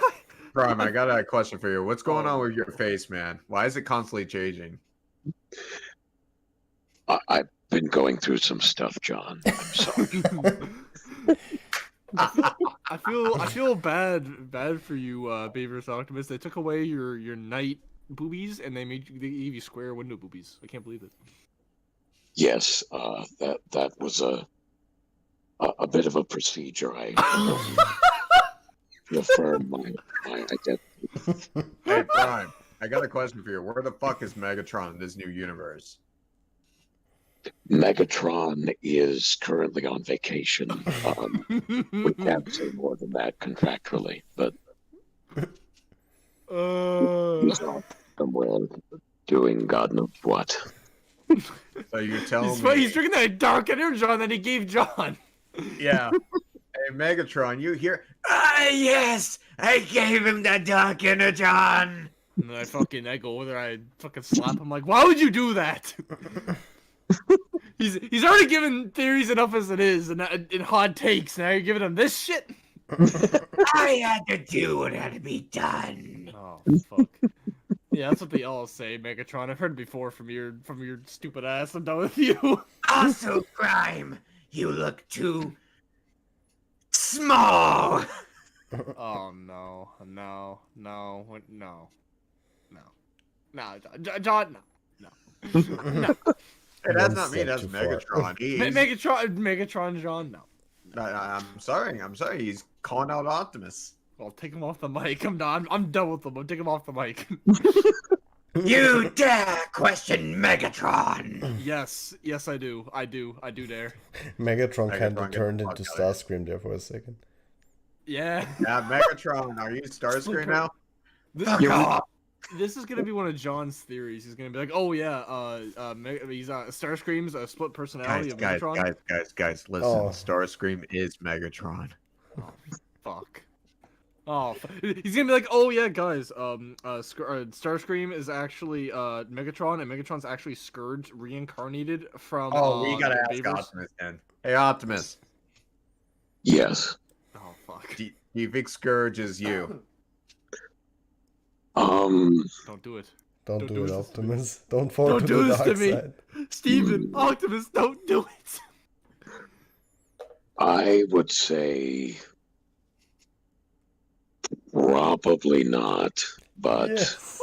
Prime, I got a question for you. What's going on with your face, man? Why is it constantly changing? I've been going through some stuff, John. I'm sorry. I feel bad for you, Beaver's Optimus. They took away your night boobies and they gave you square window boobies. I can't believe it. Yes, that was a bit of a procedure. I affirm my identity. Hey, Prime, I got a question for you. Where the fuck is Megatron in this new universe? Megatron is currently on vacation. We can't say more than that contractually, but he's off somewhere doing God knows what. So you're telling me? He's drinking that dark energon that he gave John. Yeah. Hey, Megatron, you hear? Ah, yes! I gave him the dark energon! And then I go over there, I fucking slap him like, why would you do that? He's already given theories enough as it is, and in hot takes. Now you're giving him this shit. I had to do what had to be done. Oh fuck. Yeah, that's what they all say, Megatron. I've heard it before from your stupid ass. I'm done with you. Also, Prime, you look too small. Oh no, John, no. Hey, that's One not me. step That's too far. Megatron. Megatron, John, no. I'm sorry. He's calling out Optimus. Well, take him off the mic. I'm done. I'm done with him. I'll take him off the mic. You dare question Megatron? Yes, I do dare. Megatron kind Megatron of turned gets the into fuck out of Starscream there for a second. Yeah. Yeah, Megatron. Are you Starscream now? This is gonna be one of John's theories. He's gonna be like, "Oh yeah, he's Starscream's a split personality of Megatron." Guys, listen. Oh. Starscream is Megatron. Oh, fuck. Oh, he's gonna be like, "Oh yeah, guys, Starscream is actually Megatron, and Megatron's actually Scourge reincarnated from." Oh, we gotta ask Bayverse. Optimus then. Hey, Optimus. Yes. Oh fuck! Do you think Scourge is you? Don't do it. Don't do it, this to me. Optimus. Don't fall Don't to do the this to dark me. side. Steven, Optimus, don't do it. I would say probably not, but Yes.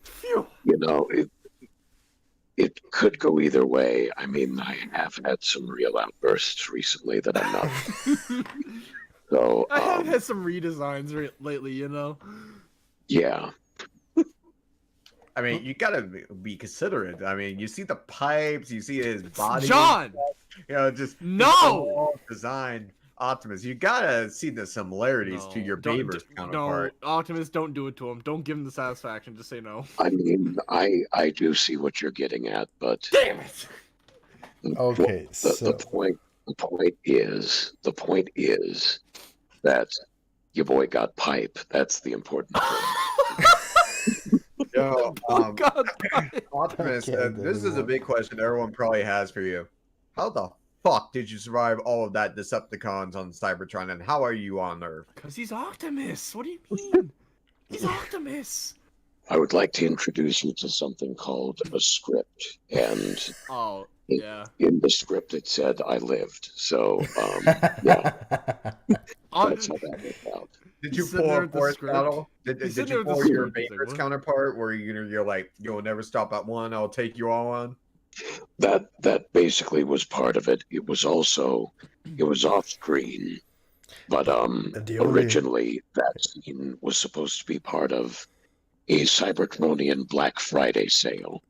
Phew. you know, it could go either way. I mean, I have had some real outbursts recently that I'm not. So I have had some redesigns lately, you know. yeah, I mean, you gotta be considerate. I mean, you see the pipes, you see his body. John, You know, just no. overall design. Optimus, you gotta see the similarities to your Don't- Bayverse counterpart. No, Optimus, don't do it to him. Don't give him the satisfaction. Just say no. I mean, I do see what you're getting at, but Damn it! Okay, the so point is that your boy got pipe. That's the important thing. Yo, Oh God! Optimus, I can't this is a anymore. big question everyone probably has for you. How the fuck did you survive all of that Decepticons on Cybertron, and how are you on Earth? Because he's Optimus. What do you mean? He's Optimus. I would like to introduce you to something called a script, and Oh yeah. in the script it said I lived. So yeah, that's how that worked out. Did you He's sitting pull there a with the force script. battle? Did He's you sitting there with the pull your script. He's like, Bayverse what? counterpart where you're like, you'll never stop at one, I'll take you all on? That basically was part of it. It was off screen, but the only- originally that scene was supposed to be part of a Cybertronian Black Friday sale.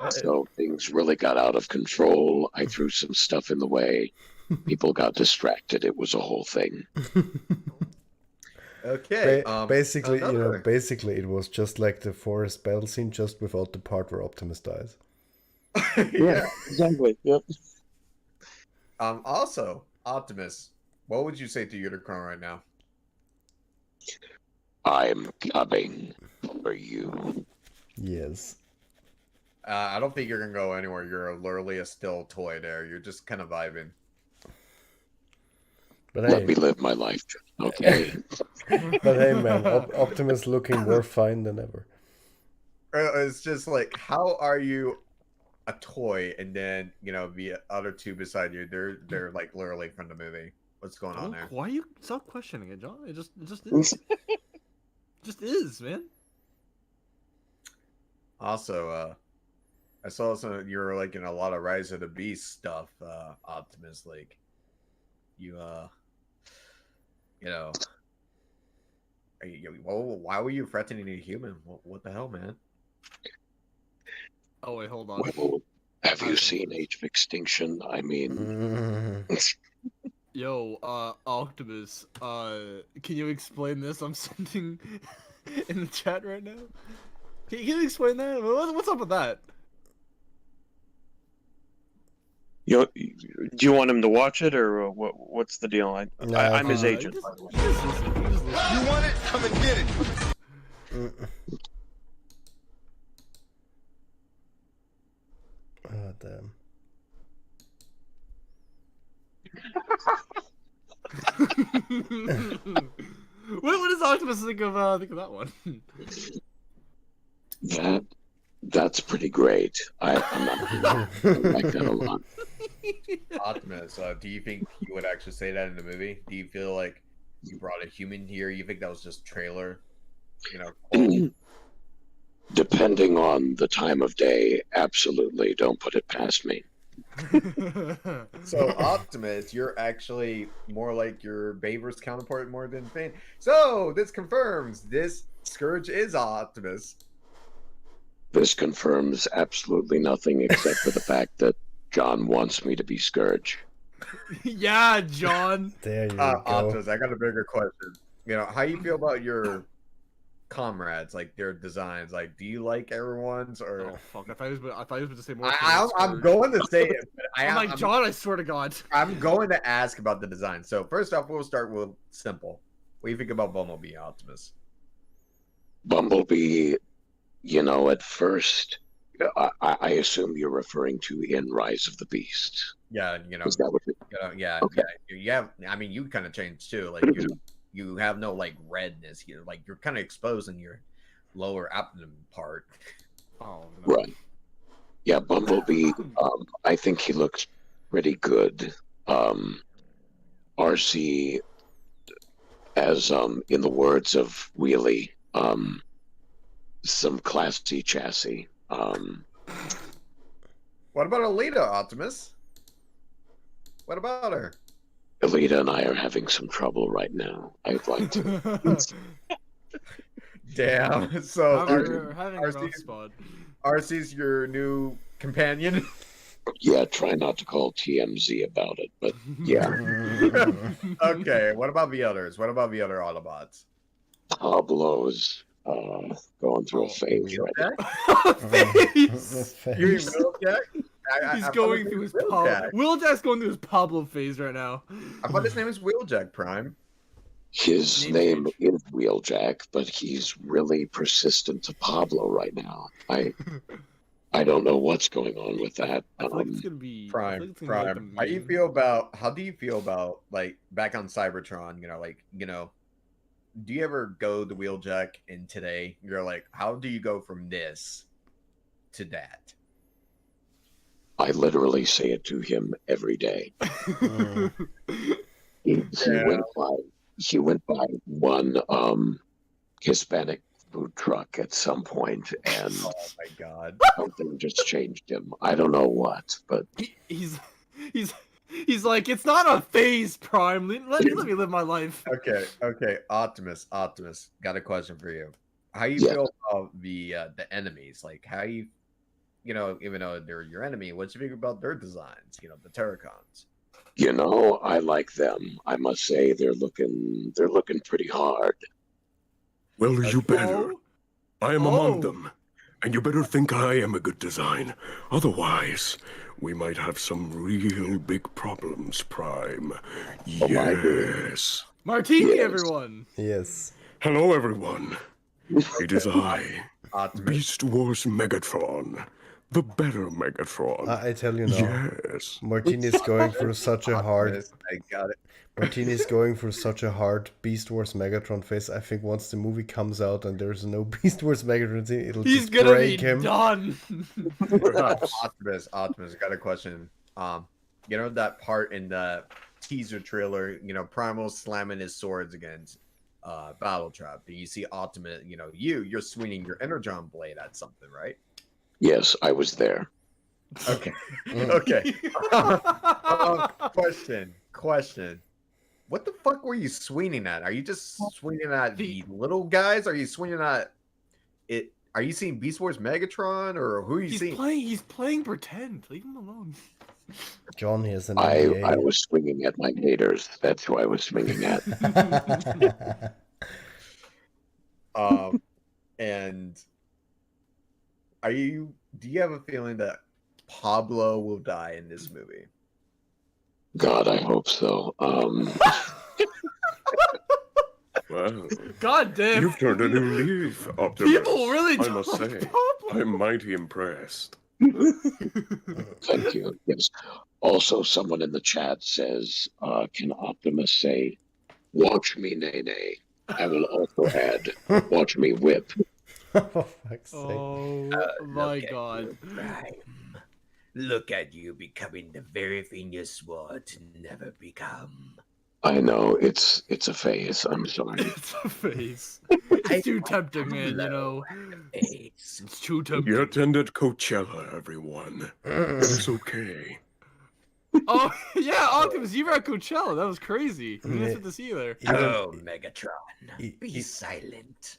So things really got out of control. I threw some stuff in the way. People got distracted. It was a whole thing. Okay. Basically, another- basically it was just like the forest battle scene, just without the part where Optimus dies. yeah. Exactly. Yep. Also, Optimus, what would you say to Unicron right now? I'm coming for you. Yes. I don't think you're gonna go anywhere. You're literally a still toy there. You're just kind of vibing. But Let hey, me live my life. Okay. but hey, man, Optimus looking more fine than ever. It's just like, how are you a toy, and then the other two beside you, they're like literally from the movie. What's going on there? Why you stop questioning it, John? It just is. Just is, man. Also, I saw you were like in a lot of Rise of the Beast stuff, Optimus. Like, why were you threatening a human? What the hell, man? Oh wait, hold on. Well, have you seen Age of Extinction? I mean, Yo, Optimus, can you explain this? I'm sending in the chat right now. Can you explain that? What's up with that? do you want him to watch it, or what's the deal? I'm his agent. Just listen. You want it? Come and get it. Oh, damn. What does Optimus think of that one? That's pretty great. I like that a lot. Optimus, do you think you would actually say that in the movie? Do you feel like you brought a human here? You think that was just trailer? Quality? Depending on the time of day, absolutely. Don't put it past me. So Optimus, you're actually more like your Baver's counterpart more than Fane. So this confirms this Scourge is Optimus. This confirms absolutely nothing except for the fact that John wants me to be Scourge. Yeah, John. There you go. Optimus, I got a bigger question. How you feel about your comrades, like their designs? Like, do you like everyone's or? Oh fuck! I thought he was about to say more. I'm going to say it, but I'm like John. I swear to God. I'm going to ask about the design. So first off, we'll start with simple. What do you think about Bumblebee, Optimus? Bumblebee, at first, I assume you're referring to in Rise of the Beast. Yeah, Is that what yeah, Okay. yeah. I mean, you kind of changed too. Like, you have no like redness here. Like, you're kind of exposing your lower abdomen part. Oh no. Right. Yeah, Bumblebee, I think he looks pretty good. RC, as in the words of Wheelie, some classy chassis. What about Alita, Optimus? What about her? Alita and I are having some trouble right now. I'd like to. Damn. So We're having a rough RC's spot. RC's your new companion. Yeah, try not to call TMZ about it, but yeah. Okay. What about the others? What about the other Autobots? Pablo's going through a phase right now. Face. You mean Wheeljack? He's I going thought through his his name was Pablo. Wheeljack. Wheeljack's going through his Pablo phase right now. I thought his name was Wheeljack Prime. His Name name is Wheeljack, but he's really persistent to Pablo right now. I don't know what's going on with that. I feel like it's gonna be I feel like Prime. it's gonna be like Prime. a How do you meme. feel about? How do you feel about like back on Cybertron? Do you ever go to Wheeljack and today you're like, how do you go from this to that? I literally say it to him every day. He went by one Hispanic food truck at some point, and Oh my god. something just changed him. I don't know what, but He's like, it's not a phase, Prime. Let me live my life. Okay. Optimus, got a question for you. How you Yeah. feel about the enemies? Like, how you, even though they're your enemy, what you think about their designs? The Terracons. I like them. I must say they're looking pretty hard. Well, you better. Oh, I am Oh. among them. And you better think I am a good design. Otherwise, we might have some real big problems, Prime. Oh, my God. Yes. Martini, Yes. everyone. Yes. Hello, everyone. It is I, Optimus. Beast Wars Megatron. The better Megatron. I tell you now, Yes. Martini's going through such a hard. Optimus, I got it. Martini's going through such a hard Beast Wars Megatron phase. I think once the movie comes out and there's no Beast Wars Megatron, it'll He's just gonna be break him. done. Perhaps. Optimus, I got a question. That part in the teaser trailer, Primal slamming his swords against Battletrap. And you see Optimus, you're swinging your Energon blade at something, right? Yes, I was there. Okay. Okay. Question. What the fuck were you swinging at? Are you just swinging at the little guys? Are you swinging at it? Are you seeing Beast Wars Megatron, or who are you seeing? He's playing pretend. Leave him alone. John has an I NDA. was swinging at my haters. That's who I was swinging at. And do you have a feeling that Pablo will die in this movie? God, I hope so. Well, God damn. you've turned a new leaf, Optimus. People really I don't must like say, Pablo. I'm mighty impressed. Thank you. Yes. Also, someone in the chat says, can Optimus say, watch me, nay, nay. I will also add, watch me whip. Oh, fuck's sake. Oh my God. Look at you becoming the very thing you swore to never become. I know it's a phase. I'm sorry. It's a face. It's too tempting, man. You know. Face. It's too tempting. You attended Coachella, everyone. It's okay. Oh yeah, Optimus, you were at Coachella. That was crazy. We didn't get to see you there. Oh, Megatron, be silent.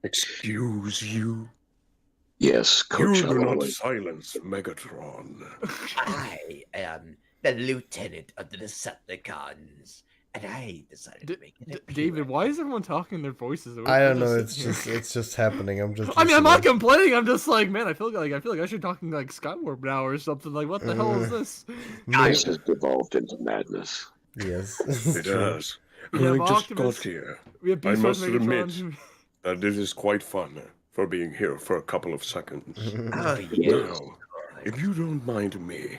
Excuse you. Yes, You do Coachella not was. silence Megatron. I am the lieutenant of the Decepticons, and I decided to make it. David, why is everyone talking in their voices? I don't know. We're It's sitting here. just happening. I'm just. I mean, I'm not listening. complaining. I'm just like, man, I feel like I should be talking like Skywarp now or something. Like, what the hell is this? This has devolved into madness. Yes. It has. We have I just Optimus. got here. We have I Beast must Wars admit Megatron. that it is quite fun for being here for a couple of seconds. Oh yes. Now, if you don't mind me,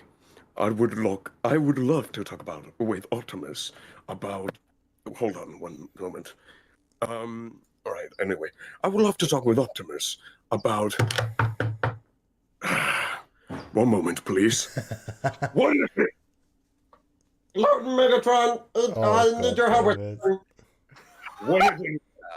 I would love to talk with Optimus about. Hold on one moment. All right. Anyway, I would love to talk with Optimus about. One moment, please. What is it? Lord Megatron, I need your help with damn it. something. What is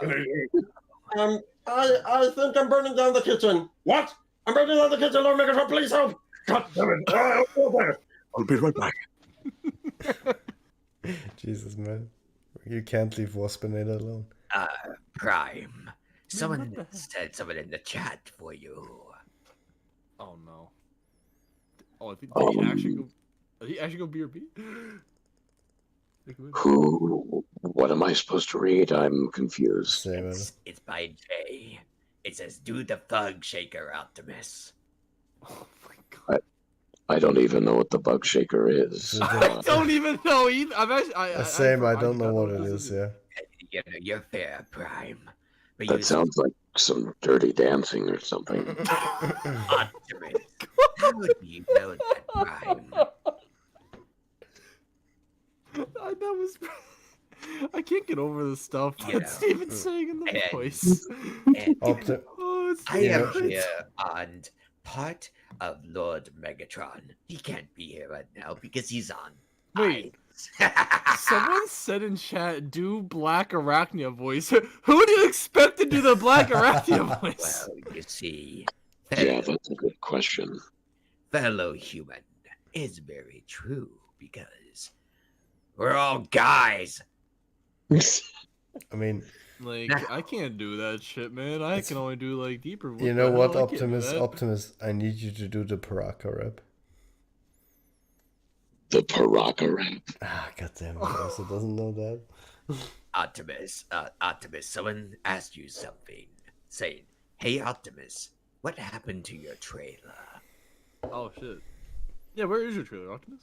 it? I think I'm burning down the kitchen. What? I'm burning down the kitchen, Lord Megatron, please help! God damn it! I'll go there. I'll be right back. Jesus, man. You can't leave Waspinator alone. Prime. Someone what the heck? said someone in the chat for you. Oh no. Oh, I think did he actually go? Did he actually go BRB? Who? What am I supposed to read? I'm confused. Same. It's by Jay. It says, "Do the thug shaker, Optimus." Oh my god. I don't even know what the bug shaker is. I don't even know either. I'm actually. Same. I don't know what it is. Yeah. You know, you're fair, Prime. But That sounds like some dirty dancing or something. Optimus. How would you know that, Prime? That was. I can't get over the stuff Yeah. that Steven's saying in the And- voice. And Oh, it's I am so here on part of Lord Megatron. He can't be here right now because he's on. Wait. ice. Someone said in chat, do Black Arachnia voice. Who do you expect to do the Black Arachnia voice? Well, you see, Yeah, that's a good question. fellow human is very true because we're all guys. I mean, Like, I can't do that shit, man. I can only do, like, deeper voice. you know what, I can't do that. Optimus, I need you to do the Paraka rap. The Paraka rap. Ah, goddamn it, I also doesn't know that. Optimus, someone asked you something, saying, "Hey, Optimus, what happened to your trailer?" Oh, shit. Yeah, where is your trailer, Optimus?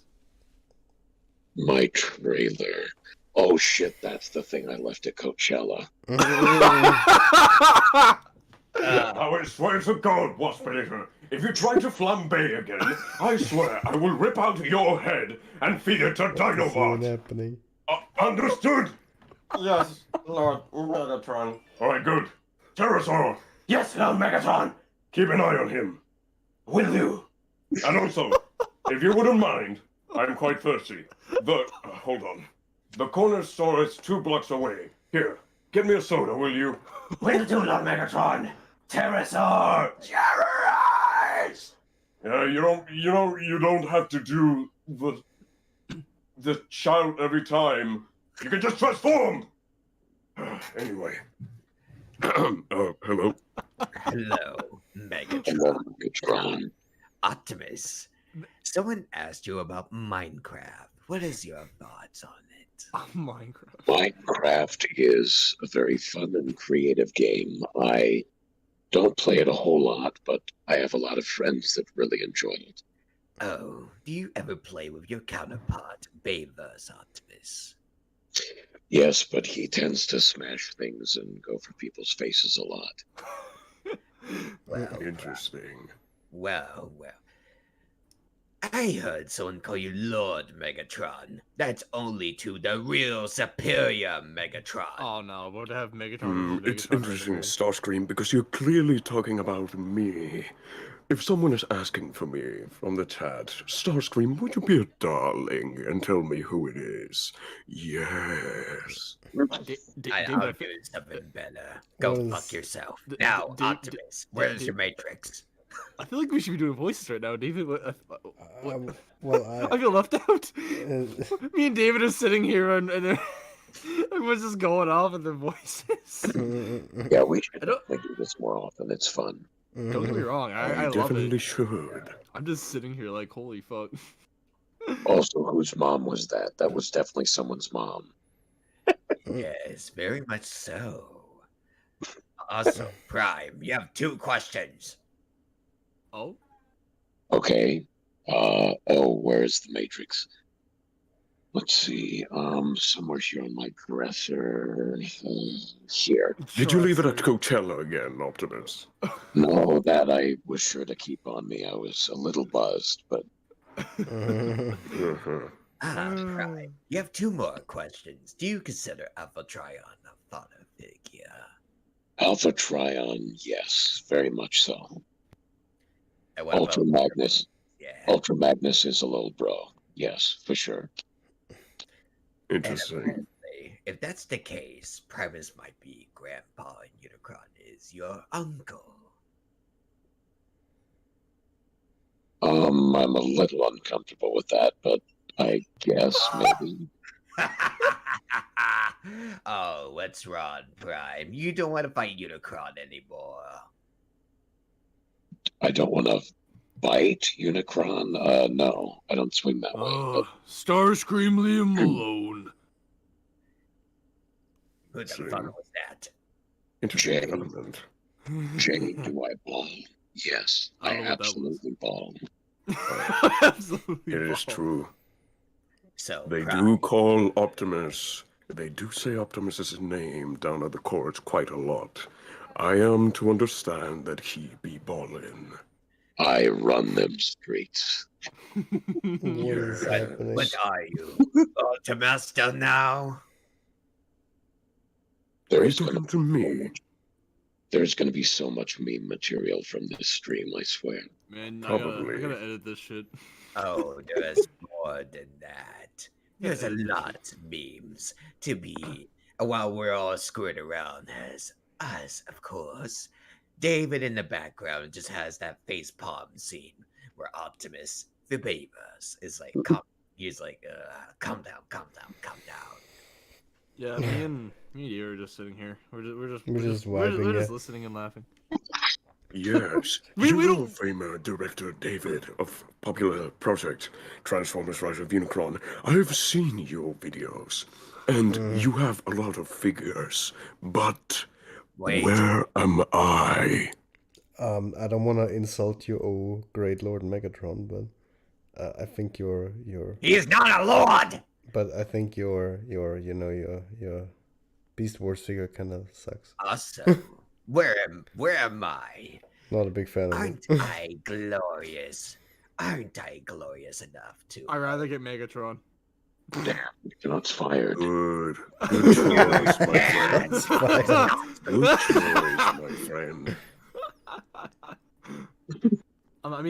My trailer. Oh shit, that's the thing I left at Coachella. I swear to God, Waspinator, if you try to flambe again, I swear I will rip out your head and feed it to What's Dinobot. happening? Understood? Yes, Lord Megatron. Alright, good. Pterosaur, Yes, Lord Megatron. keep an eye on him. Will do. And also, if you wouldn't mind, I'm quite thirsty. Hold on. The corner store is 2 blocks away. Here, get me a soda, will you? Will do, Lord Megatron. Pterosaur. Terrorize! You don't have to do the shout every time. You can just transform. Anyway. Hello. Hello, Hello, Megatron. Megatron. Optimus, someone asked you about Minecraft. What is your thoughts on it? Minecraft. Minecraft is a very fun and creative game. I don't play it a whole lot, but I have a lot of friends that really enjoy it. Oh, do you ever play with your counterpart, Bayverse Optimus? Yes, but he tends to smash things and go for people's faces a lot. Well, Interesting. well. I heard someone call you Lord Megatron. That's only to the real superior Megatron. Oh, no. We're to have Megatron. It's interesting, Starscream, because you're clearly talking about me. if someone is asking for me from the chat, Starscream, would you be a darling and tell me who it is? Yes. I'll do something better. Go What fuck is- yourself. Now, Optimus, where's your Matrix? I feel like we should be doing voices right now, David. Well, I feel left out. I, Me and David are sitting here and everyone's just going off with their voices. Yeah, we should I don't- definitely do this more often. It's fun. Don't get me wrong, I love definitely it. should. I'm just sitting here like, holy fuck. Also, whose mom was that? That was definitely someone's mom. Yes, very much so. Also, Prime, you have 2 questions. Oh? Okay. Where's the Matrix? Let's see. Somewhere here on my dresser. Here. Did you leave it at Coachella again, Optimus? No, that I was sure to keep on me. I was a little buzzed, but Uh-huh. Prime, you have 2 more questions. Do you consider Alpha Trion a father figure? Alpha Trion, yes, very much so. And what Ultra about- Magnus. Yeah. Ultra Magnus is a little bro. Yes, for sure. And Interesting. apparently, if that's the case, Primus might be Grandpa and Unicron is your uncle. I'm a little uncomfortable with that, but I guess maybe. Oh, what's wrong, Prime? You don't want to fight Unicron anymore. I don't want to bite Unicron. No, I don't swing that way. But Starscream, leave him alone. Who the Same. fuck was that? Interesting Jay. development. Jay, do I ball? Yes, I I don't know what that was. absolutely ball. Absolutely. It is wrong. true. So, They Prime, do call Optimus. They do say Optimus's name down at the courts quite a lot. I am to understand that he be ballin'. I run them streets. what is happening? what are you? Optimus done now? Are you There's gonna, talking to me? there's gonna be so much meme material from this stream, I swear. Man, Probably. I gotta edit this shit. Oh, there's more than that. There's a lot of memes to be while we're all screwing around as us, of course. David in the background just has that face palm scene where Optimus, the Babers, is like, he's like, calm down, calm down, calm down. Yeah, me and you are just sitting here. We're just vibing, we're just yeah. listening and laughing. Yes. We you know don't- famer director David of popular project Transformers Rise of Unicron. I've seen your videos, and you have a lot of figures, but Wait, where am I? I don't want to insult you, oh great Lord Megatron, but I think your he is not a lord! but I think your Beast Wars figure kind of sucks. Also, where am I? Not a big fan of Aren't it. I glorious? Aren't I glorious enough to? I'd rather get Megatron. Damn, Megatron's fired. Good. Good choice, my friend. It's fine. Good choice, my friend. I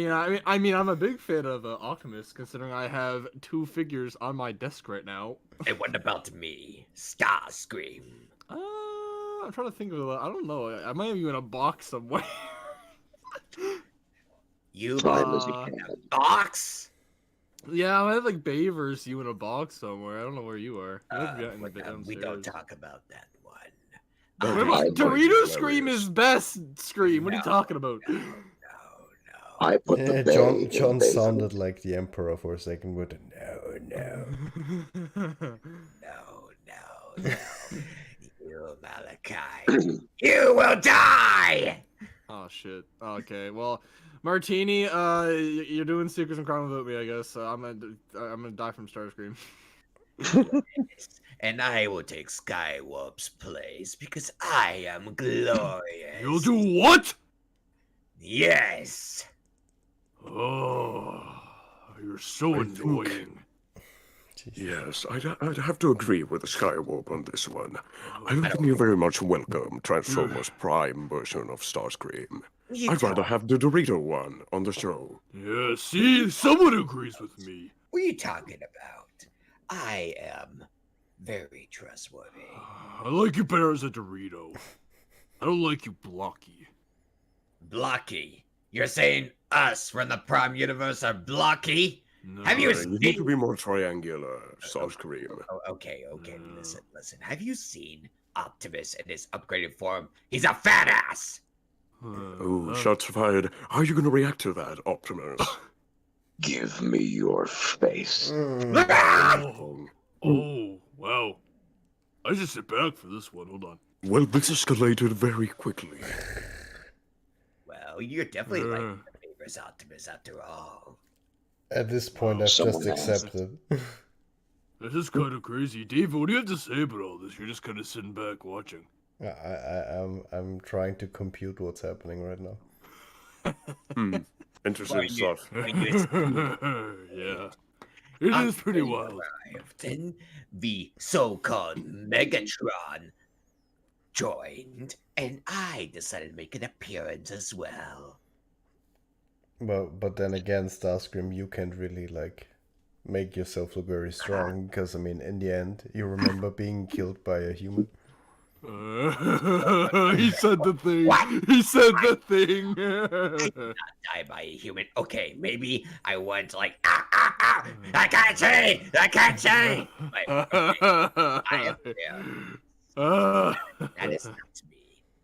mean, I'm a big fan of Optimus, considering I have 2 figures on my desk right now. And what about me, Starscream? I'm trying to think of I don't know. I might have you in a box somewhere. You Prime as he Uh, can. box? Yeah, I have like Bavers you in a box somewhere. I don't know where you are. You might be Uh, in the bit we don't downstairs. talk about that one. That What is about I- Dorito hilarious. Scream is best Scream. What are you No. talking about? No. I put the Yeah, bay in John basil. sounded like the Emperor for a second with a no. No. You, Malachi. You will die! Oh shit. Okay. Well, Martini, you're doing Secrets and Crime without me, I guess. I'm gonna die from Starscream. And I will take Skywarp's place because I am glorious. You'll do what? Yes. Oh, you're so I think- annoying. Yes, I'd have to agree with the Skywarp on this one. I don't think you're very much welcome, Transformers Prime version of Starscream. I'd rather have the Dorito one on the show. Yeah, see, someone agrees with me. What are you talking about? I am very trustworthy. I like you better as a Dorito. I don't like you blocky. Blocky. You're saying us from the Prime Universe are blocky? No. Have you You need to be more triangular, sauce cream. Oh, okay. Listen. Have you seen Optimus in his upgraded form? He's a fat ass! Oh, shots fired. How are you going to react to that, Optimus? Give me your face. Oh, wow. I should sit back for this one. Hold on. Well, this escalated very quickly. Well, you're definitely like the famous Optimus after all. At this point, I've Someone just has accepted. This is kind of crazy. David, what do you have to say about all this? You're just kind of sitting back watching. I'm trying to compute what's happening right now. Interesting stuff. Yeah. It is pretty wild. Then the so-called Megatron joined, and I decided to make an appearance as well. But then again, Starscream, you can't really like make yourself look very strong because I mean, in the end, you remember being killed by a human. He said the thing. What? He said the thing. Die by a human. Okay, maybe I went like, I can't see! But, I am there. That is not me.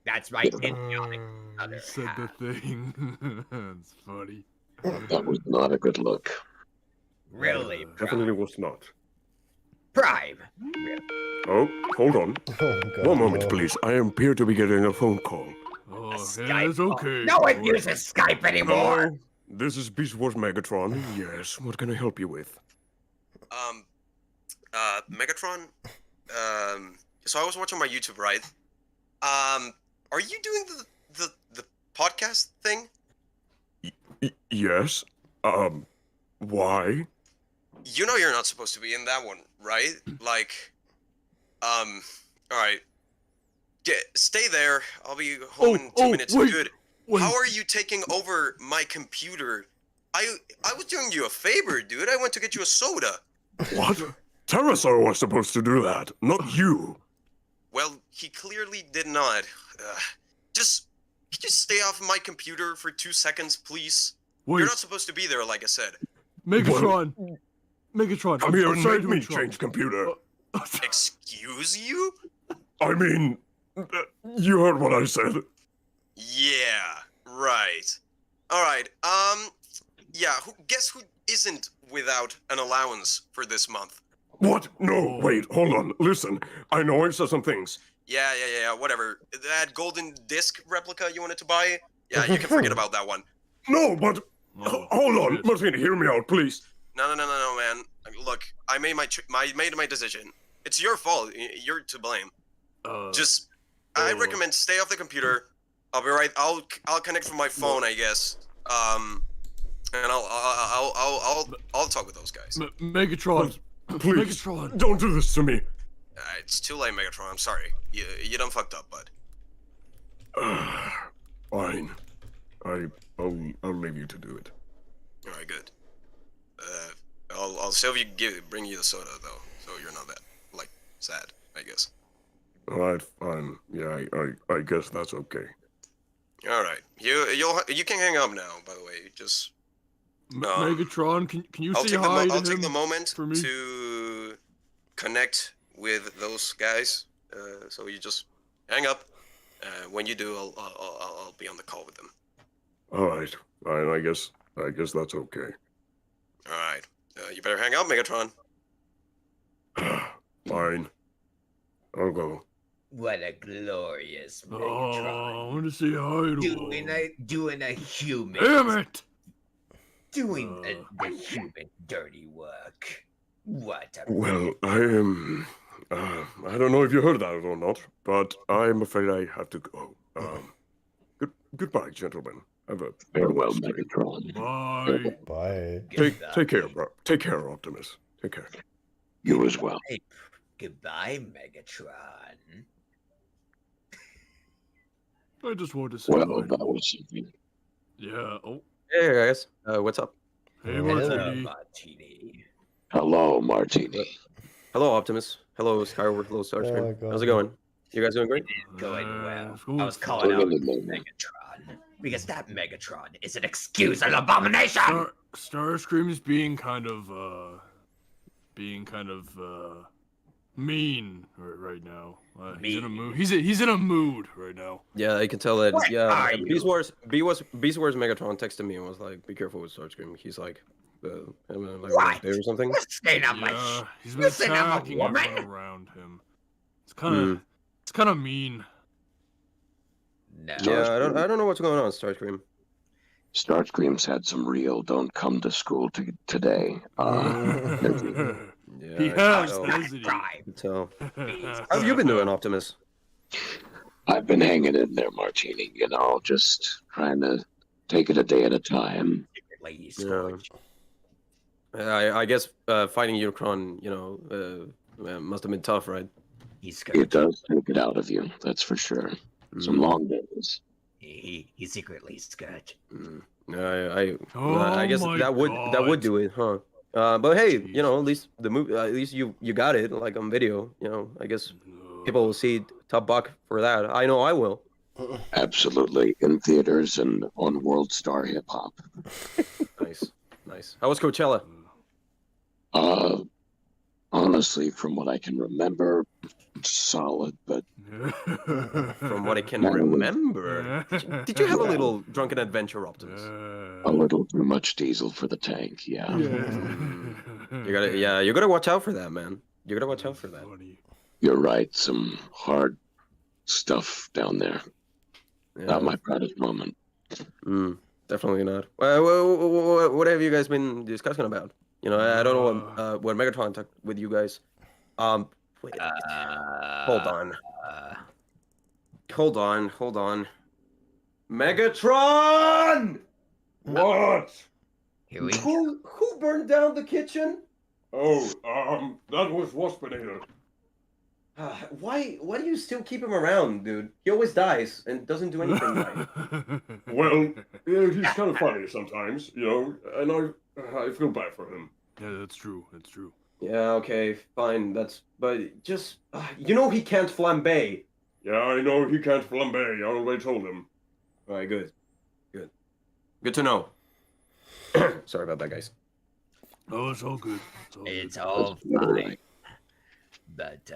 That's my idiotic other He said the half. thing. It's funny. That was not a good look. Really, Definitely Prime. was not. Prime. Oh, hold on. Oh, God, One moment, no. please. I appear to be getting a phone call. Oh, yeah, Skype. it's okay. No one uses Skype anymore. Hello? This is Beast Wars Megatron. Yes, what can I help you with? Megatron, so I was watching my YouTube, right? Are you doing the podcast thing? Yes. Why? You know you're not supposed to be in that one, right? Like, alright. Stay there. I'll be home in 2 minutes. wait, Dude, wait. how are you taking over my computer? I was doing you a favor, dude. I went to get you a soda. What? Pterosaur was supposed to do that, not you. Well, he clearly did not. Just stay off my computer for 2 seconds, please. Wait, You're not supposed to be there, like I said. Megatron. Megatron. Come here I'm and sorry make to me interrupt. change computer. Excuse you? I mean, you heard what I said. Yeah, right. Alright, yeah, guess who isn't without an allowance for this month? What? No, wait, hold on. Listen, I know I said some things. Yeah, whatever. That golden disc replica you wanted to buy? Yeah, you can forget about that one. No, but Oh, hold on, shit. Martin, hear me out, please. No, man. Look, I made my decision. It's your fault. You're to blame. Just, I recommend stay off the computer. I'll be right. I'll connect from my phone, I guess. And I'll talk with those guys. Megatron. Please, Megatron. don't do this to me. It's too late, Megatron. I'm sorry. You done fucked up, bud. Fine. I'll leave you to do it. All right, good. I'll still bring you the soda though, so you're not that like sad, I guess. All right, fine. Yeah, I guess that's okay. All right, you can hang up now. By the way, just Megatron, can you I'll say hi to I'll him take the moment for me? to connect with those guys. So you just hang up. When you do, I'll be on the call with them. All right, fine. I guess that's okay. All right, you better hang up, Megatron. Fine. I'll go. What a glorious Oh, Megatron. I want to say hi to him. Doing a human. Damn it! Doing the human dirty work. What a Well, I am. I don't know if you heard that or not, but I'm afraid I have to go. Goodbye, gentlemen. Have a Farewell, nice day. Megatron. Bye. Bye. Take care, bro. Take care, Optimus. Take care. You as well. Goodbye, Megatron. I just wanted to say Well, hi. that was something. Yeah. Oh. Hey guys, what's up? Hey, Hello, Martini. Martini. Hello, Martini. Hello, Optimus. Hello, Skyward. Hello, Starscream. Oh, God. How's it going? You guys doing great? Going well. it's going I was fine. calling out Doing it. Megatron because that Megatron is an excusable abomination. Starscream is being kind of mean right now. He's in a mood. He's in a mood right now. Yeah, I can tell that. What Yeah, are Beast you? Wars Megatron texted me and was like, "Be careful with Starscream." He's like, like What? or something. You're staying on my Yeah, he's been Listen, I'm a attacking everyone woman. around him. It's kind of mean. No. Yeah, I don't know what's going on, Starscream. Starscream's had some real don't come to school today. Yeah, He I has, can tell. hasn't he? Prime. So, how have you been doing, Optimus? I've been hanging in there, Martini, just trying to take it a day at a time. Lady Yeah. Scourge. I guess fighting Unicron, must have been tough, right? He's It Scourge. does take it out of you, that's for sure. Some long days. He secretly Scourge. I guess Oh my that would God. do it, huh? But hey, Jeez. at least the movie, at least you got it like on video. I guess people will see top buck for that. I know I will. Absolutely, in theaters and on World Star Hip Hop. Nice. How was Coachella? Honestly, from what I can remember, solid, but From what I can remember, did you have a little drunken adventure, Optimus? a little too much diesel for the tank, yeah. You gotta watch out for that, man. You gotta watch out for that. Funny. You're right, some hard stuff down there. Yeah. Not my proudest moment. Definitely not. What have you guys been discussing about? I don't know what Megatron talked with you guys. Wait, hold on. Megatron! What? Here we Who burned down the kitchen? Oh, that was Waspinator. Why do you still keep him around, dude? He always dies and doesn't do anything right. Well, he's kind of funny sometimes, and I feel bad for him. Yeah, that's true. That's true. Yeah, okay, fine. But just he can't flambe. Yeah, I know he can't flambe. I already told him. All right, good to know. Sorry about that, guys. Oh, it's all good. It's all fine. But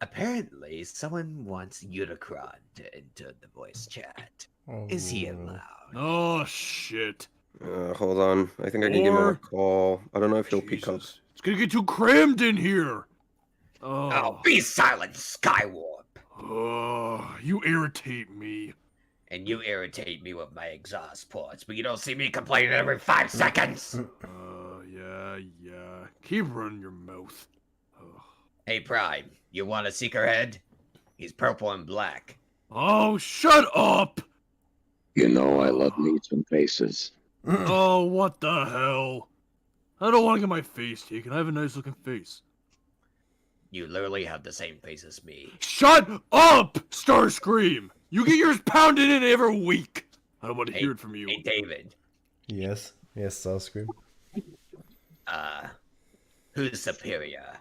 apparently someone wants Unicron to enter the voice chat. Is he allowed? Oh shit. Hold on. I think I can give him a call. I don't know if he'll pick up. Jesus. It's gonna get too crammed in here. Oh, be silent, Skywarp! Oh, you irritate me. And you irritate me with my exhaust ports, but you don't see me complaining every 5 seconds! Yeah. Keep running your mouth. Ugh. Hey, Prime, you want a seeker head? He's purple and black. Oh, shut up! I love meats and faces. Oh, what the hell? I don't want to get my face taken. I have a nice looking face. You literally have the same face as me. Shut up, Starscream! You get yours pounded in every week. I don't want to hear it from you. Hey, David. Yes, Starscream. Who's superior?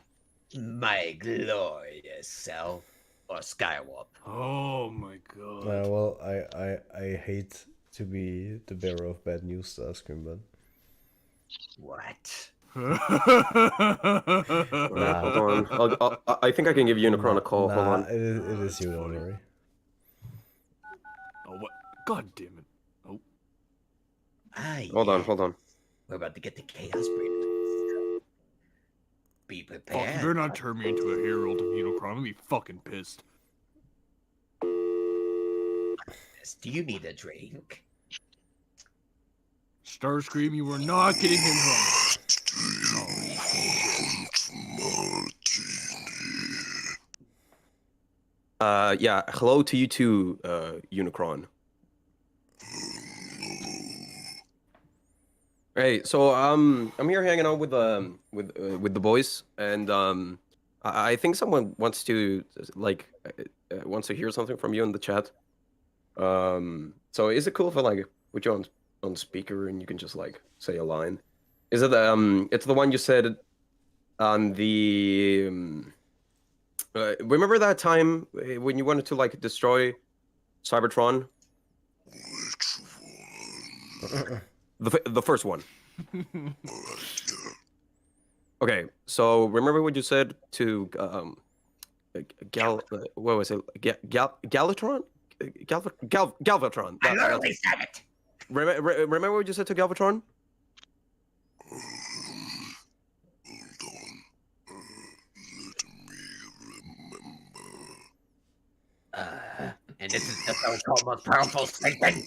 My glorious self or Skywarp? Oh my god. Well, I hate to be the bearer of bad news, Starscream, but What? Hold on. I think I can give Unicron a call. Hold on. It is you, don't worry. Oh, what? God damn it. Oh. Hold on. We're about to get the Chaos Breeder. Be Fuck, you prepared. better not turn me into a herald of Unicron. I'm gonna be fucking pissed. Do you need a drink? Starscream, you are not getting him drunk. Yeah. Hello to you too, Unicron. Hey, so I'm here hanging out with the boys, and I think someone wants to wants to hear something from you in the chat. So is it cool if I like put you on speaker and you can just like say a line? Is it it's the one you said on the remember that time when you wanted to like destroy Cybertron? The first one. Okay, so remember what you said to what was it? Galvatron? Galvatron. I literally said it. Remember what you said to Galvatron? And this is the so-called most powerful Satan.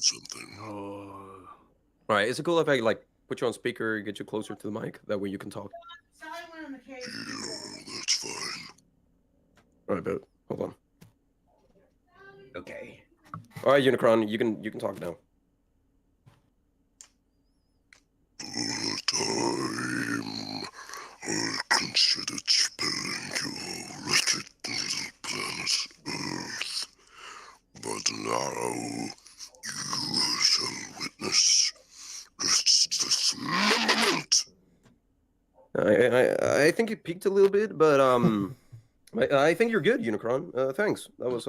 All right, is it cool if I like put you on speaker, get you closer to the mic, that way you can talk? That's fine. All right, but hold on. Okay. All right, Unicron, you can talk now. For a time, I considered sparing your wretched little planet Earth, but now you shall witness Earth's dismemberment. I think you peaked a little bit, but I think you're good, Unicron. Thanks. That was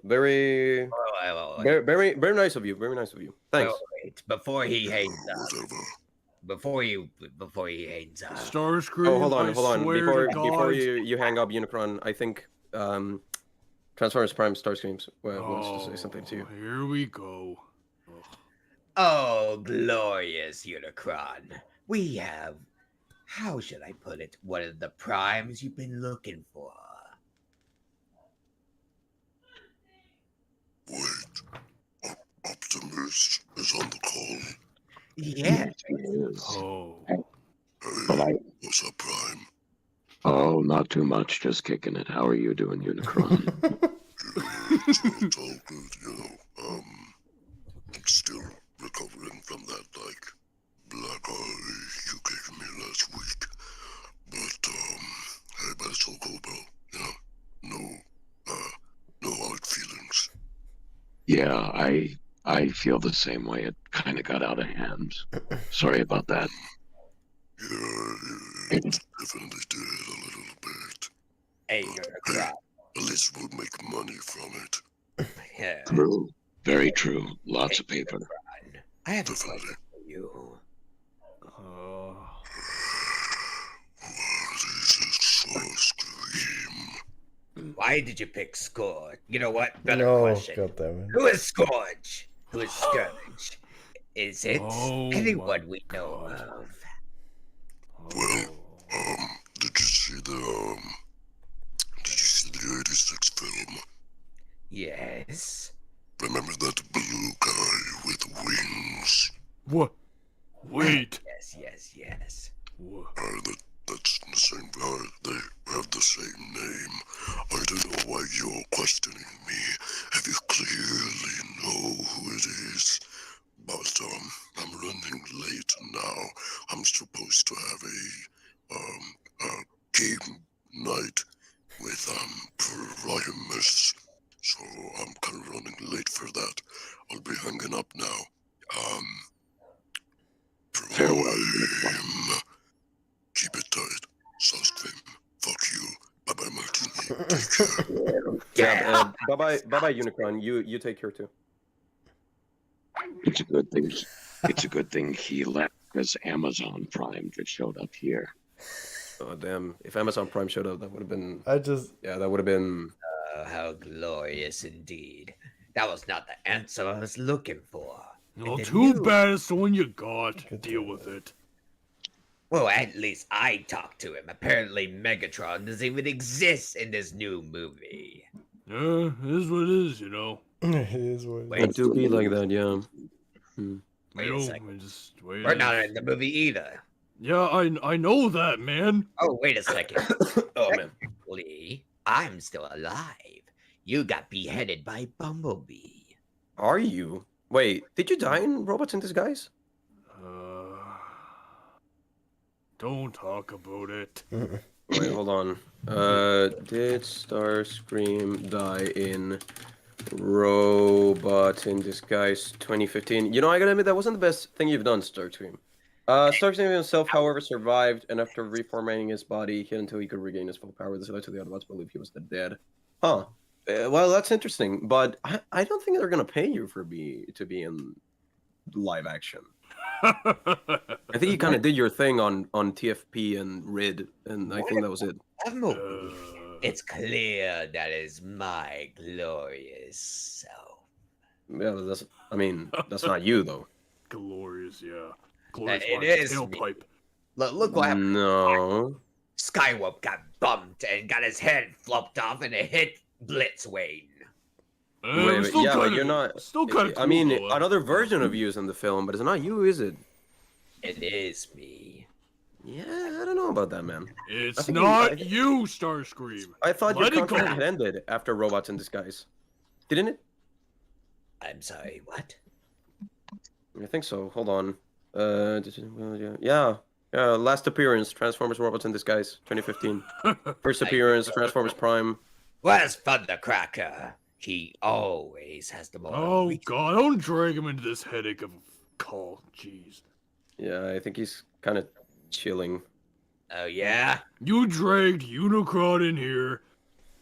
very very nice of you. Very nice of you. Thanks. Oh, wait, before he hangs up. Before he hangs up. Starscream. Oh, hold on. Before God. you hang up, Unicron, I think Transformers Prime Starscream wants to say something to you. Here we go. Oh, glorious Unicron. We have, how should I put it, one of the primes you've been looking for. Wait, Optimus is on the call. Yes. Oh. Hey, what's up, Prime? Oh, not too much. Just kicking it. How are you doing, Unicron? It's all good, you know. I'm still recovering from that, like, black eye you gave me last week. But, hey, but it's all cool, bro. You know, no hard feelings. Yeah, I feel the same way. It kind of got out of hand. Sorry about that. Yeah, it definitely did a little bit. Hey, But, hey, at least we'll make money from it. Yeah. True. Very true. Lots of paper. I have a Definitely. question for you. What is it, Starscream? Why did you pick Scourge? You know what? Better No, question. goddammit. Who is Scourge? Who is Scourge? Is it Oh anyone my we know God. of? Well, did you see the 86 film? Yes. Remember that blue guy with wings? What? Wait. Yes. What? That's the same guy. They have the same name. I don't know why you're questioning me if you clearly know who it is. But, I'm running late now. I'm supposed to have a game night with, Primus. So I'm kind of running late for that. I'll be hanging up now. Farewell, Prime. Keep it tight. Starscream. Fuck you. Bye-bye, Martini. Take care. Yeah. Bye-bye, Unicron. You take care too. It's a good thing. It's a good thing he left because Amazon Prime just showed up here. Oh damn! If Amazon Prime showed up, that would have been. That would have been. How glorious indeed. That was not the answer I was looking for. Well, And too you- bad it's the one you got. Deal with it. Well, at least I talked to him. Apparently, Megatron doesn't even exist in this new movie. Yeah, it is what it is, you know. It is what it Wait, It do be like that, yeah. Wait You a know, second. just wait. We're not in the movie either. Yeah, I know that, man. Oh, wait a second. Oh man. Technically, I'm still alive. You got beheaded by Bumblebee. Are you? Wait, did you die in Robots in Disguise? Don't talk about it. Wait, hold on. Did Starscream die in Robot in Disguise 2015. You know, I gotta admit, that wasn't the best thing you've done, Starscream. Starscream himself, however, survived, and after reformatting his body until he could regain his full power, this led to the Autobots believe he was dead. Huh. Well, that's interesting, but I don't think they're gonna pay you to be in live action. I think you kind of did your thing on TFP and RID, and I think that was it. It's clear that is my glorious self. Yeah, that's not you though. Glorious, yeah. Glorious It is tailpipe. Look what happened. No. Skywalker got bumped and got his head flopped off and it hit Blitzwayne. Wait, yeah, but you're not. Still kind of. I mean, another version of you is in the film, but it's not you, is it? It is me. Yeah, I don't know about that, man. It's not you, Starscream. I thought Let your it go. contract ended after Robots in Disguise. Didn't it? I'm sorry, what? I think so. Hold on. Yeah. Last appearance, Transformers Robots in Disguise, 2015. First appearance, Transformers Prime. Where's Thundercracker? He always has the more. Oh God! Don't drag him into this headache of a call. Jeez. Yeah, I think he's kind of chilling. Oh yeah. You dragged Unicron in here.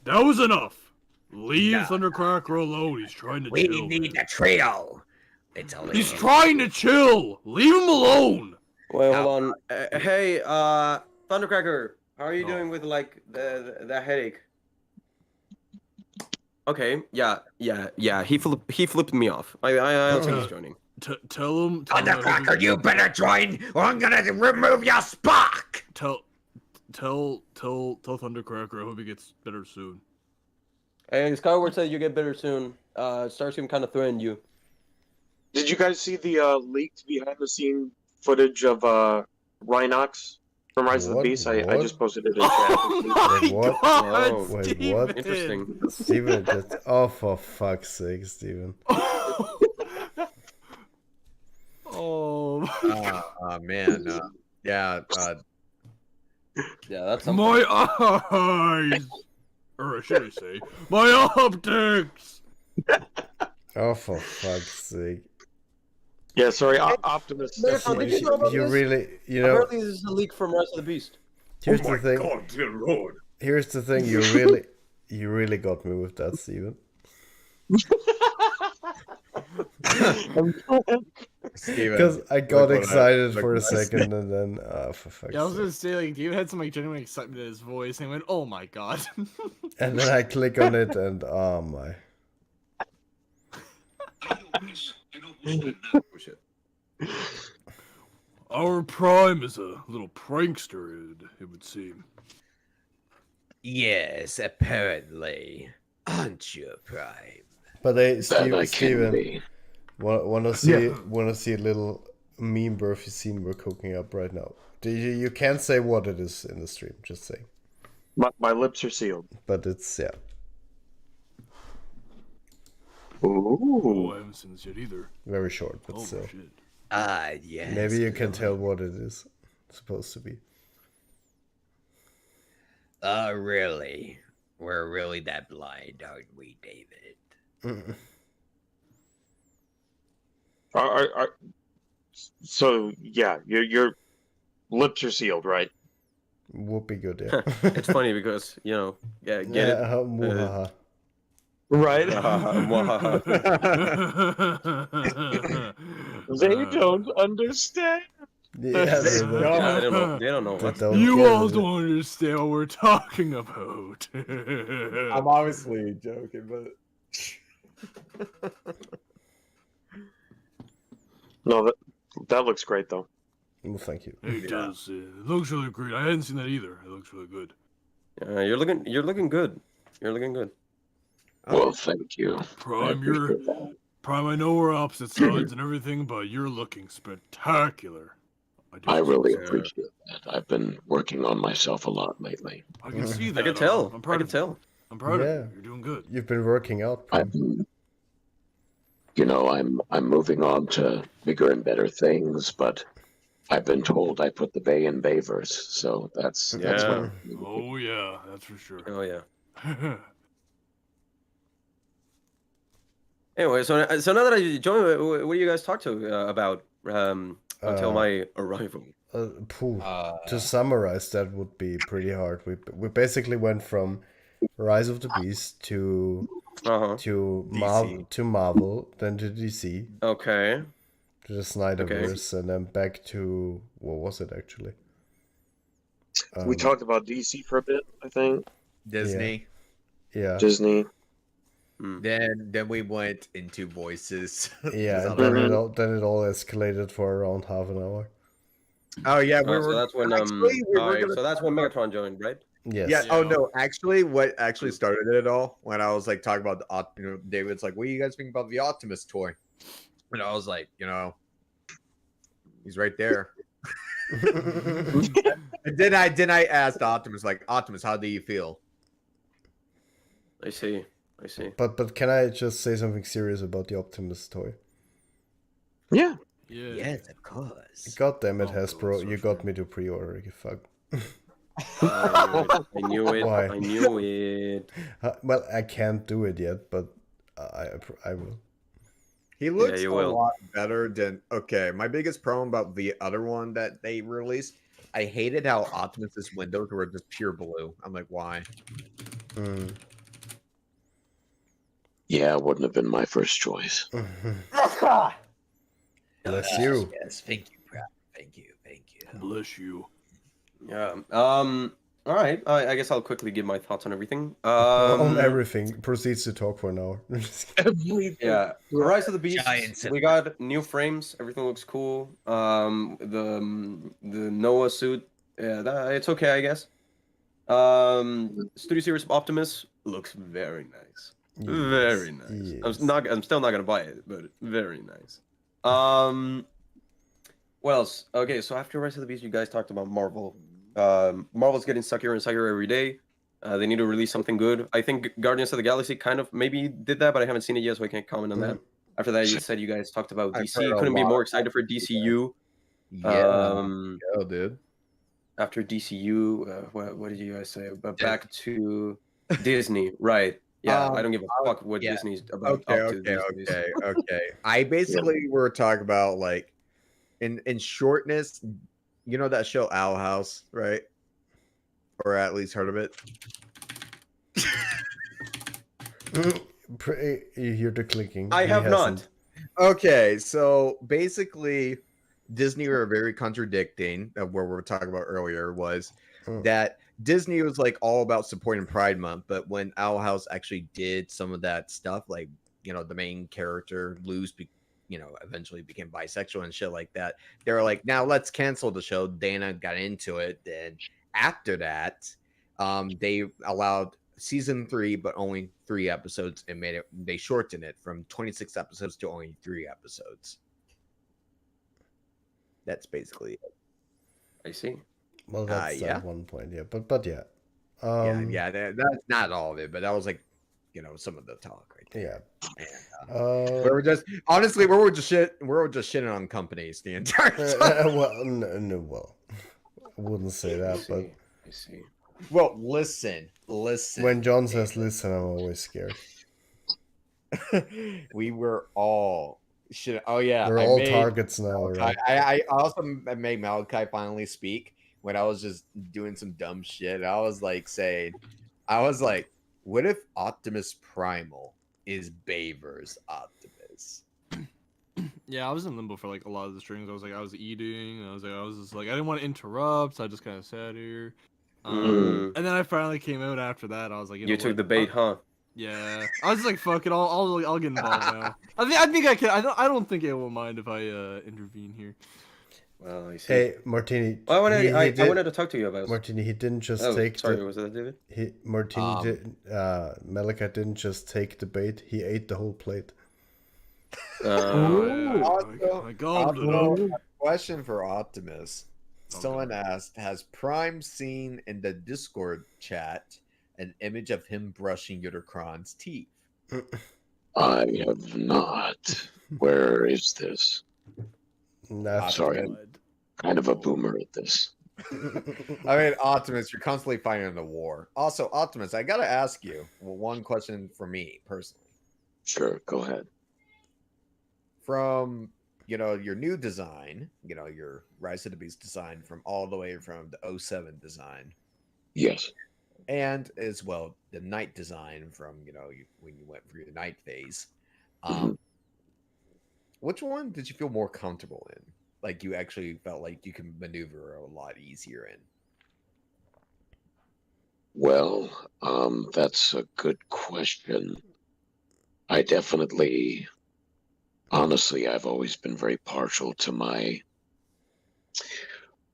That was enough. Leave No. Thundercracker alone. He's trying to We chill. need a trio. It's only He's trying to chill. Leave him alone. Wait, hold on. Hey, Thundercracker, how are you doing with like the headache? Okay, yeah. He flipped me off. I don't think he's joining. Tell him. Thundercracker, you better join, or I'm gonna remove your Spock. Tell Thundercracker. I hope he gets better soon. Hey, Skyward said you get better soon. Starscream kind of threatened you. Did you guys see the leaked behind-the-scene footage of Rhinox from Rise of the Beast? I just posted it in chat. Oh my What? God! Oh, wait, Steven. what? Interesting. Steven just... Oh, for fuck's sake, Steven. Oh. Man. Yeah. Yeah, that's My eyes, or should I say, my optics. Oh, for fuck's sake. Yeah, sorry, Optimus. You really, you know... Apparently, this is a leak from Rise of the Beast. Here's the thing. God, dear Lord. Here's the thing. You really got me with that, Steven. Because I got excited for a second and then, for fuck's Yeah, I was sake. gonna say, like, David had some like genuine excitement in his voice, and he went, "Oh my God!" And then I click on it and, oh my. Our Prime is a little prankster, it would seem. Yes, apparently. Aren't you, Prime? But hey, That I can Steven, be. wanna see a little meme birthy scene we're cooking up right now. You can't say what it is in the stream, just say. My lips are sealed. But it's, yeah. Oh, I haven't seen this yet either. Very short, but Oh still. shit. Yes. Maybe you can tell what it is supposed to be. Really? We're really that blind, aren't we, David? So yeah, your lips are sealed, right? Would be good, yeah. It's funny because, you know, get it? Muhaha. Right? They don't understand. Yeah, They don't know. They What? don't You get all it. don't understand what we're talking about. I'm obviously joking, but No, that looks great though. Well, thank you. It does. It looks really great. I hadn't seen that either. It looks really good. You're looking good. You're looking good. Well, thank you. Prime, I know we're opposite sides and everything, but you're looking spectacular. I really appreciate that. I've been working on myself a lot lately. I can see that. I can tell. I'm proud of you. I'm proud of Yeah. you. You're doing good. You've been working out. I'm moving on to bigger and better things, but I've been told I put the Bay in Bayverse, so that's Yeah. Oh yeah, that's for sure. Oh yeah. Anyway, so now that I joined, what do you guys talk to about until my arrival? To summarize, that would be pretty hard. We basically went from Rise of the Beast to Marvel, then to DC. Okay. To the Snyderverse, and then back to what was it actually? We talked about DC for a bit, I think. Disney. Yeah. Disney. Then we went into voices. Yeah, and then it all escalated for around half an hour. Oh yeah, So that's when so that's when Megatron joined, right? Yes. Yeah. Oh no, actually, what actually started it all when I was like talking about the David's like, "What do you guys think about the Optimus toy?" And I was like, he's right there. And then I asked Optimus, like, Optimus, how do you feel? I see. But can I just say something serious about the Optimus toy? Yeah. Yes, of course. God damn it, Hasbro! You got me to pre-order. You fuck. I knew it. Why? I knew it. Well, I can't do it yet, but I will. He looks a lot better than. Okay, my biggest problem about the other one that they released, I hated how Optimus's windows were just pure blue. I'm like, why? Yeah, it wouldn't have been my first choice. Bless you. Yes, thank you, Brad. Thank you. Bless you. Yeah. All right. I guess I'll quickly give my thoughts on everything. On everything. Proceeds to talk for an hour. Yeah. Rise of the Beast. We got new frames. Everything looks cool. The Noah suit. Yeah, it's okay, I guess. Studio Series Optimus looks very nice. Very nice. Yes. I'm still not gonna buy it, but very nice. What else? Okay, so after Rise of the Beast, you guys talked about Marvel. Marvel's getting suckier and suckier every day. They need to release something good. I think Guardians of the Galaxy kind of maybe did that, but I haven't seen it yet, so I can't comment on that. After that, you said you guys talked about DC. Couldn't be more excited for DCU. Yeah, dude. After DCU, what did you guys say? But back to Disney, right? Yeah, I don't give a fuck what Disney's about. Okay. I basically were talking about like in shortness, you know that show Owl House, right? Or at least heard of it. You hear the clicking. I have not. Okay, so basically Disney were very contradicting of what we were talking about earlier was that Disney was like all about supporting Pride Month, but when Owl House actually did some of that stuff, like the main character Luz, eventually became bisexual and shit like that. They were like, now let's cancel the show. Dana got into it. Then after that, they allowed season 3, but only 3 episodes, and they shortened it from 26 episodes to only 3 episodes. That's basically it. I see. Well, that's at one point, yeah. But yeah. That's not all of it, but that was like, some of the talk right there. Yeah. We were just honestly, we were just shitting on companies the entire time. Well, no, I wouldn't say that, but I see. Well, listen. When John says listen, I'm always scared. We were all shit. Oh yeah, we're all targets now, right? I also made Malachi finally speak when I was just doing some dumb shit. I was like, what if Optimus Primal is Baver's Optimus? Yeah, I was in limbo for like a lot of the streams. I was eating. I was just like, I didn't want to interrupt, so I just kind of sat here. And then I finally came out after that. I was like, you took the bait, huh? Yeah, I was just like, fuck it, I'll get involved now. I think I can. I don't think it will mind if I intervene here. Well, I see. Hey, Martini. I wanted to talk to you about Martini. He didn't just take. Sorry, was that David? Malachi didn't just take the bait. He ate the whole plate. Also, question for Optimus. Someone asked, has Prime seen in the Discord chat an image of him brushing Unicron's teeth? I have not. Where is this? Sorry, I'm kind of a boomer at this. I mean, Optimus, you're constantly fighting the war. Also, Optimus, I gotta ask you one question for me personally. Sure, go ahead. from your new design, your Rise of the Beast design from all the way from the '07 design. Yes. And as well the night design from when you went through the night phase. Which one did you feel more comfortable in? Like you actually felt like you can maneuver a lot easier in? Well, that's a good question. I definitely, honestly, I've always been very partial to my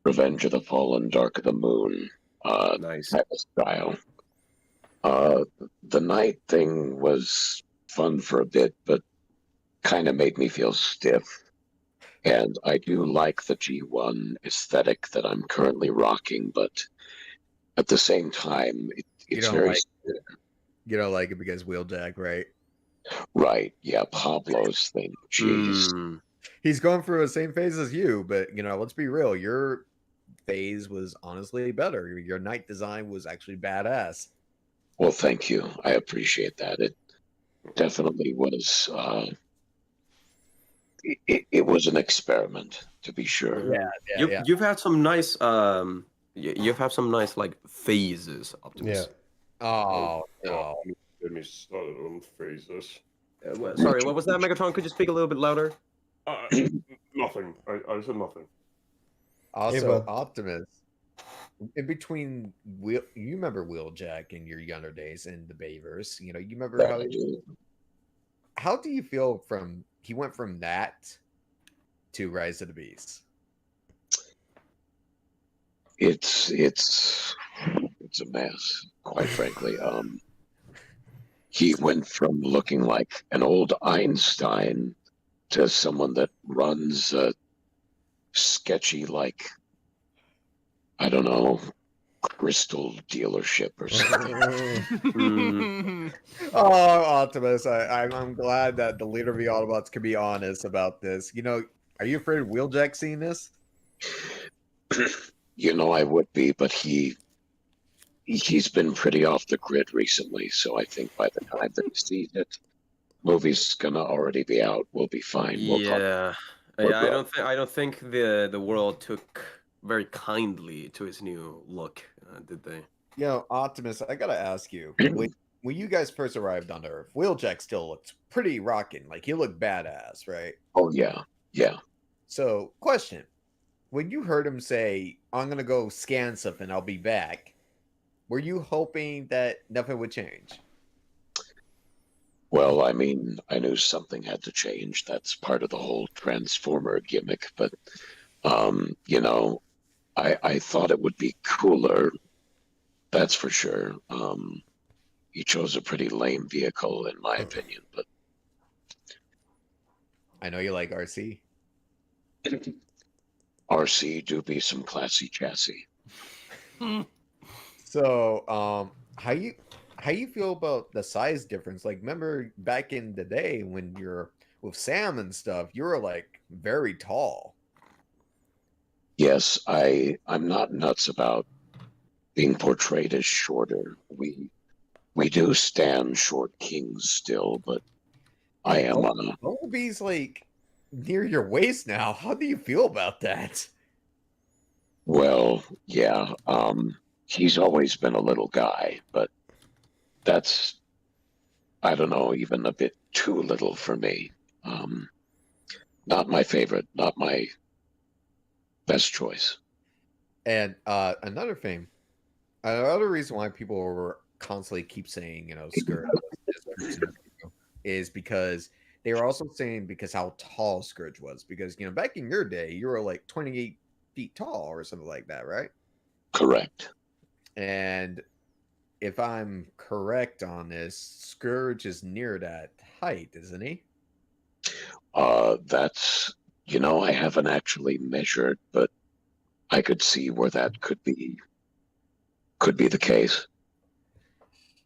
Revenge of the Fallen, Dark of the Moon Nice. type of style. The night thing was fun for a bit, but kind of made me feel stiff. And I do like the G1 aesthetic that I'm currently rocking, but at the same time, it's very... You don't like it because Wheeljack, right? Right, yeah, Pablo's thing. Jeez. He's going through the same phase as you, but let's be real. Your phase was honestly better. Your night design was actually badass. Well, thank you. I appreciate that. It definitely was. It was an experiment, to be sure. Yeah. You've had some nice you've had some nice like phases, Optimus. Yeah. Oh no. Let me start on phases. Sorry, what was that, Megatron? Could you speak a little bit louder? Nothing. I said nothing. Also, Optimus, in between, you remember Wheeljack in your younger days in the Bayverse. You remember how do you feel he went from that to Rise of the Beast? It's a mess, quite frankly. He went from looking like an old Einstein to someone that runs a sketchy, like, I don't know, crystal dealership or something. Oh, Optimus, I'm glad that the leader of the Autobots can be honest about this. Are you afraid of Wheeljack seeing this? I would be, but he's been pretty off the grid recently, so I think by the time that he sees it, movie's gonna already be out. We'll be fine. I don't think the world took very kindly to his new look, did they? Optimus, I gotta ask you, when you guys first arrived on Earth, Wheeljack still looked pretty rocking. Like, he looked badass, right? Oh, yeah. So, question. When you heard him say, I'm gonna go scan something, I'll be back, were you hoping that nothing would change? Well, I mean, I knew something had to change. That's part of the whole Transformer gimmick. But, I thought it would be cooler. That's for sure. He chose a pretty lame vehicle, in my opinion. But I know you like RC. RC do be some classy chassis. So, how you feel about the size difference? Like, remember back in the day when you're with Sam and stuff, you were like very tall. Yes, I'm not nuts about being portrayed as shorter. We do stand short kings still, but I am on a... Bumblebee's like near your waist now. How do you feel about that? Well, yeah. He's always been a little guy, but that's, I don't know, even a bit too little for me. Not my favorite, not my best choice. And another thing, another reason why people were constantly keep saying, Scourge is because they were also saying because how tall Scourge was. Because, back in your day, you were like 28 feet tall or something like that, right? Correct. And if I'm correct on this, Scourge is near that height, isn't he? That's, I haven't actually measured, but I could see where that could be the case.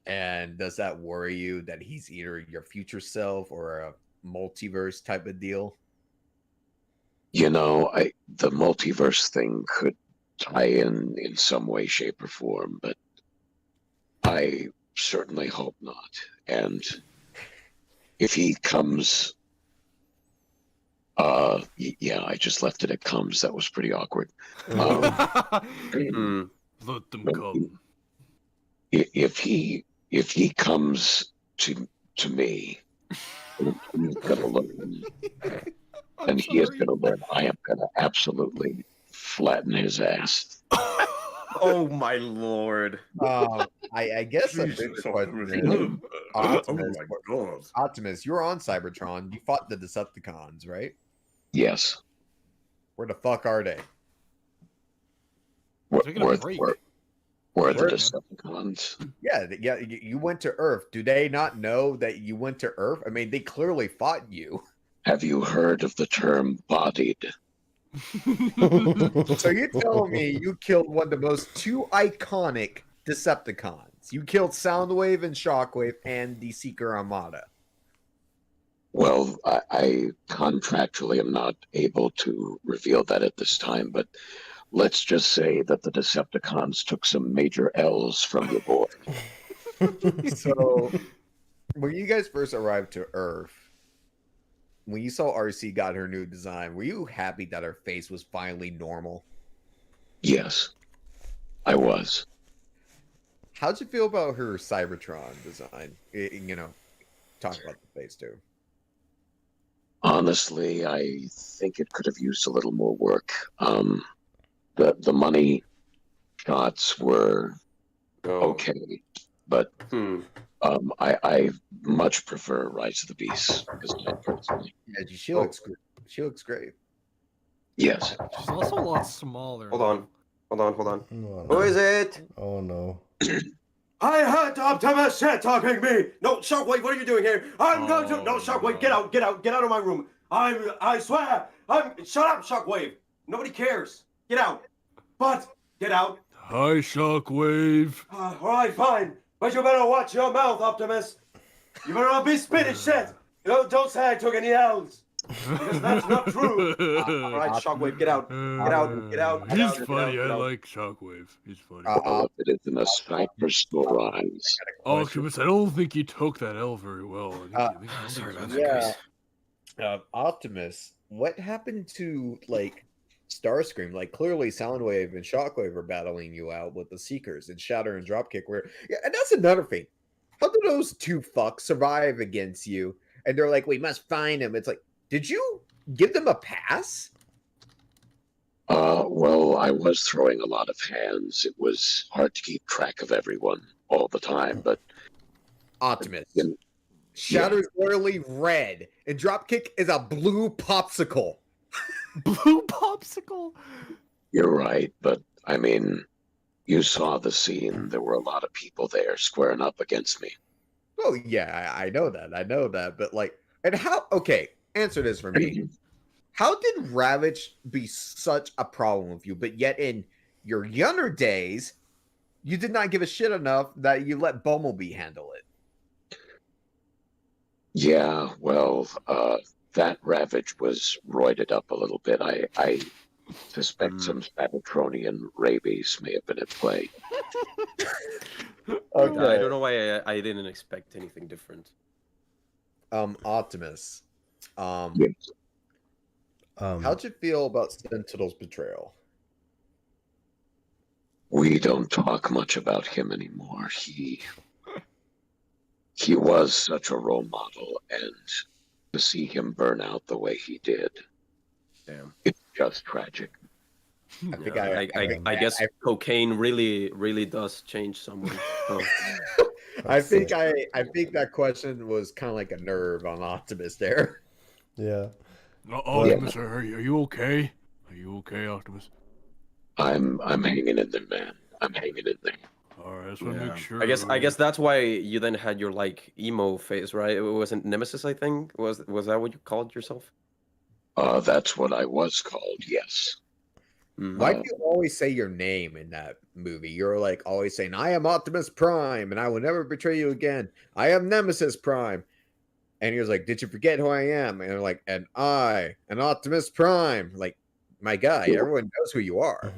And does that worry you that he's either your future self or a multiverse type of deal? The multiverse thing could tie in some way, shape, or form, but I certainly hope not. And if he comes Yeah, I just left it at comes. That was pretty awkward. Let them come. If he comes to me, he's gonna learn, and he is gonna learn. I am gonna absolutely flatten his ass. Oh my lord. I guess a big question is, Optimus, Oh my god. Optimus, you were on Cybertron. You fought the Decepticons, right? Yes. Where the fuck are they? Taking a break. Where are the Decepticons? Yeah, you went to Earth. Do they not know that you went to Earth? I mean, they clearly fought you. Have you heard of the term bodied? So you're telling me you killed one of the most two iconic Decepticons. You killed Soundwave and Shockwave and the Seeker Armada. Well, I contractually am not able to reveal that at this time, but let's just say that the Decepticons took some major L's from your boy. So when you guys first arrived to Earth, when you saw RC got her new design, were you happy that her face was finally normal? Yes, I was. How'd you feel about her Cybertron design? Talk about the face too. Honestly, I think it could have used a little more work. The money shots were okay, but I much prefer Rise of the Beast personally. Yeah, she looks good. She looks great. Yes. She's also a lot smaller. Hold on. Oh, Who is it? Oh no. I heard Optimus shit talking me. No, Shockwave, what are you doing here? I'm going to. No, Shockwave, get out of my room. I swear. Shut up, Shockwave. Nobody cares. Get out. But get out. Hi, Shockwave. All right, fine. But you better watch your mouth, Optimus. You better not be spitting shit. Don't say I took any L's. Because that's not true. All right, Shockwave, get out. Get out. He's funny. I like Shockwave. He's funny. It isn't a sniper store eyes. Optimus, I don't think you took that L very well. Sorry about Yeah. that, Optimus, what happened to Starscream? Like clearly Soundwave and Shockwave are battling you out with the Seekers and Shatter and Dropkick. And that's another thing. How do those two fucks survive against you? And they're like, we must find him. It's like, did you give them a pass? Well, I was throwing a lot of hands. It was hard to keep track of everyone all the time, but Optimus. Shatter's literally red, and Dropkick is a blue popsicle. Blue popsicle? You're right, but I mean, you saw the scene. There were a lot of people there squaring up against me. Oh yeah, I know that. But and how? Okay, answer this for me. How did Ravage be such a problem with you, but yet in your younger days, you did not give a shit enough that you let Bumblebee handle it? Yeah, well, that Ravage was roided up a little bit. I suspect some Cybertronian rabies may have been at play. Okay. I don't know why I didn't expect anything different. Optimus. Yes. How'd you feel about Sentinel's betrayal? We don't talk much about him anymore. He was such a role model, and to see him burn out the way he did, damn, it's just tragic. I guess cocaine really does change someone. Oh. I think that question was kind of like a nerve on Optimus there. Yeah. Optimus, are you okay? Are you okay, Optimus? I'm hanging in there, man. I'm hanging in there. All right, just want to make sure. I guess that's why you then had your emo phase, right? It wasn't Nemesis, I think. Was that what you called yourself? That's what I was called. Yes. Why do you always say your name in that movie? You're always saying, "I am Optimus Prime, and I will never betray you again. I am Nemesis Prime." And he was like, "Did you forget who I am?" And they're like, "And I, an Optimus Prime." Like, my guy, everyone knows who you are.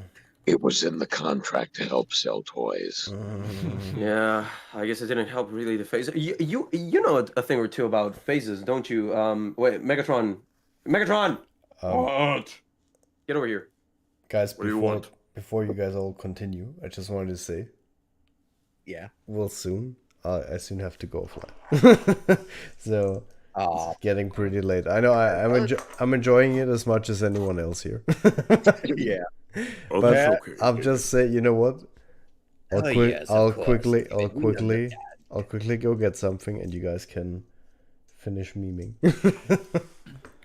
It was in the contract to help sell toys. Yeah, I guess it didn't help really the phase. You know a thing or two about phases, don't you? Wait, Megatron, What? Get over here. Guys, What do you want? before you guys all continue, I just wanted to say, Yeah. well, soon, I soon have to go offline. So, Aw. it's getting pretty late. I know I'm enjoying it as much as anyone else here. Yeah. Oh, But that's okay. I'm just saying, you know what? Oh, yes, of I'll course. quickly We I'll quickly go get something, and you guys can finish memeing.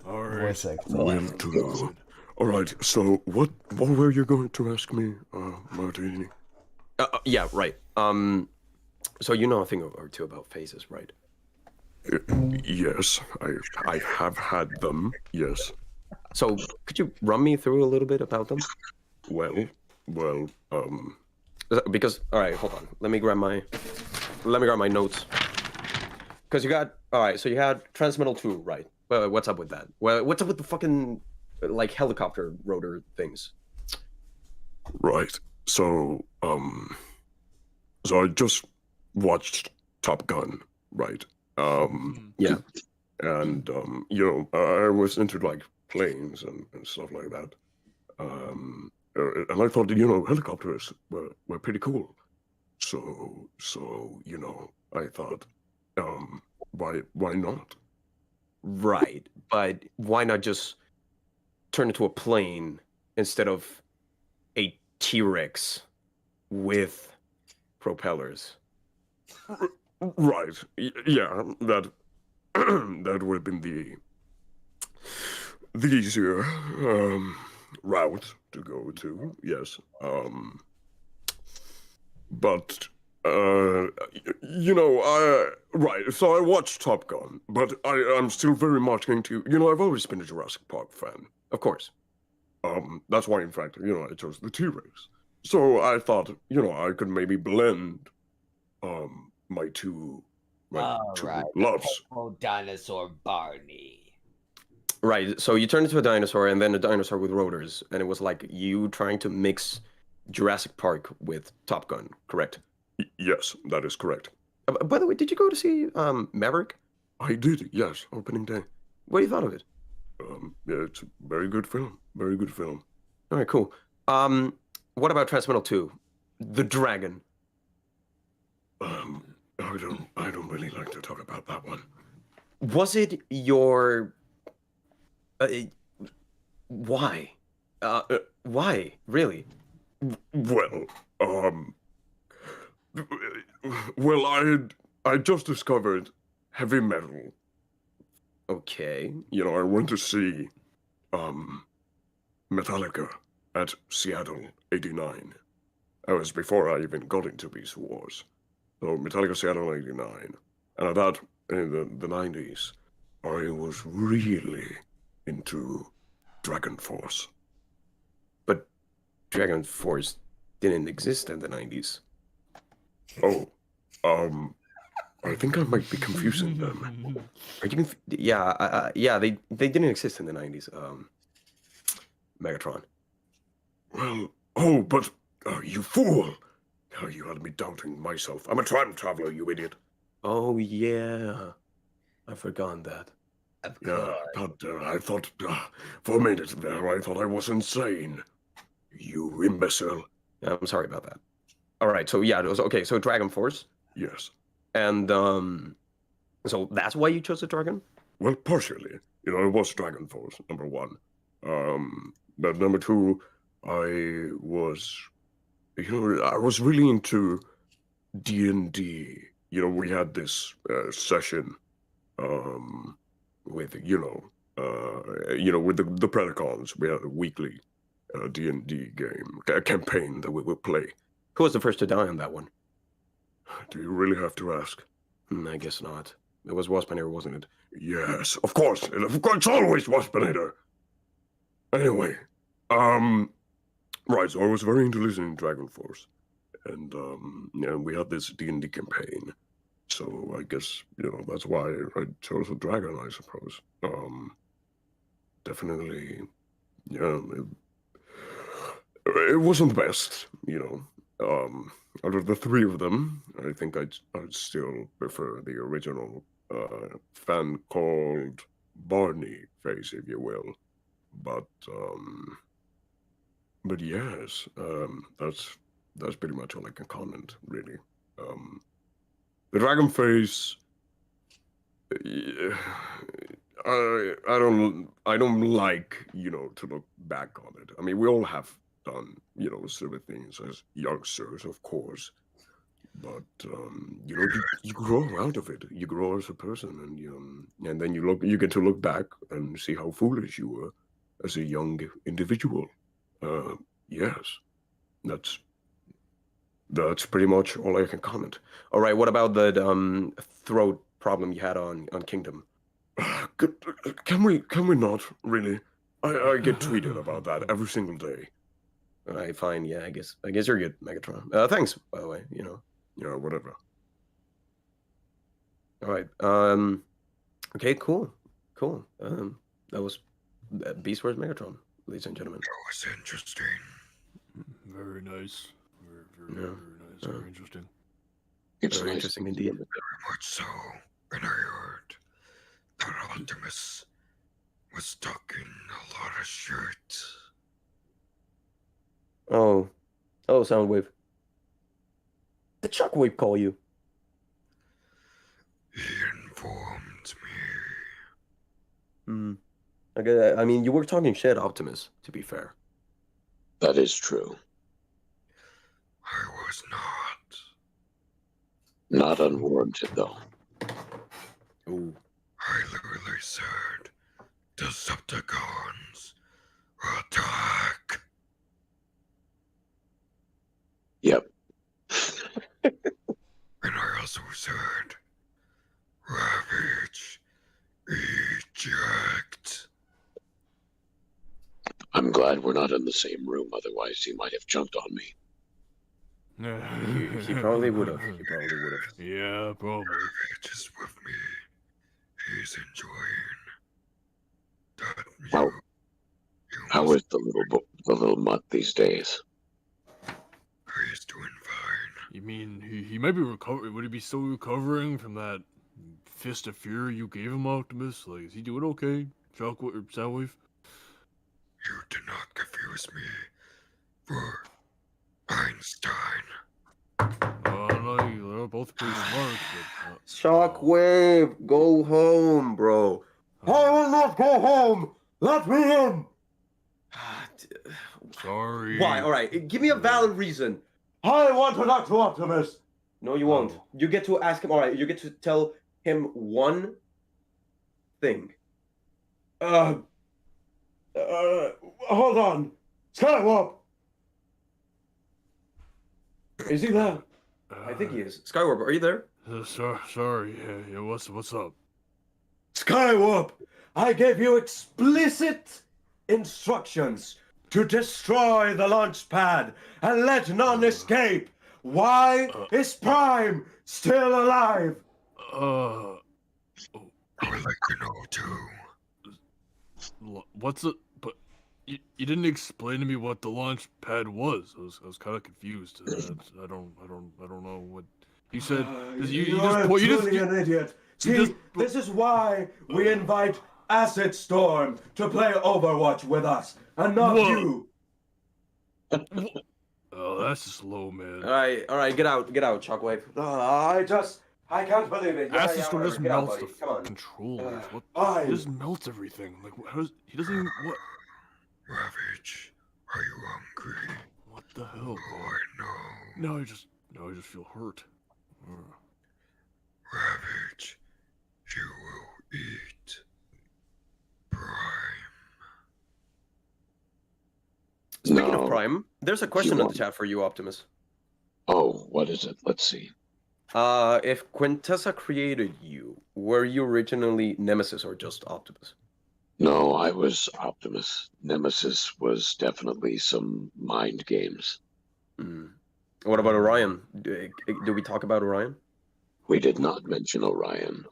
All right. Voice acting. Will do. All right. So, what were you going to ask me, Martini? Yeah, right. So you know a thing or two about phases, right? Yes, I have had them. Yes. So could you run me through a little bit about them? Well. Because all right, hold on. Let me grab my notes. Because you got all right. So you had Transmetal 2, right? Well, what's up with that? Well, what's up with the fucking like helicopter rotor things? Right. So I just watched Top Gun, right? Yeah. And I was into like planes and stuff like that. And I thought, helicopters were pretty cool. So I thought, why not? Right, but why not just turn into a plane instead of a T-Rex with propellers? Right. Yeah, that that would have been the easier route to go to. Yes. But right. So I watched Top Gun, but I'm still very much into. I've always been a Jurassic Park fan. Of course. That's why, in fact, I chose the T-Rex. So I thought, I could maybe blend my two loves. Dinosaur Barney. Right. So you turned into a dinosaur and then a dinosaur with rotors, and it was like you trying to mix Jurassic Park with Top Gun, correct? Yes, that is correct. By the way, did you go to see Maverick? I did, yes, opening day. What do you thought of it? Yeah, it's a very good film. Very good film. All right, cool. What about Transmetal 2? The Dragon. I don't really like to talk about that one. Was it your why? Why? Really? Well, I just discovered heavy metal. Okay. I went to see Metallica at Seattle '89. That was before I even got into Beast Wars. So Metallica Seattle '89, and at that in the '90s, I was really into Dragon Force. But Dragon Force didn't exist in the '90s. Oh, I think I might be confusing them. Are you yeah, they didn't exist in the '90s. Megatron. Well, but you fool! Oh, you had me doubting myself. I'm a time traveler, you idiot. Oh yeah, I've forgotten that. Yeah, but I thought for a minute there, I thought I was insane. You imbecile. I'm sorry about that. All right, so yeah, it was okay. So Dragon Force. Yes. And so that's why you chose the dragon? Well, partially. It was Dragon Force, number one. But number two, I was really into D&D. We had this session with, with the Predacons. We had a weekly D&D game, a campaign that we would play. Who was the first to die on that one? Do you really have to ask? I guess not. It was Waspinator, wasn't it? Yes, of course. It's always Waspinator. Anyway, right, so I was very into listening to Dragon Force. And, we had this D&D campaign. So I guess, that's why I chose a dragon, I suppose. Definitely, yeah, it wasn't the best, out of the three of them, I think I'd still prefer the original fan called Barney face, if you will. But yes, that's pretty much all I can comment, really. The dragon face. I don't like, to look back on it. I mean, we all have done, silly things as youngsters, of course. But you grow out of it. You grow as a person, and then you get to look back and see how foolish you were as a young individual. Yes, that's pretty much all I can comment. All right, what about the throat problem you had on Kingdom? Can we not really? I get tweeted about that every single day. All right, fine. Yeah, I guess you're good, Megatron. Thanks, by the way. Yeah, whatever. All right. Okay. Cool. That was Beast vs. Megatron, ladies and gentlemen. That was interesting. Very nice. Very nice. Very interesting. It's Very nice interesting indeed. Very much so. And I heard that Optimus was talking a lot of shit. Oh, Soundwave. Did Shockwave call you? He informed me. Okay, I mean, you were talking shit, Optimus, to be fair. That is true. I was not. Not unwarranted, though. Ooh. I literally said, Decepticons, attack. Yep. And I also said, Ravage, eject. I'm glad we're not in the same room, otherwise he might have jumped on me. He probably would have. Yeah, probably. Ravage is with me. He's enjoying that. How is the little mutt these days? He's doing fine. You mean he might be recovering? Would he be still recovering from that fist of fury you gave him, Optimus? Like, is he doing okay? Shockwave or Soundwave? You do not confuse me for Einstein. No, you're both pretty smart, but... Shockwave, go home, bro. I will not go home. Let me in. Sorry. Why? All right, give me a valid reason. I want to talk to Optimus. No, you won't. You get to ask him. All right, you get to tell him one thing. Hold on. Skywalk. Is he there? I think he is. Skywarp, are you there? Sorry. Yeah, what's up? Skywarp, I gave you explicit instructions to destroy the launch pad and let none escape. Why is Prime still alive? I would like to know too. What's it? But you didn't explain to me what the launch pad was. I was kind of confused. I don't know what you said. You're an idiot. See, this is why we invite Acid Storm to play Overwatch with us, and not you. Oh, that's just low, man. All right, get out, Shockwave. I can't believe it. Acid Storm whatever. just Get out, melts buddy. the Come on. controllers. What? I- He just melts everything. Like, he doesn't even what? Ravage, are you hungry? What the hell? Oh, no. No, I just feel hurt. Ravage, you will eat Prime. Speaking No. of Prime, there's a question in the chat for you, Optimus. Oh, what is it? Let's see. If Quintessa created you, were you originally Nemesis or just Optimus? No, I was Optimus. Nemesis was definitely some mind games. What about Orion? Do we talk about Orion? We did not mention Orion.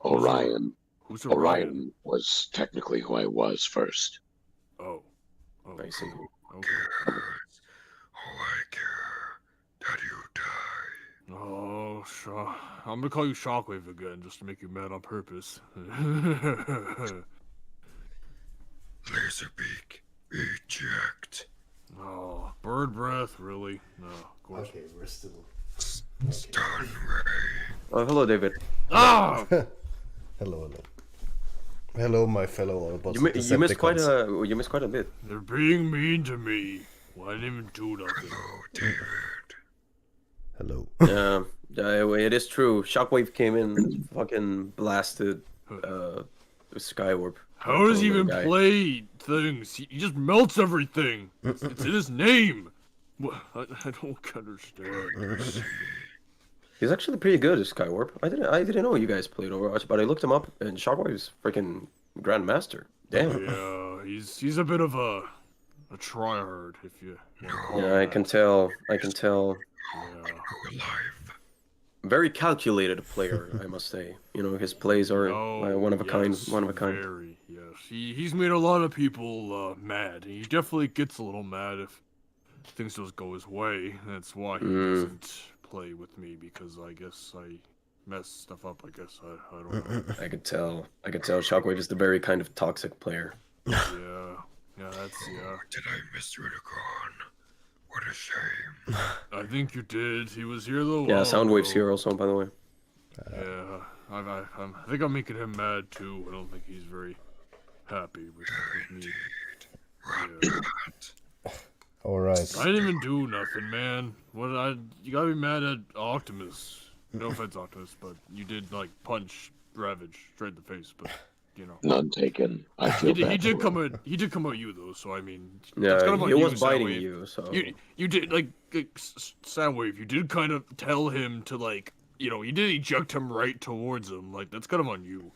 Who's Orion was technically who I was first. Oh, I see. Okay. I care that you die. Oh, I'm gonna call you Shockwave again, just to make you mad on purpose. Laserbeak, Eject. Oh, bird breath, really? No, of course. Okay, we're still. Stanley. Hello, David. Ah! Hello. Hello, my fellow Autobots. You missed quite a bit. They're being mean to me. Well, I didn't even do nothing. Hello. It is true. Shockwave came in and fucking blasted Skywarp. How does he even guy. play things? He just melts everything. It's in his name. I don't understand. He's actually pretty good at Skywarp. I didn't know you guys played Overwatch, but I looked him up, and Shockwave's freaking Grandmaster. Damn. Yeah, he's a bit of a tryhard, if you. Yeah, I can tell. Yeah. Very calculated player, I must say. You know, his plays are one of a kind. Very, yes. He's made a lot of people mad. He definitely gets a little mad if things don't go his way. That's why he doesn't play with me, because I guess I mess stuff up. I guess I don't know. I could tell. Shockwave is the very kind of toxic player. Yeah, that's yeah. Did I miss Unicron? What a shame. I think you did. He was here though. Yeah, Soundwave's here also, by the way. Yeah, I think I'm making him mad too. I don't think he's very happy with me. Yeah. All right. I didn't even do nothing, man. You gotta be mad at Optimus. No offense, Optimus, but you did like punch Ravage straight in the face. But you know, None taken. I feel bad. he did come at you though. So I mean, Yeah, he was biting Soundwave. you. So You did like Soundwave. You did kind of tell him to like, you know, you did eject him right towards him. Like that's kind of on you.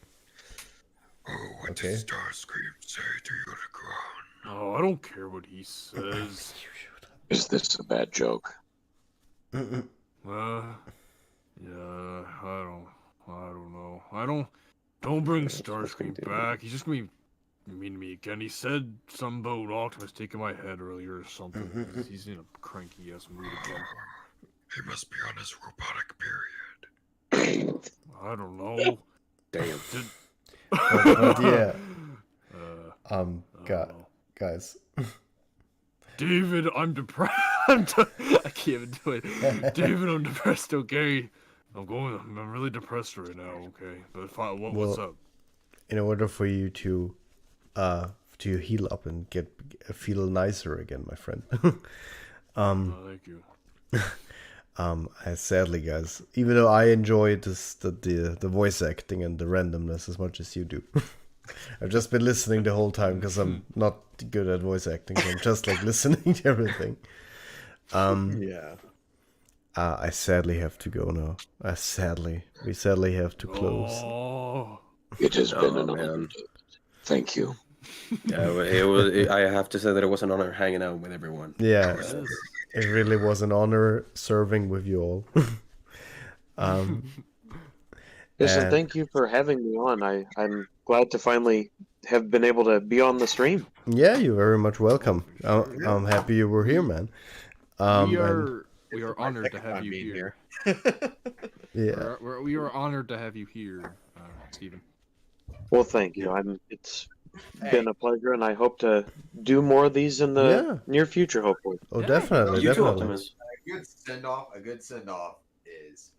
Oh, what does Starscream say to Unicron? Oh, I don't care what he says. Is this a bad joke? Yeah, I don't know. Don't bring Starscream back. He's just gonna be mean to me again. He said something about Optimus taking my head earlier or something. He's in a cranky ass mood again. He must be on his robotic period. I don't know. damn. But yeah. I don't know. Guys. David, I'm depressed. I can't even do it. David, I'm depressed. Okay, I'm really depressed right now. Okay, but what's up? In order for you to heal up and feel nicer again, my friend. Thank you. I sadly, guys, even though I enjoy the voice acting and the randomness as much as you do, I've just been listening the whole time because I'm not good at voice acting. So I'm just like listening to everything. Yeah. I sadly have to go now. We sadly have to close. Oh, It has been an honor. Thank you. Yeah, I have to say that it was an honor hanging out with everyone. Yeah, it really was an honor serving with you all. Listen, and- thank you for having me on. I'm glad to finally have been able to be on the stream. Yeah, you're very much welcome. I'm happy you were here, man. We are honored to have you here. Yeah. We are honored to have you here, Stephen. Well, thank you. It's been a pleasure, and I hope to do more of these in the near future, hopefully. Oh, definitely, You too, definitely. Optimus. A good send off is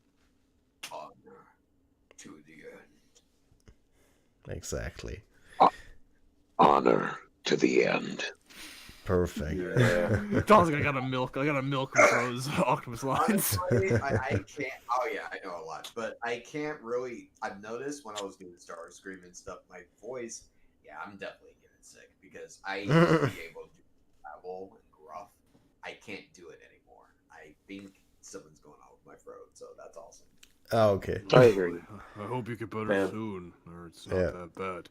honor to the end. Exactly. Honor to the end. Perfect. Yeah. Sounds like I got a milk from those Optimus lines. Honestly, I can't. Oh yeah, I know a lot, but I can't really. I've noticed when I was doing Starscream and stuff, my voice. Yeah, I'm definitely getting sick because I used to be able to travel and gruff. I can't do it anymore. I think something's going on with my throat, so that's awesome. Oh, okay. I hear you. I hope you get better Man. soon, or it's not Yeah. that bad.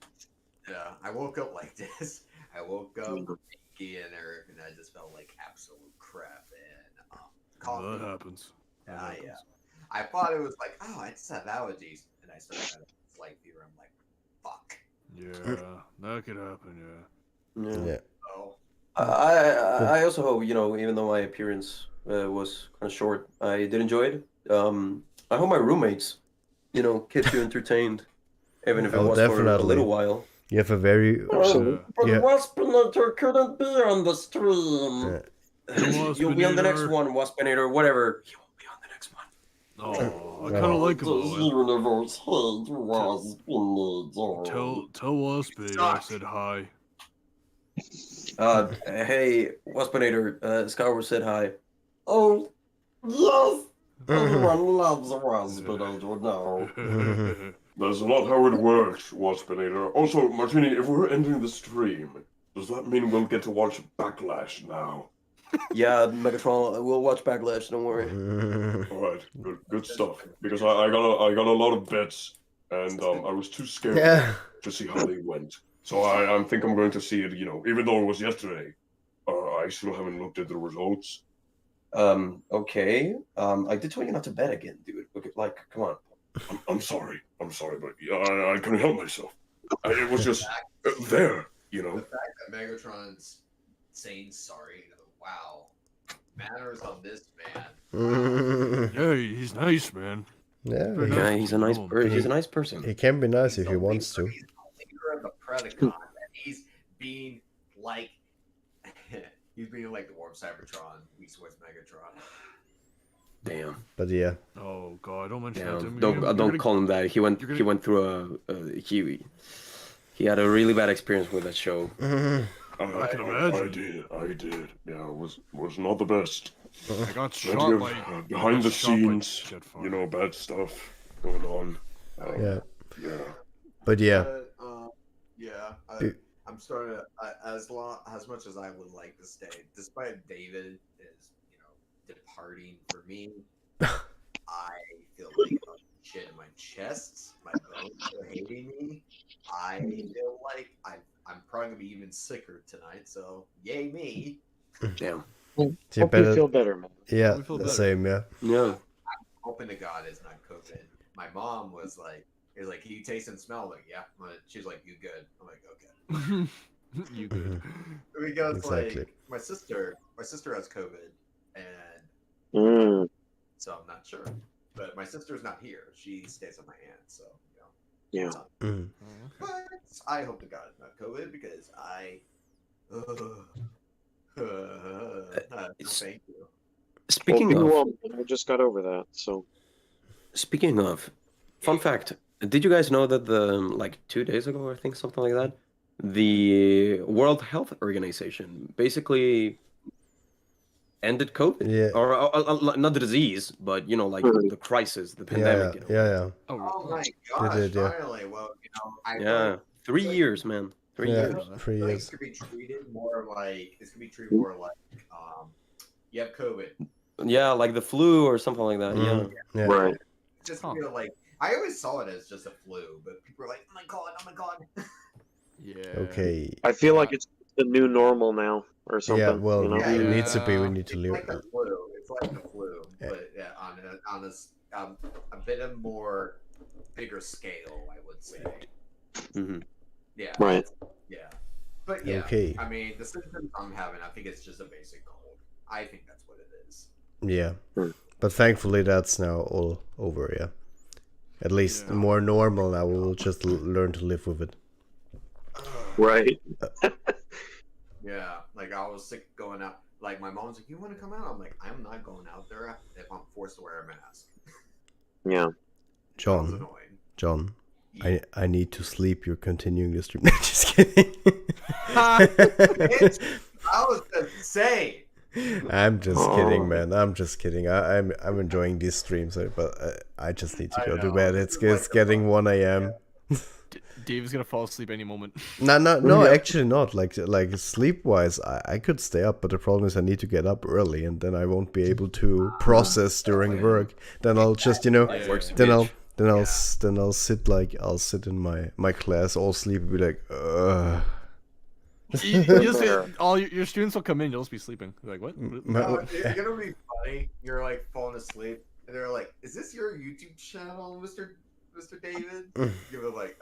Yeah, I woke up like this. I woke up achy and everything. I just felt like absolute crap and coffee. That happens. Yeah. I thought it was like, oh, I just have allergies, and I started having a slight fever. I'm like, fuck. Yeah, that could happen. Yeah. Oh, I also hope, even though my appearance was kind of short, I did enjoy it. I hope my roommates, kept you entertained, even if it Oh, was for a definitely. little while. You have a very But yeah. Waspinator couldn't be on the stream. You'll be on the next one, Waspinator. Whatever. You will be on the next one. Oh, I kind of like him. Universe hate Waspinator. Tell Waspinator I said hi. Hey, Waspinator. Skyward said hi. Oh, yes. Everyone loves Waspinator now. That's not how it works, Waspinator. Also, Martini, if we're ending the stream, does that mean we'll get to watch Backlash now? Yeah, Megatron, we'll watch Backlash. Don't worry. All right, good stuff. Because I got a lot of bets, and I was too scared to see how they went. So I think I'm going to see it. You know, even though it was yesterday, I still haven't looked at the results. Okay. I did tell you not to bet again, dude. Okay, like, come on. I'm sorry, but I couldn't help myself. It was just there, you know. The fact that Megatron's saying sorry, wow, manners on this man. Yeah, he's nice, man. Yeah, he's a nice person. He's a nice person. He can be nice if he wants to. He's the leader of the Predacon, and he's being like the warm Cybertron meets with Megatron. Damn. But yeah. Oh god, don't mention that to me. Don't call him that. He went through he had a really bad experience with that show. I can imagine. I did. Yeah, it was not the best. I got shot by behind the scenes, you know, bad stuff going on. Yeah. But yeah. I'm starting to, as much as I would like to stay, despite David is, departing for me, I feel like shit in my chest. My bones are hating me. I feel like I'm probably gonna be even sicker tonight. So yay me! Damn. Hope you feel better, man. Yeah, same. Yeah. Yeah. I'm hoping to God it's not COVID. My mom was like, "Can you taste and smell?" Like, yeah. She's like, "You good?" I'm like, "Okay." You good? Because Exactly. like my sister has COVID, and so I'm not sure. But my sister's not here. She stays with my aunt, so Yeah. But I hope to God it's not COVID because thank you. Speaking of, I just got over that. So. Speaking of, fun fact: did you guys know that 2 days ago, I think something like that, the World Health Organization basically ended COVID? Yeah. Or not the disease, but the crisis, the pandemic. Yeah. Oh my gosh! They did, yeah. Finally, well, Yeah, 3 years, man. 3 years. 3 years. This could be treated more like you have COVID. Yeah, like the flu or something like that. Yeah. Right. Just feel like I always saw it as just a flu, but people were like, "Oh my god." Yeah. Okay. I feel like it's the new normal now, or something. Yeah. Well, you know? it needs to be. We need to It's live. like the flu. It's like the flu, but on a bit of more bigger scale, I would say. Mm-hmm. Yeah. Right. Yeah. But yeah. Okay. I mean, the symptoms I'm having, I think it's just a basic cold. I think that's what it is. Yeah. But thankfully, that's now all over. Yeah. At least more normal now. We'll just learn to live with it. Right. Yeah, like I was sick going out. Like my mom's like, "You want to come out?" I'm like, "I'm not going out there if I'm forced to wear a mask." Yeah. John, I need to sleep. You're continuing the stream. Just kidding. I was just saying. I'm just kidding, man. I'm just kidding. I'm enjoying these streams, but I just need to go to bed. It's getting 1 a.m. Dave is gonna fall asleep any moment. No, actually not. Like sleep wise, I could stay up, but the problem is I need to get up early, and then I won't be able to process during work. Then I'll just then I'll sit in my class, all sleep, and be like, ugh. All your students will come in. You'll just be sleeping. Like what? It's gonna be funny. You're like falling asleep, and they're like, "Is this your YouTube channel, Mr. David?" You're like,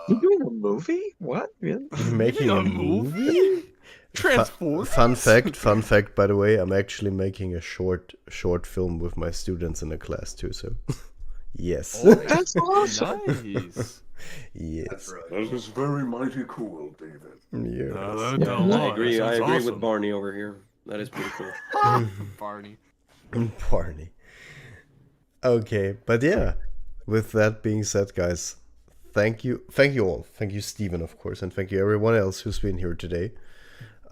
You doing a movie? What? Really? Making a movie? Transform. Fun fact. By the way, I'm actually making a short film with my students in the class too. So, yes. That's awesome. Nice. Yes. That is very mighty cool, David. Yes. I agree. I agree with Barney over here. That is pretty cool. Barney. Barney. Okay, but yeah. With that being said, guys, thank you all. Thank you, Steven, of course, and thank you everyone else who's been here today.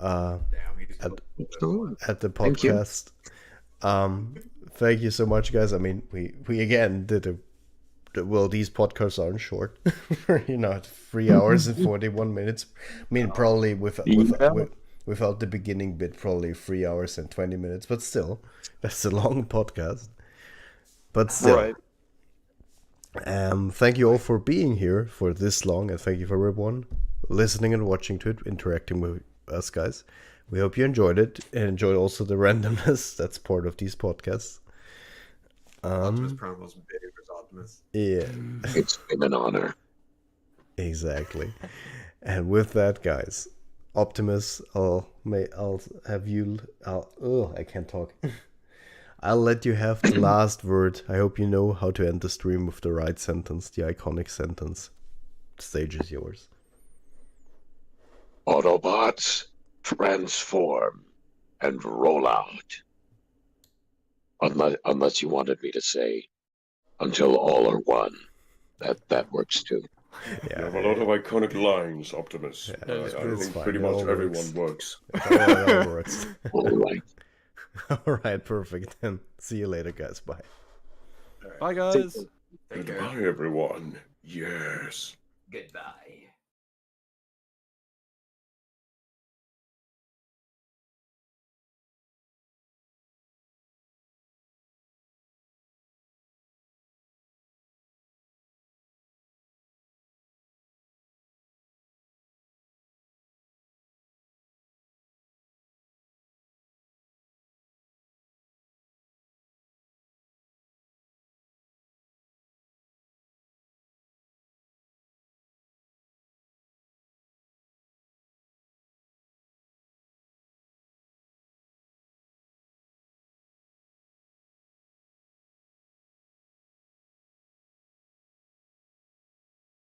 At the podcast. Thank you so much, guys. I mean, we again did well, these podcasts aren't short. 3 hours and 41 minutes. I mean, probably without the beginning bit, probably 3 hours and 20 minutes, but still, that's a long podcast. But still, Right. Thank you all for being here for this long, and thank you for everyone listening and watching to it, interacting with us, guys. We hope you enjoyed it and enjoyed also the randomness that's part of these podcasts. Optimus Prime was big as Optimus. Yeah. It's been an honor. Exactly. And with that, guys, Optimus, I can't talk. I'll let you have the last word. I hope you know how to end the stream with the right sentence, the iconic sentence. The stage is yours. Autobots, transform and roll out. Unless you wanted me to say, until all are one. That works too. You have a lot of iconic lines, Optimus. Yeah, I think fine. pretty It much all everyone works. It all works. All right. All right, perfect. Then see you later, guys. Bye. Bye, guys. Goodbye, everyone. Yes. Goodbye.